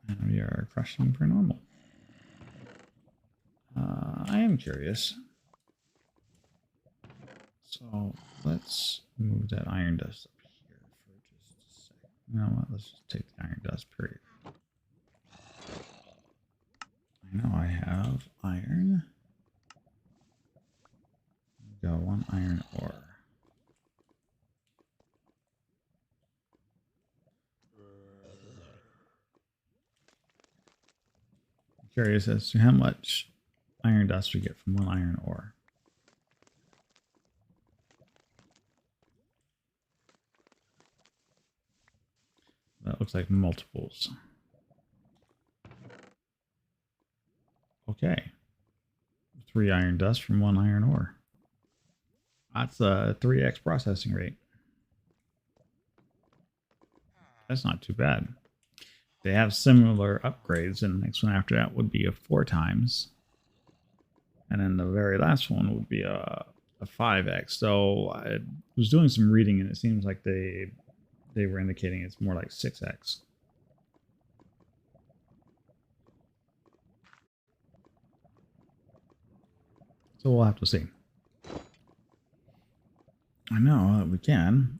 And we are crushing for normal. I am curious. So let's move that iron dust up here for just a second. You know what? Let's just take the iron dust, period. I know I have iron. Got one iron ore. I'm curious as to how much iron dust we get from one iron ore. That looks like multiples. Okay. 3 iron dust from 1 iron ore. That's a 3x processing rate. That's not too bad. They have similar upgrades, and the next one after that would be a 4 times. And then the very last one would be a 5x. So I was doing some reading, and it seems like they were indicating it's more like 6x. So we'll have to see. I know we can.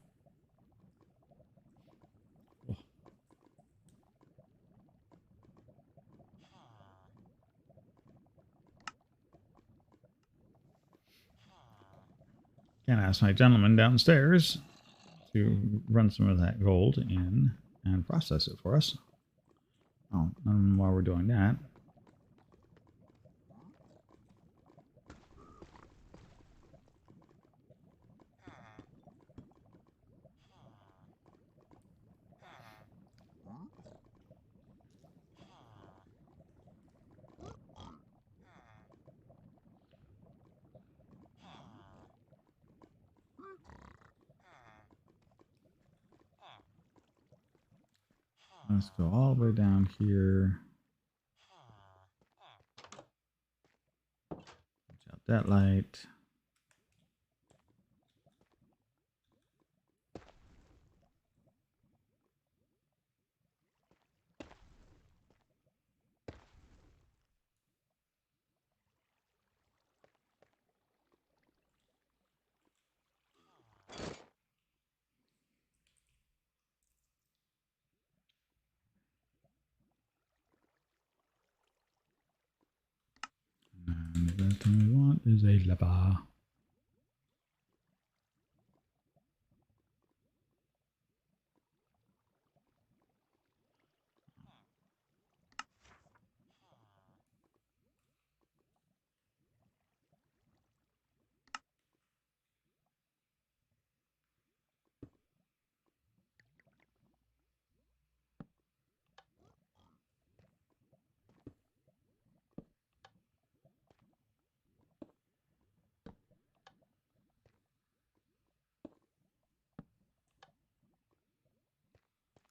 Can ask my gentleman downstairs to run some of that gold in and process it for us. Oh, and while we're doing that, let's go all the way down here. Watch out that light. And the thing we want is a lava.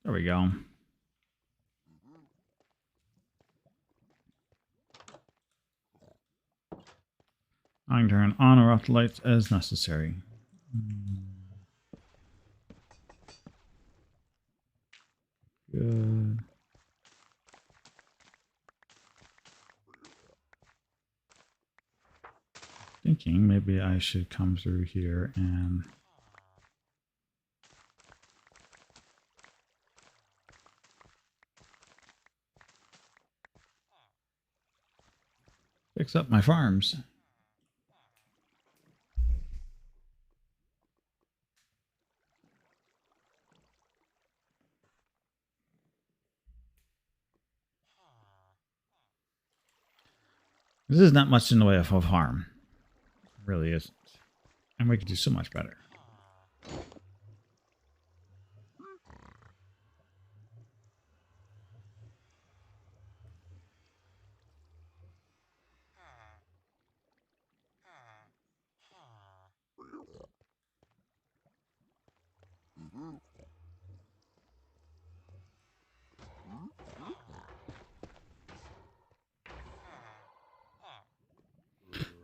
There we go. I can turn on or off the lights as necessary. Good. Thinking maybe I should come through here and fix up my farms. This is not much in the way of a farm. It really isn't. And we could do so much better.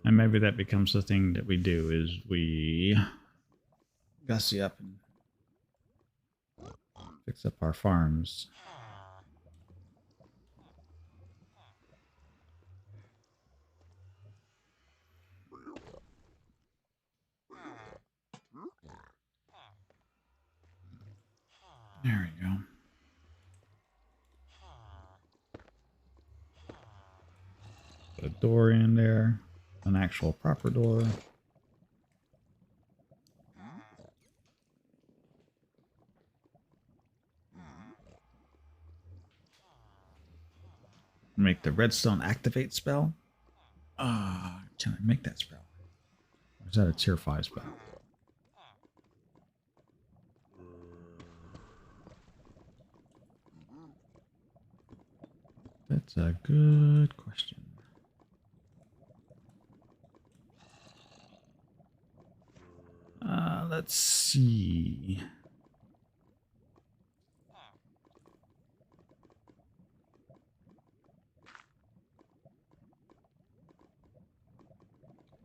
And maybe that becomes the thing that we do is we gussy up and fix up our farms. There we go. Put a door in there. An actual proper door. Make the redstone activate spell. Can I make that spell? Or is that a tier 5 spell? That's a good question. Let's see.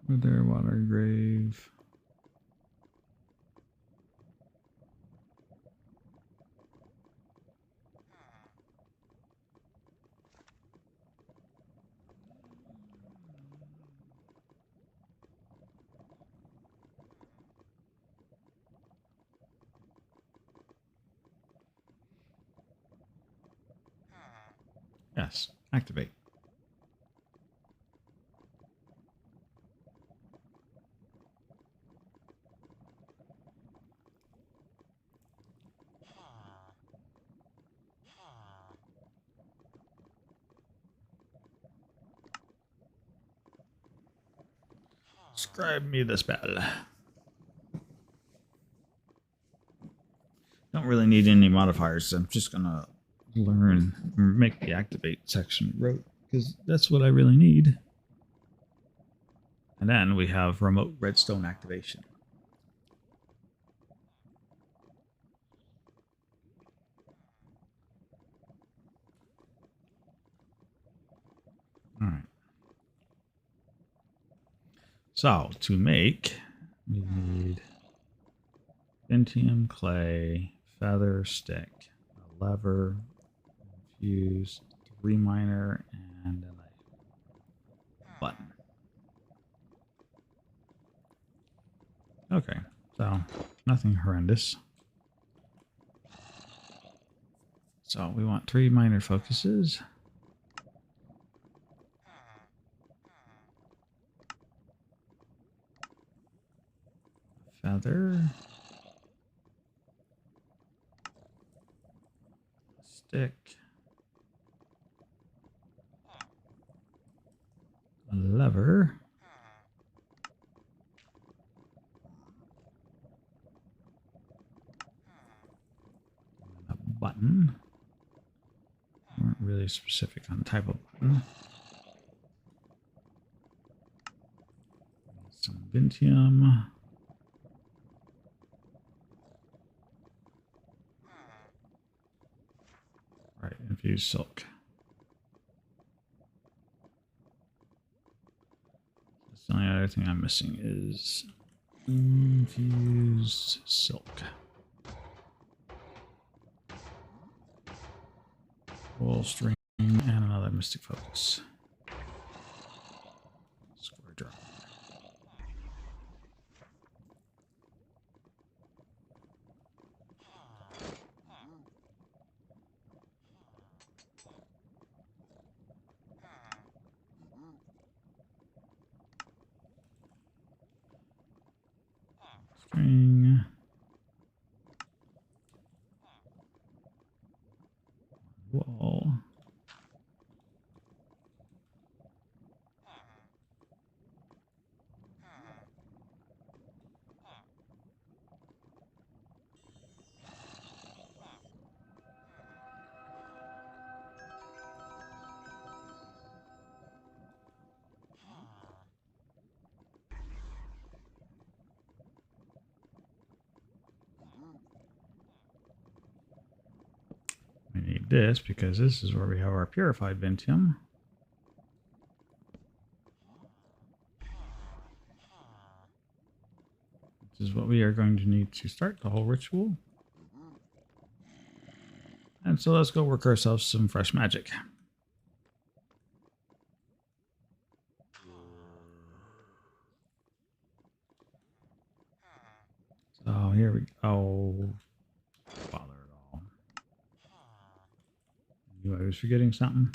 Wither, water, grave. Yes, activate. Describe me the spell. Don't really need any modifiers. I'm just gonna learn, make the activate section rote, because that's what I really need. And then we have remote redstone activation. All right. So to make, we need Pentium, clay, feather, stick, a lever, fuse, 3 miner, and a button. Okay, so nothing horrendous. So we want 3 miner focuses. Feather. Stick. A lever. A button. We weren't really specific on type of button. Some Vintium. Right, infused silk. That's the only other thing I'm missing is infused silk. Wellspring and another mystic focus. Square drop. String. Wall. We need this because this is where we have our purified Vintium. This is what we are going to need to start the whole ritual. And so let's go work ourselves some fresh magic. So here we go. Bother it all. You I was forgetting something.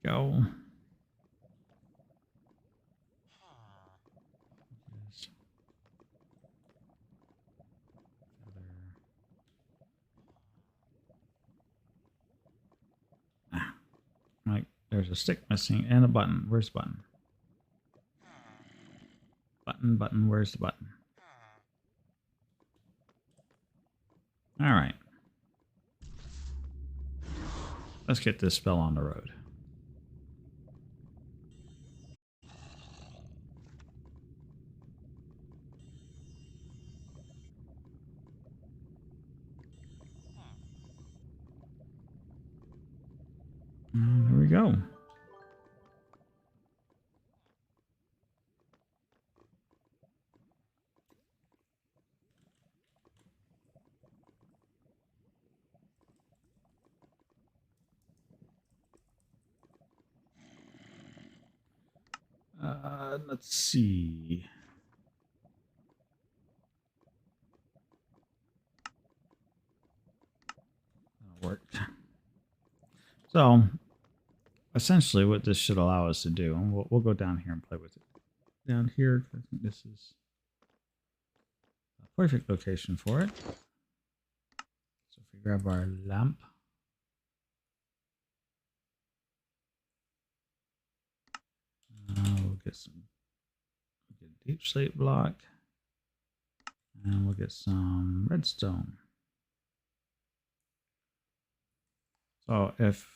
Go. Yes. Ah, right. There's a stick missing and a button. Where's the button? Button. Where's the button? All right. Let's get this spell on the road. There we go. Let's see. That worked. So, essentially, what this should allow us to do, and we'll go down here and play with it. Down here, I think this is a perfect location for it. So, if we grab our lamp, we'll get a deep slate block, and we'll get some redstone. So, if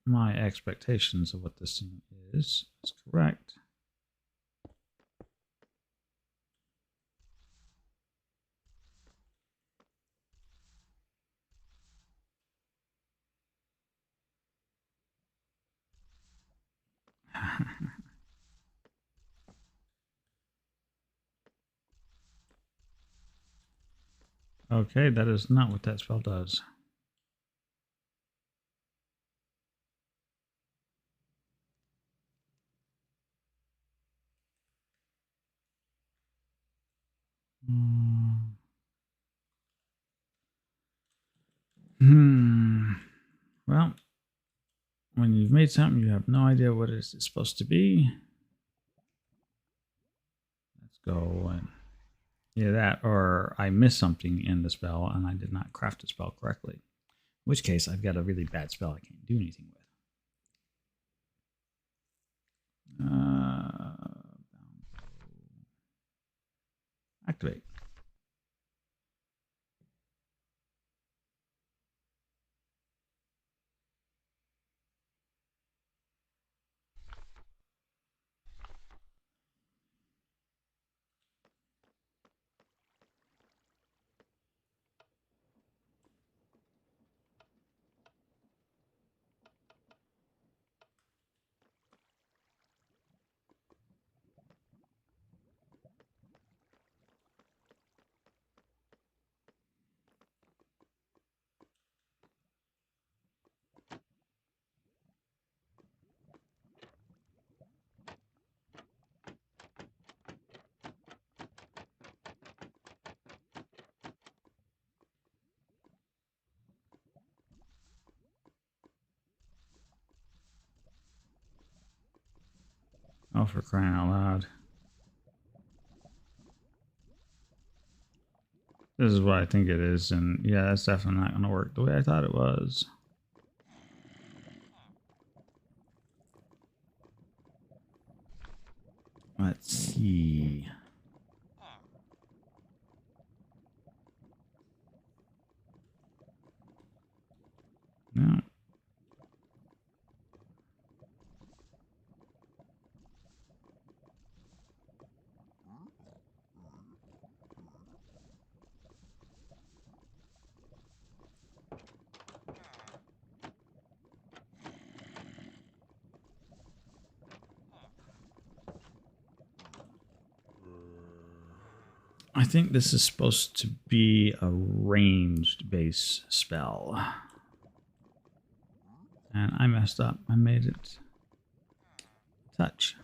my expectations of what this thing is correct, okay, that is not what that spell does. Well, when you've made something, you have no idea what it's supposed to be. Let's go and yeah, that, or I missed something in the spell and I did not craft the spell correctly. In which case, I've got a really bad spell I can't do anything with. Activate. Oh, for crying out loud. This is what I think it is, and yeah, that's definitely not going to work the way I thought it was. Let's see. No. I think this is supposed to be a ranged base spell. And I messed up. I made it touch.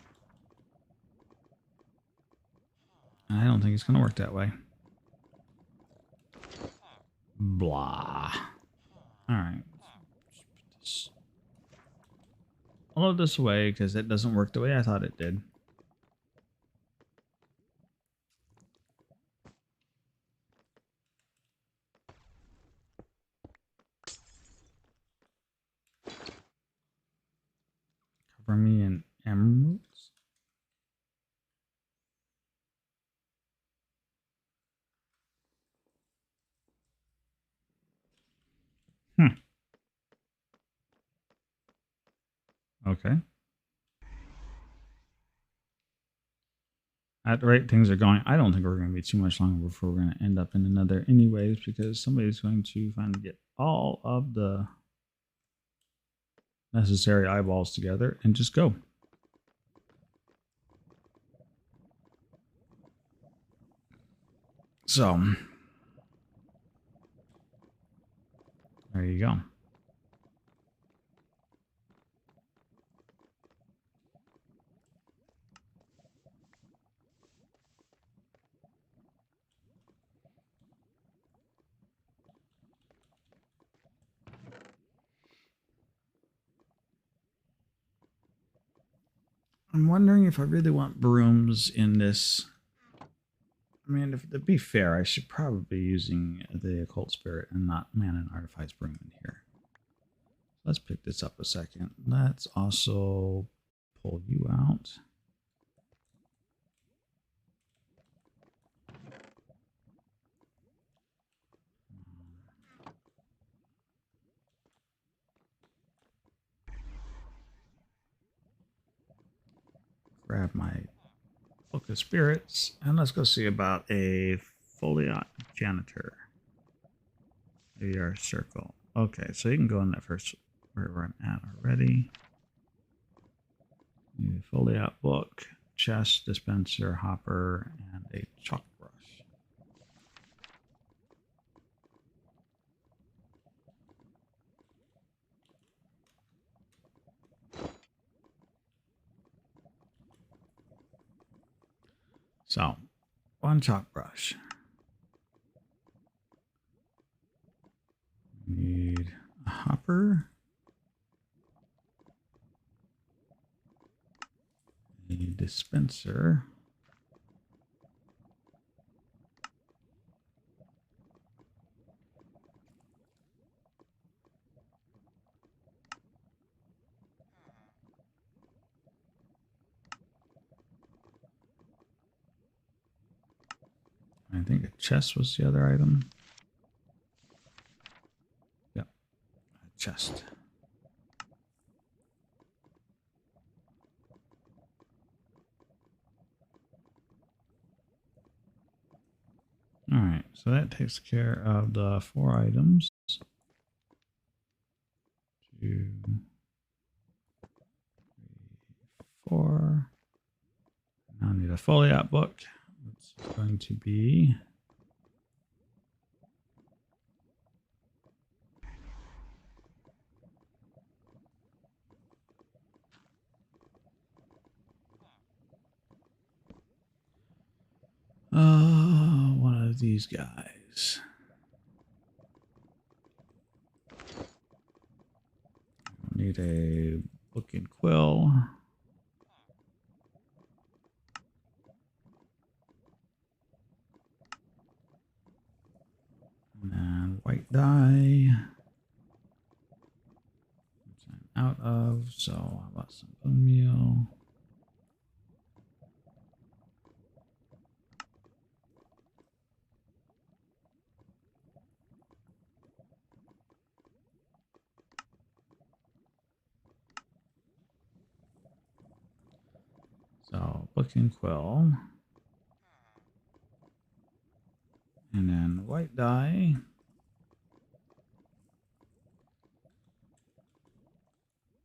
I don't think it's going to work that way. Blah. All right. I'll load this away because it doesn't work the way I thought it did. Cover me in emeralds. Okay. At the rate things are going, I don't think we're going to be too much longer before we're going to end up in another anyways, because somebody's going to finally get all of the necessary eyeballs together and just go. So, there you go. I'm wondering if I really want brooms in this. I mean, if to be fair, I should probably be using the occult spirit and not man and artifice broom in here. Let's pick this up a second. Let's also pull you out. Grab my book of spirits and let's go see about a foliot janitor. Maybe our circle. Okay, so you can go in that first where I'm at already. Need a foliot book, chest, dispenser, hopper, and a chalk brush. So, one chalk brush. Need a hopper. A dispenser. I think a chest was the other item. Yep, a chest. All right, so that takes care of the 4 items. 2, 3, 4. Now I need a foliot book. It's going to be one of these guys. Need a book and quill. And white dye. Which I'm out of, so how about some bone meal? So book and quill. And then white dye.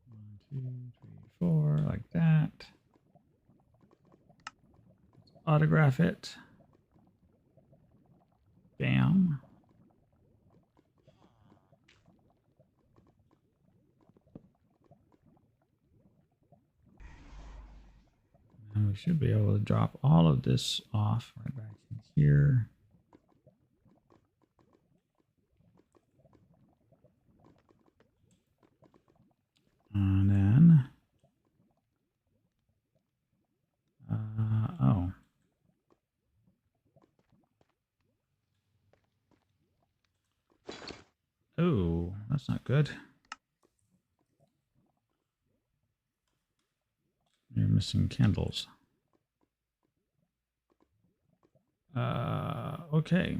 1, 2, 3, 4, like that. Autograph it. Bam. And we should be able to drop all of this off right back here. And then, oh. Oh, that's not good. You're missing candles. Okay.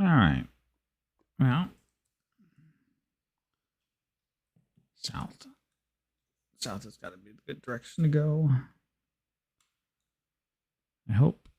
All right. Well, south. South has got to be the good direction to go. I hope.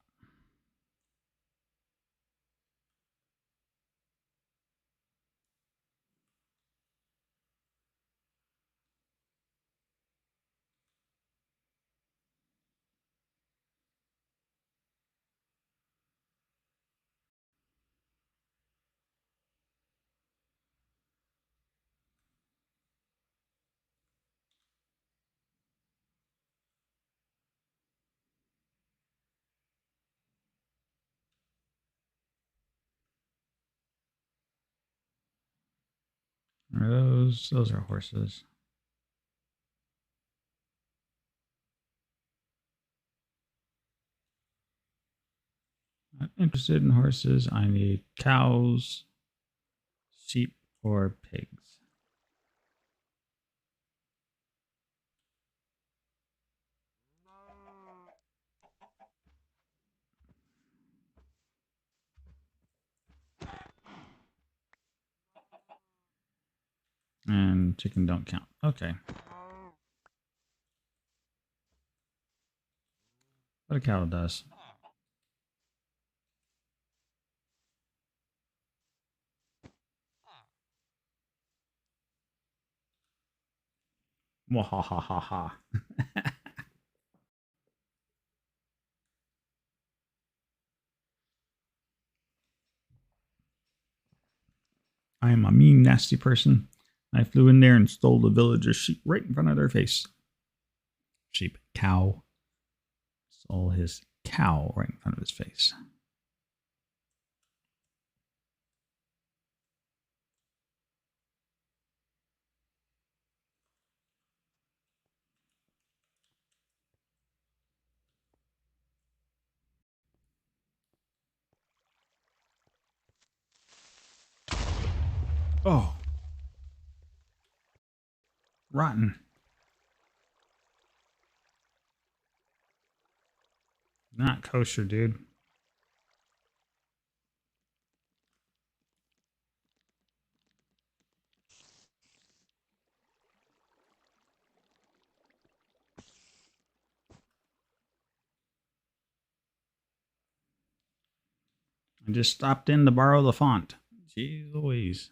Are those are horses. Not interested in horses. I need cows, sheep, or pigs. And chicken don't count. Okay. But a cow does. Wahahaha. I am a mean, nasty person. I flew in there and stole the villager's sheep right in front of their face. Sheep, cow. Stole his cow right in front of his face. Oh. Rotten. Not kosher, dude. I just stopped in to borrow the font. Jeez Louise.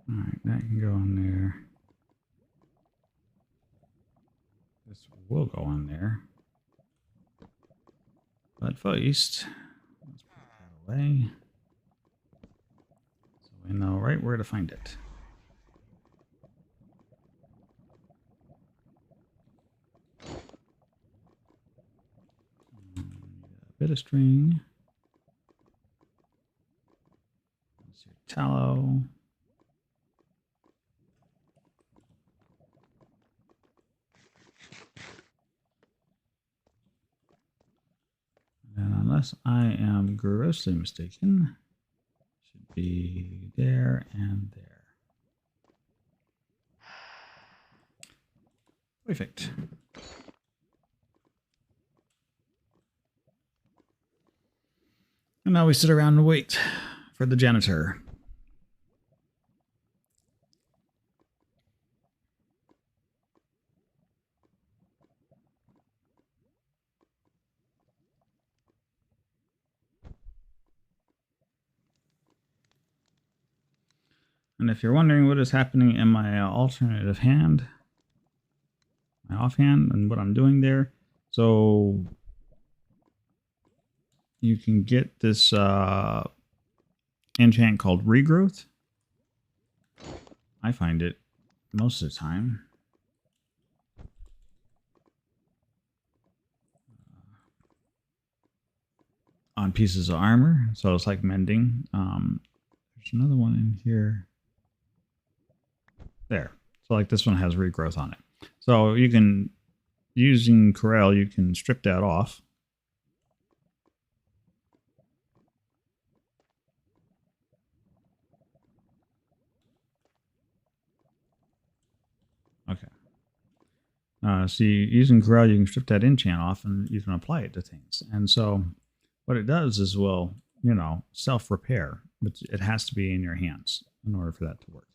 All right, that can go on there. This will go on there. But first, let's put that away. So we know right where to find it. A bit of string. Let's see, tallow. unless I am grossly mistaken. Should be there and there. Perfect. And now we sit around and wait for the janitor. And if you're wondering what is happening in my alternative hand, my offhand, and what I'm doing there, so you can get this enchant called Regrowth. I find it most of the time. On pieces of armor, so it's like mending. There's another one in here. There. So like this one has regrowth on it. So you can, using Corel, you can strip that off. Okay. See, using Corel, you can strip that enchant off and you can apply it to things. And so what it does is, will, you know, self-repair, but it has to be in your hands in order for that to work.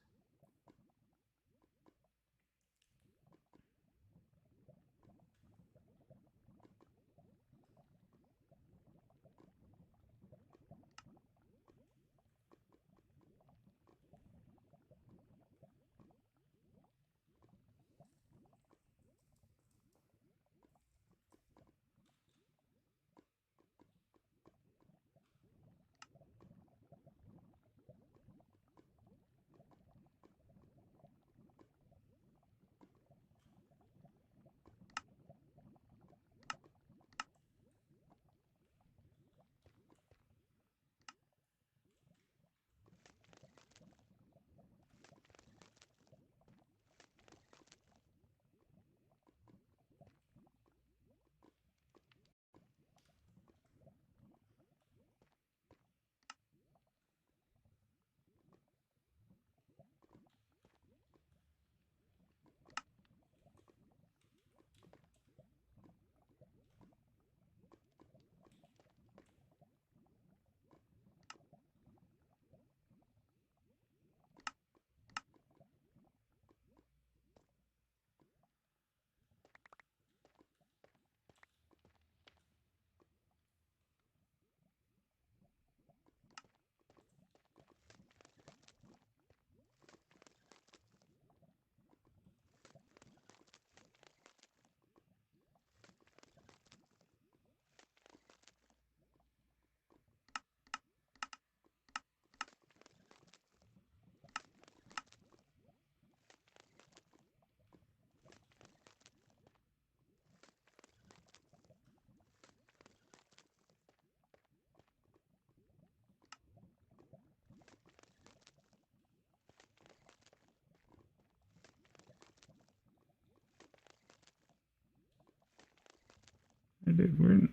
Dude, where the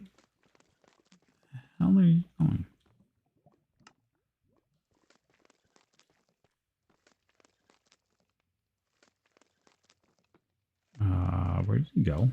hell are you going? Where did you go?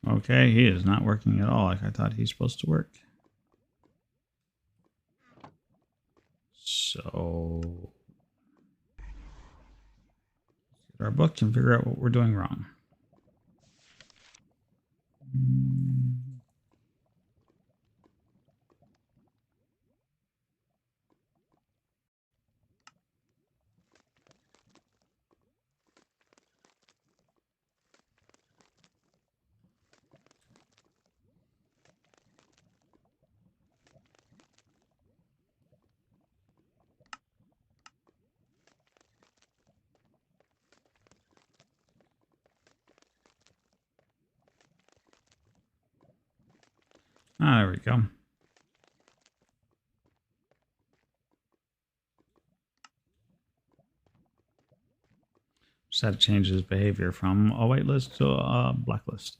Okay, he is not working at all like I thought he's supposed to work. So, let's get our book and figure out what we're doing wrong. Ah, there we go. Just had to change his behavior from a whitelist to a blacklist.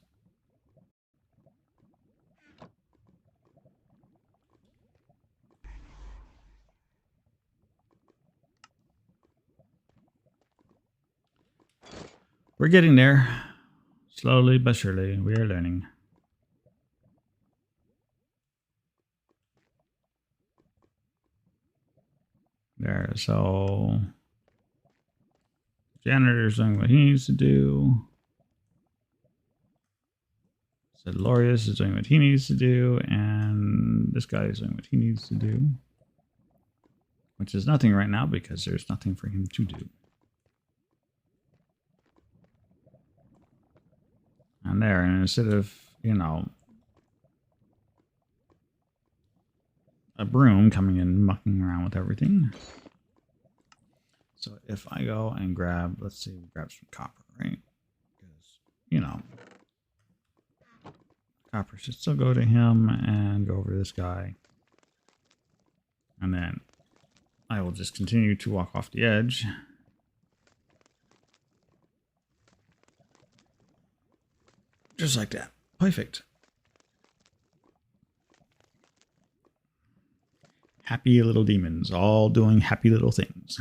We're getting there. Slowly but surely, we are learning. There, so janitor's doing what he needs to do. So Lorius is doing what he needs to do, and this guy is doing what he needs to do. Which is nothing right now because there's nothing for him to do. And there, and instead of, you know, a broom coming in mucking around with everything. So if I go and grab, let's see, grab some copper, right? Because, you know, copper should still go to him and go over to this guy. And then I will just continue to walk off the edge. Just like that. Perfect. Happy little demons, all doing happy little things.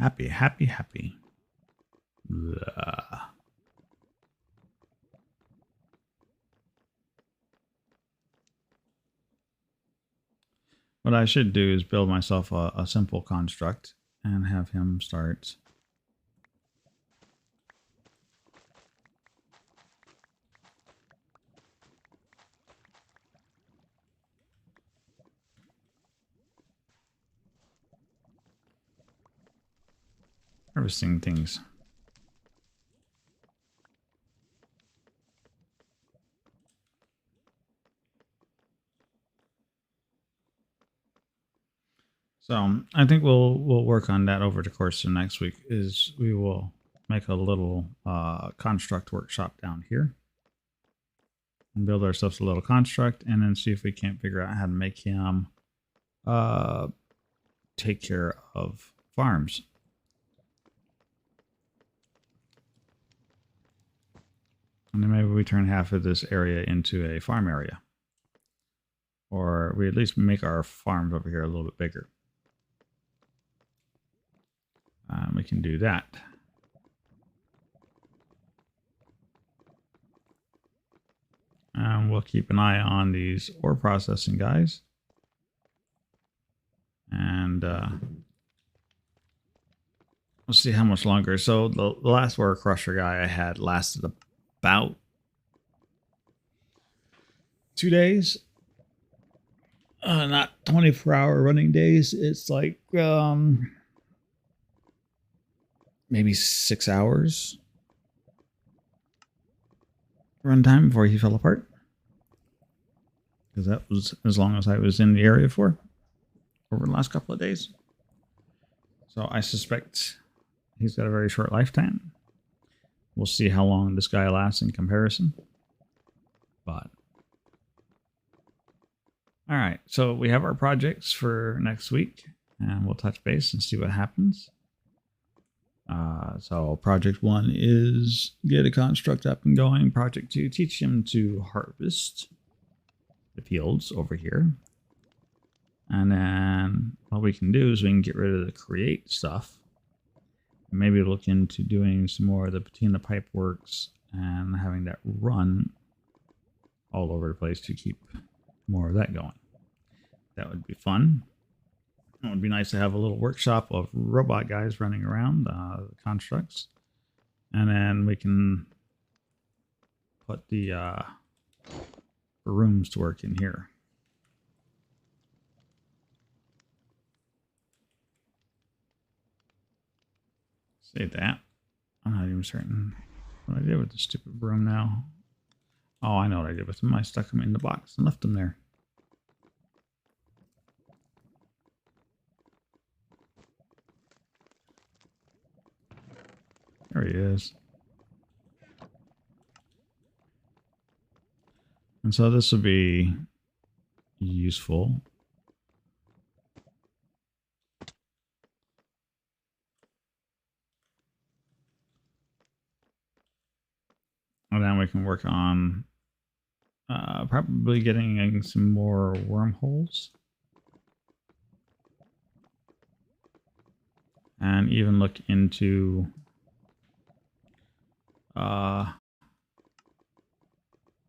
Happy, happy, happy. Blah. What I should do is build myself a simple construct and have him start harvesting things. So I think we'll work on that over the course of next week. Is we will make a little construct workshop down here and build ourselves a little construct, and then see if we can't figure out how to make him take care of farms. And then maybe we turn half of this area into a farm area, or we at least make our farms over here a little bit bigger. We can do that. And we'll keep an eye on these ore processing guys. And we'll see how much longer. So the last ore crusher guy I had lasted about 2 days. Not 24-hour running days. It's like maybe 6 hours runtime before he fell apart. Because that was as long as I was in the area for over the last couple of days. So I suspect he's got a very short lifetime. We'll see how long this guy lasts in comparison. But all right, so we have our projects for next week, and we'll touch base and see what happens. So project 1 is get a construct up and going. Project 2, teach him to harvest the fields over here. And then what we can do is we can get rid of the create stuff. And maybe look into doing some more of the patina pipe works and having that run all over the place to keep more of that going. That would be fun. It would be nice to have a little workshop of robot guys running around the constructs. And then we can put the rooms to work in here. Save that. I'm not even certain what I did with the stupid broom now. Oh, I know what I did with them. I stuck them in the box and left them there. There he is. And so this will be useful. And then we can work on probably getting some more wormholes. And even look into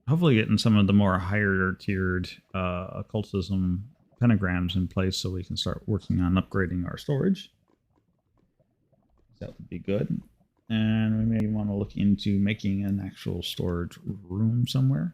hopefully getting some of the more higher tiered occultism pentagrams in place so we can start working on upgrading our storage. That would be good. And we may want to look into making an actual storage room somewhere.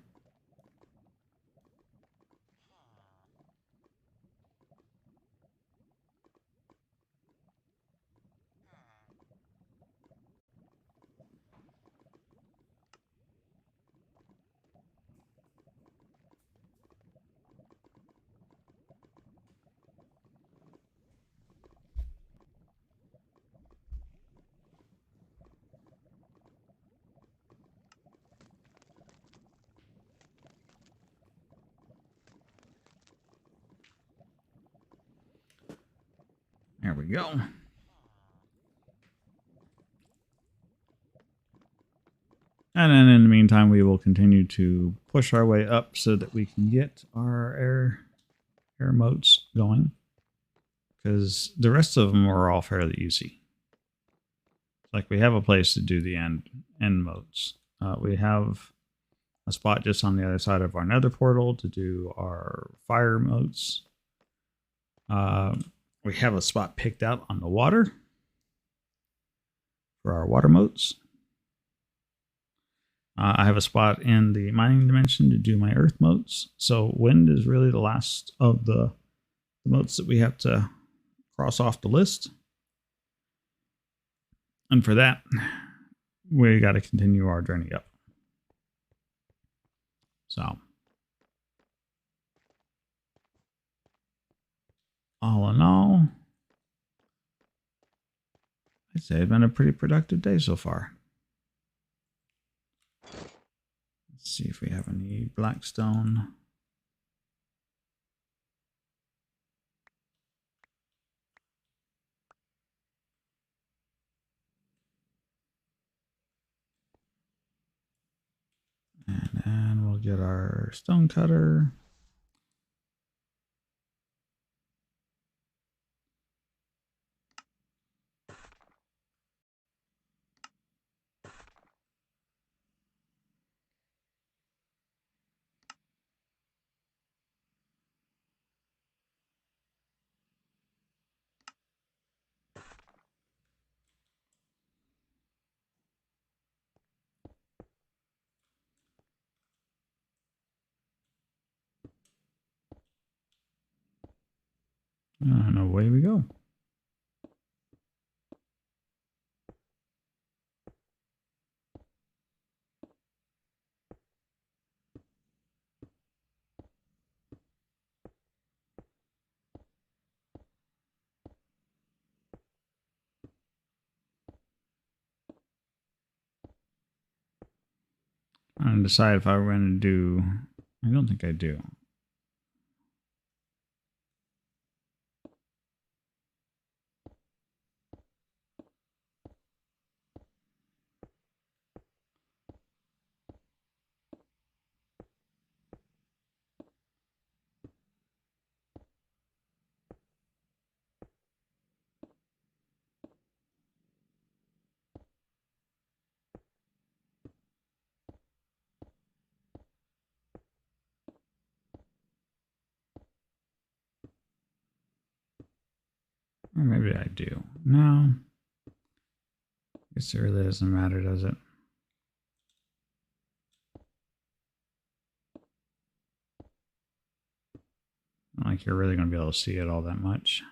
There we go. And then in the meantime, we will continue to push our way up so that we can get our air moats going. Because the rest of them are all fairly easy. Like we have a place to do the end moats. We have a spot just on the other side of our nether portal to do our fire moats. We have a spot picked out on the water for our water moats. I have a spot in the mining dimension to do my earth moats. So wind is really the last of the moats that we have to cross off the list. And for that, we got to continue our journey up. So, all in all, I'd say it's been a pretty productive day so far. Let's see if we have any blackstone. And then we'll get our stone cutter. And away we go. And decide if I were going to do. I don't think I do. Or maybe I do. No. I guess it really doesn't matter, does it? Not like you're really going to be able to see it all that much.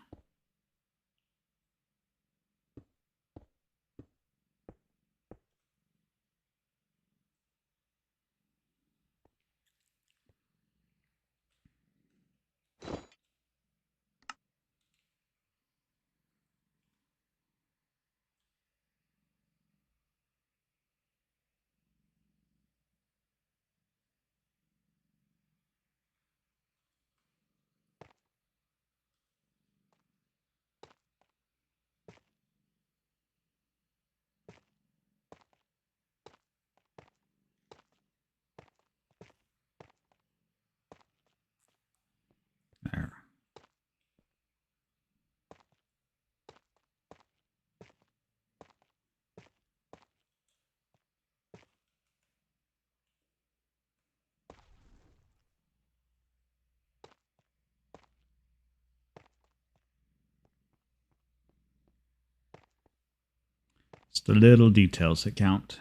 It's the little details that count.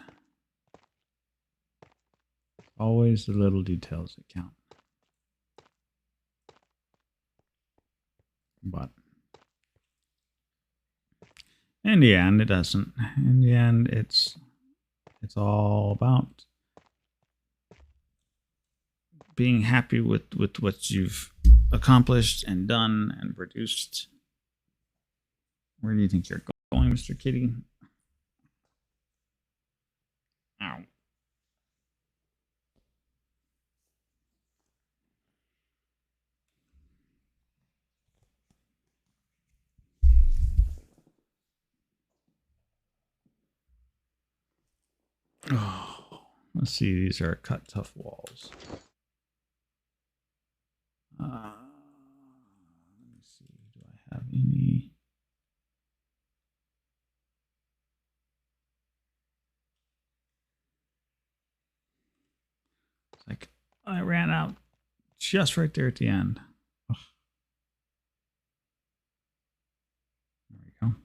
Always the little details that count. But in the end, it doesn't. In the end, it's all about being happy with what you've accomplished and done and produced. Where do you think you're going, Mr. Kitty? Ow. Oh, let's see. These are cut tough walls. Let me see. Do I have any? It's like I ran out just right there at the end. Ugh. There we go.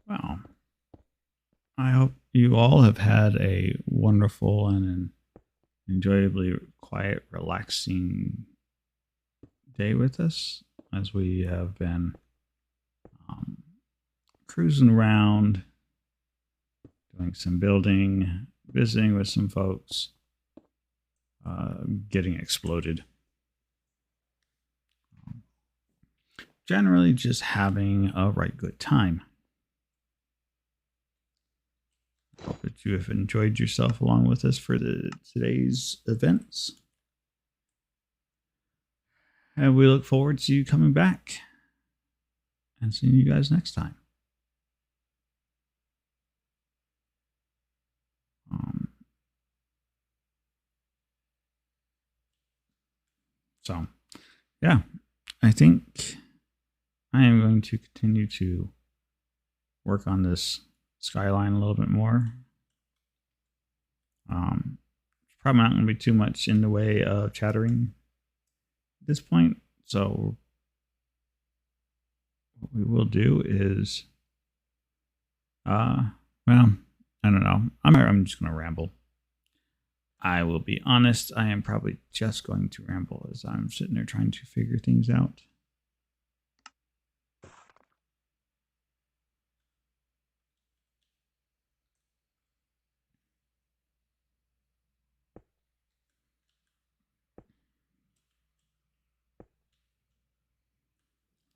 Wow. I hope you all have had a wonderful and enjoyably quiet, relaxing day with us as we have been cruising around, doing some building, visiting with some folks, getting exploded. Generally, just having a right good time. Hope that you have enjoyed yourself along with us for today's events. And we look forward to you coming back and seeing you guys next time. So, yeah, I think I am going to continue to work on this skyline a little bit more. Probably not going to be too much in the way of chattering at this point. So what we will do is, well, I don't know. I'm just going to ramble. I will be honest. I am probably just going to ramble as I'm sitting there trying to figure things out.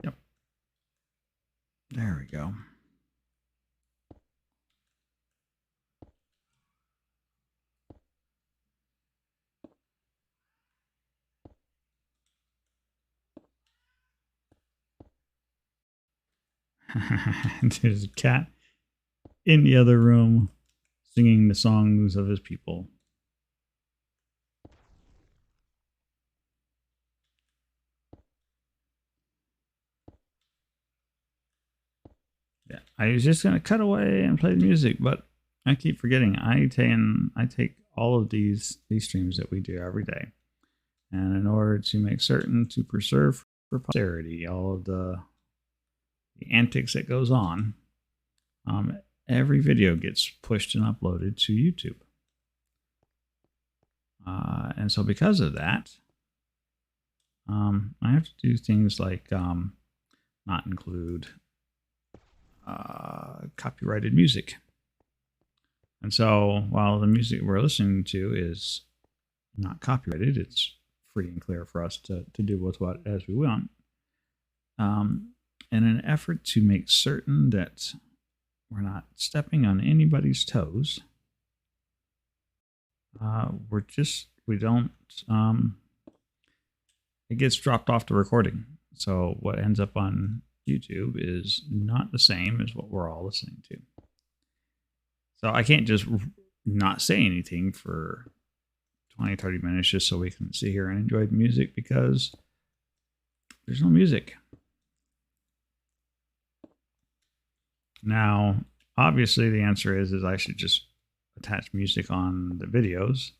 Yep. There we go. There's a cat in the other room singing the songs of his people. Yeah, I was just gonna cut away and play the music, but I keep forgetting. I take all of these streams that we do every day, and in order to make certain to preserve for posterity all of the antics that goes on, every video gets pushed and uploaded to YouTube. And so because of that, I have to do things like not include copyrighted music. And so while the music we're listening to is not copyrighted, it's free and clear for us to do with what as we want. In an effort to make certain that we're not stepping on anybody's toes, we don't, it gets dropped off the recording. So what ends up on YouTube is not the same as what we're all listening to. So I can't just not say anything for 20, 30 minutes just so we can sit here and enjoy the music, because there's no music. Now, obviously the answer is I should just attach music on the videos.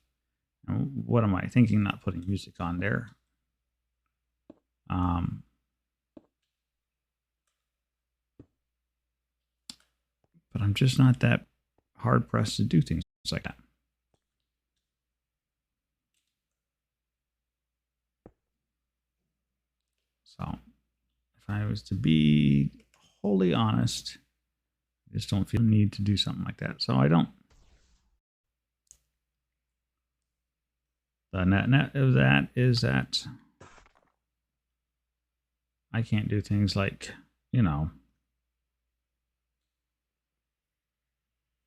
And what am I thinking, not putting music on there? But I'm just not that hard pressed to do things like that. So if I was to be wholly honest, I just don't feel the need to do something like that. So I don't. The net of that is that I can't do things like, you know,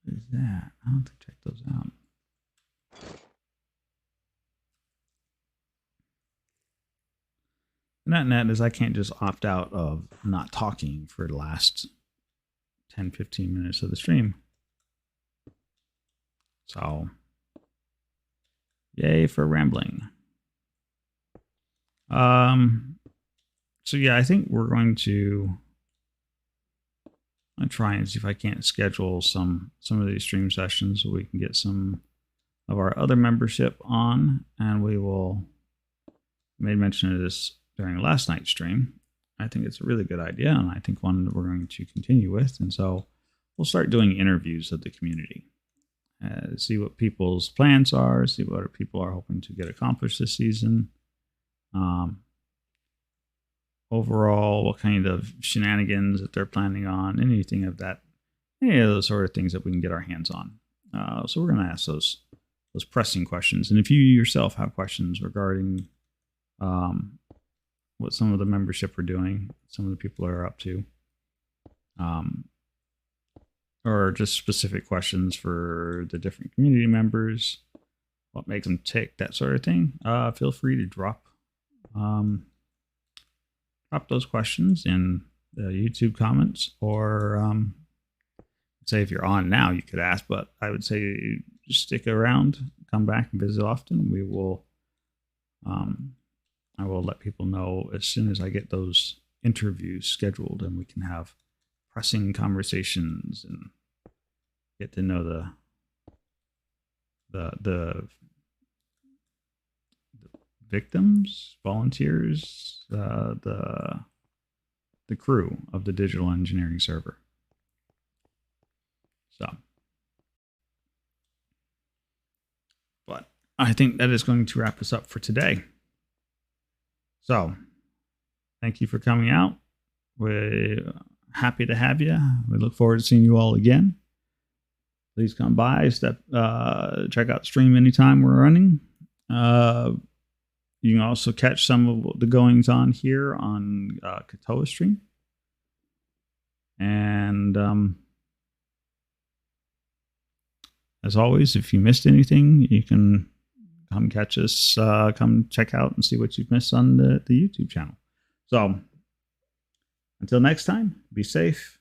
what is that? I'll have to check those out. Net is I can't just opt out of not talking for the last 10, 15 minutes of the stream. So, yay for rambling. So yeah, I think we're going to try and see if I can't schedule some of these stream sessions so we can get some of our other membership on, and we will made mention of this during last night's stream. I think it's a really good idea, and I think one that we're going to continue with. And so we'll start doing interviews of the community, see what people's plans are, see what people are hoping to get accomplished this season. Overall, what kind of shenanigans that they're planning on, anything of that, any of those sort of things that we can get our hands on. So we're going to ask those pressing questions. And if you yourself have questions regarding what some of the membership are doing, some of the people are up to, or just specific questions for the different community members, what makes them tick, that sort of thing, feel free to drop those questions in the YouTube comments, or say if you're on now, you could ask, but I would say just stick around, come back and visit often. We will, I will let people know as soon as I get those interviews scheduled, and we can have pressing conversations and get to know the victims, volunteers, the crew of the digital engineering server. So, but I think that is going to wrap us up for today. So, thank you for coming out. We're happy to have you. We look forward to seeing you all again. Please come by, check out the stream anytime we're running. You can also catch some of the goings on here on Katoa stream. And as always, if you missed anything, you can come catch us, come check out and see what you've missed on the YouTube channel. So until next time, be safe.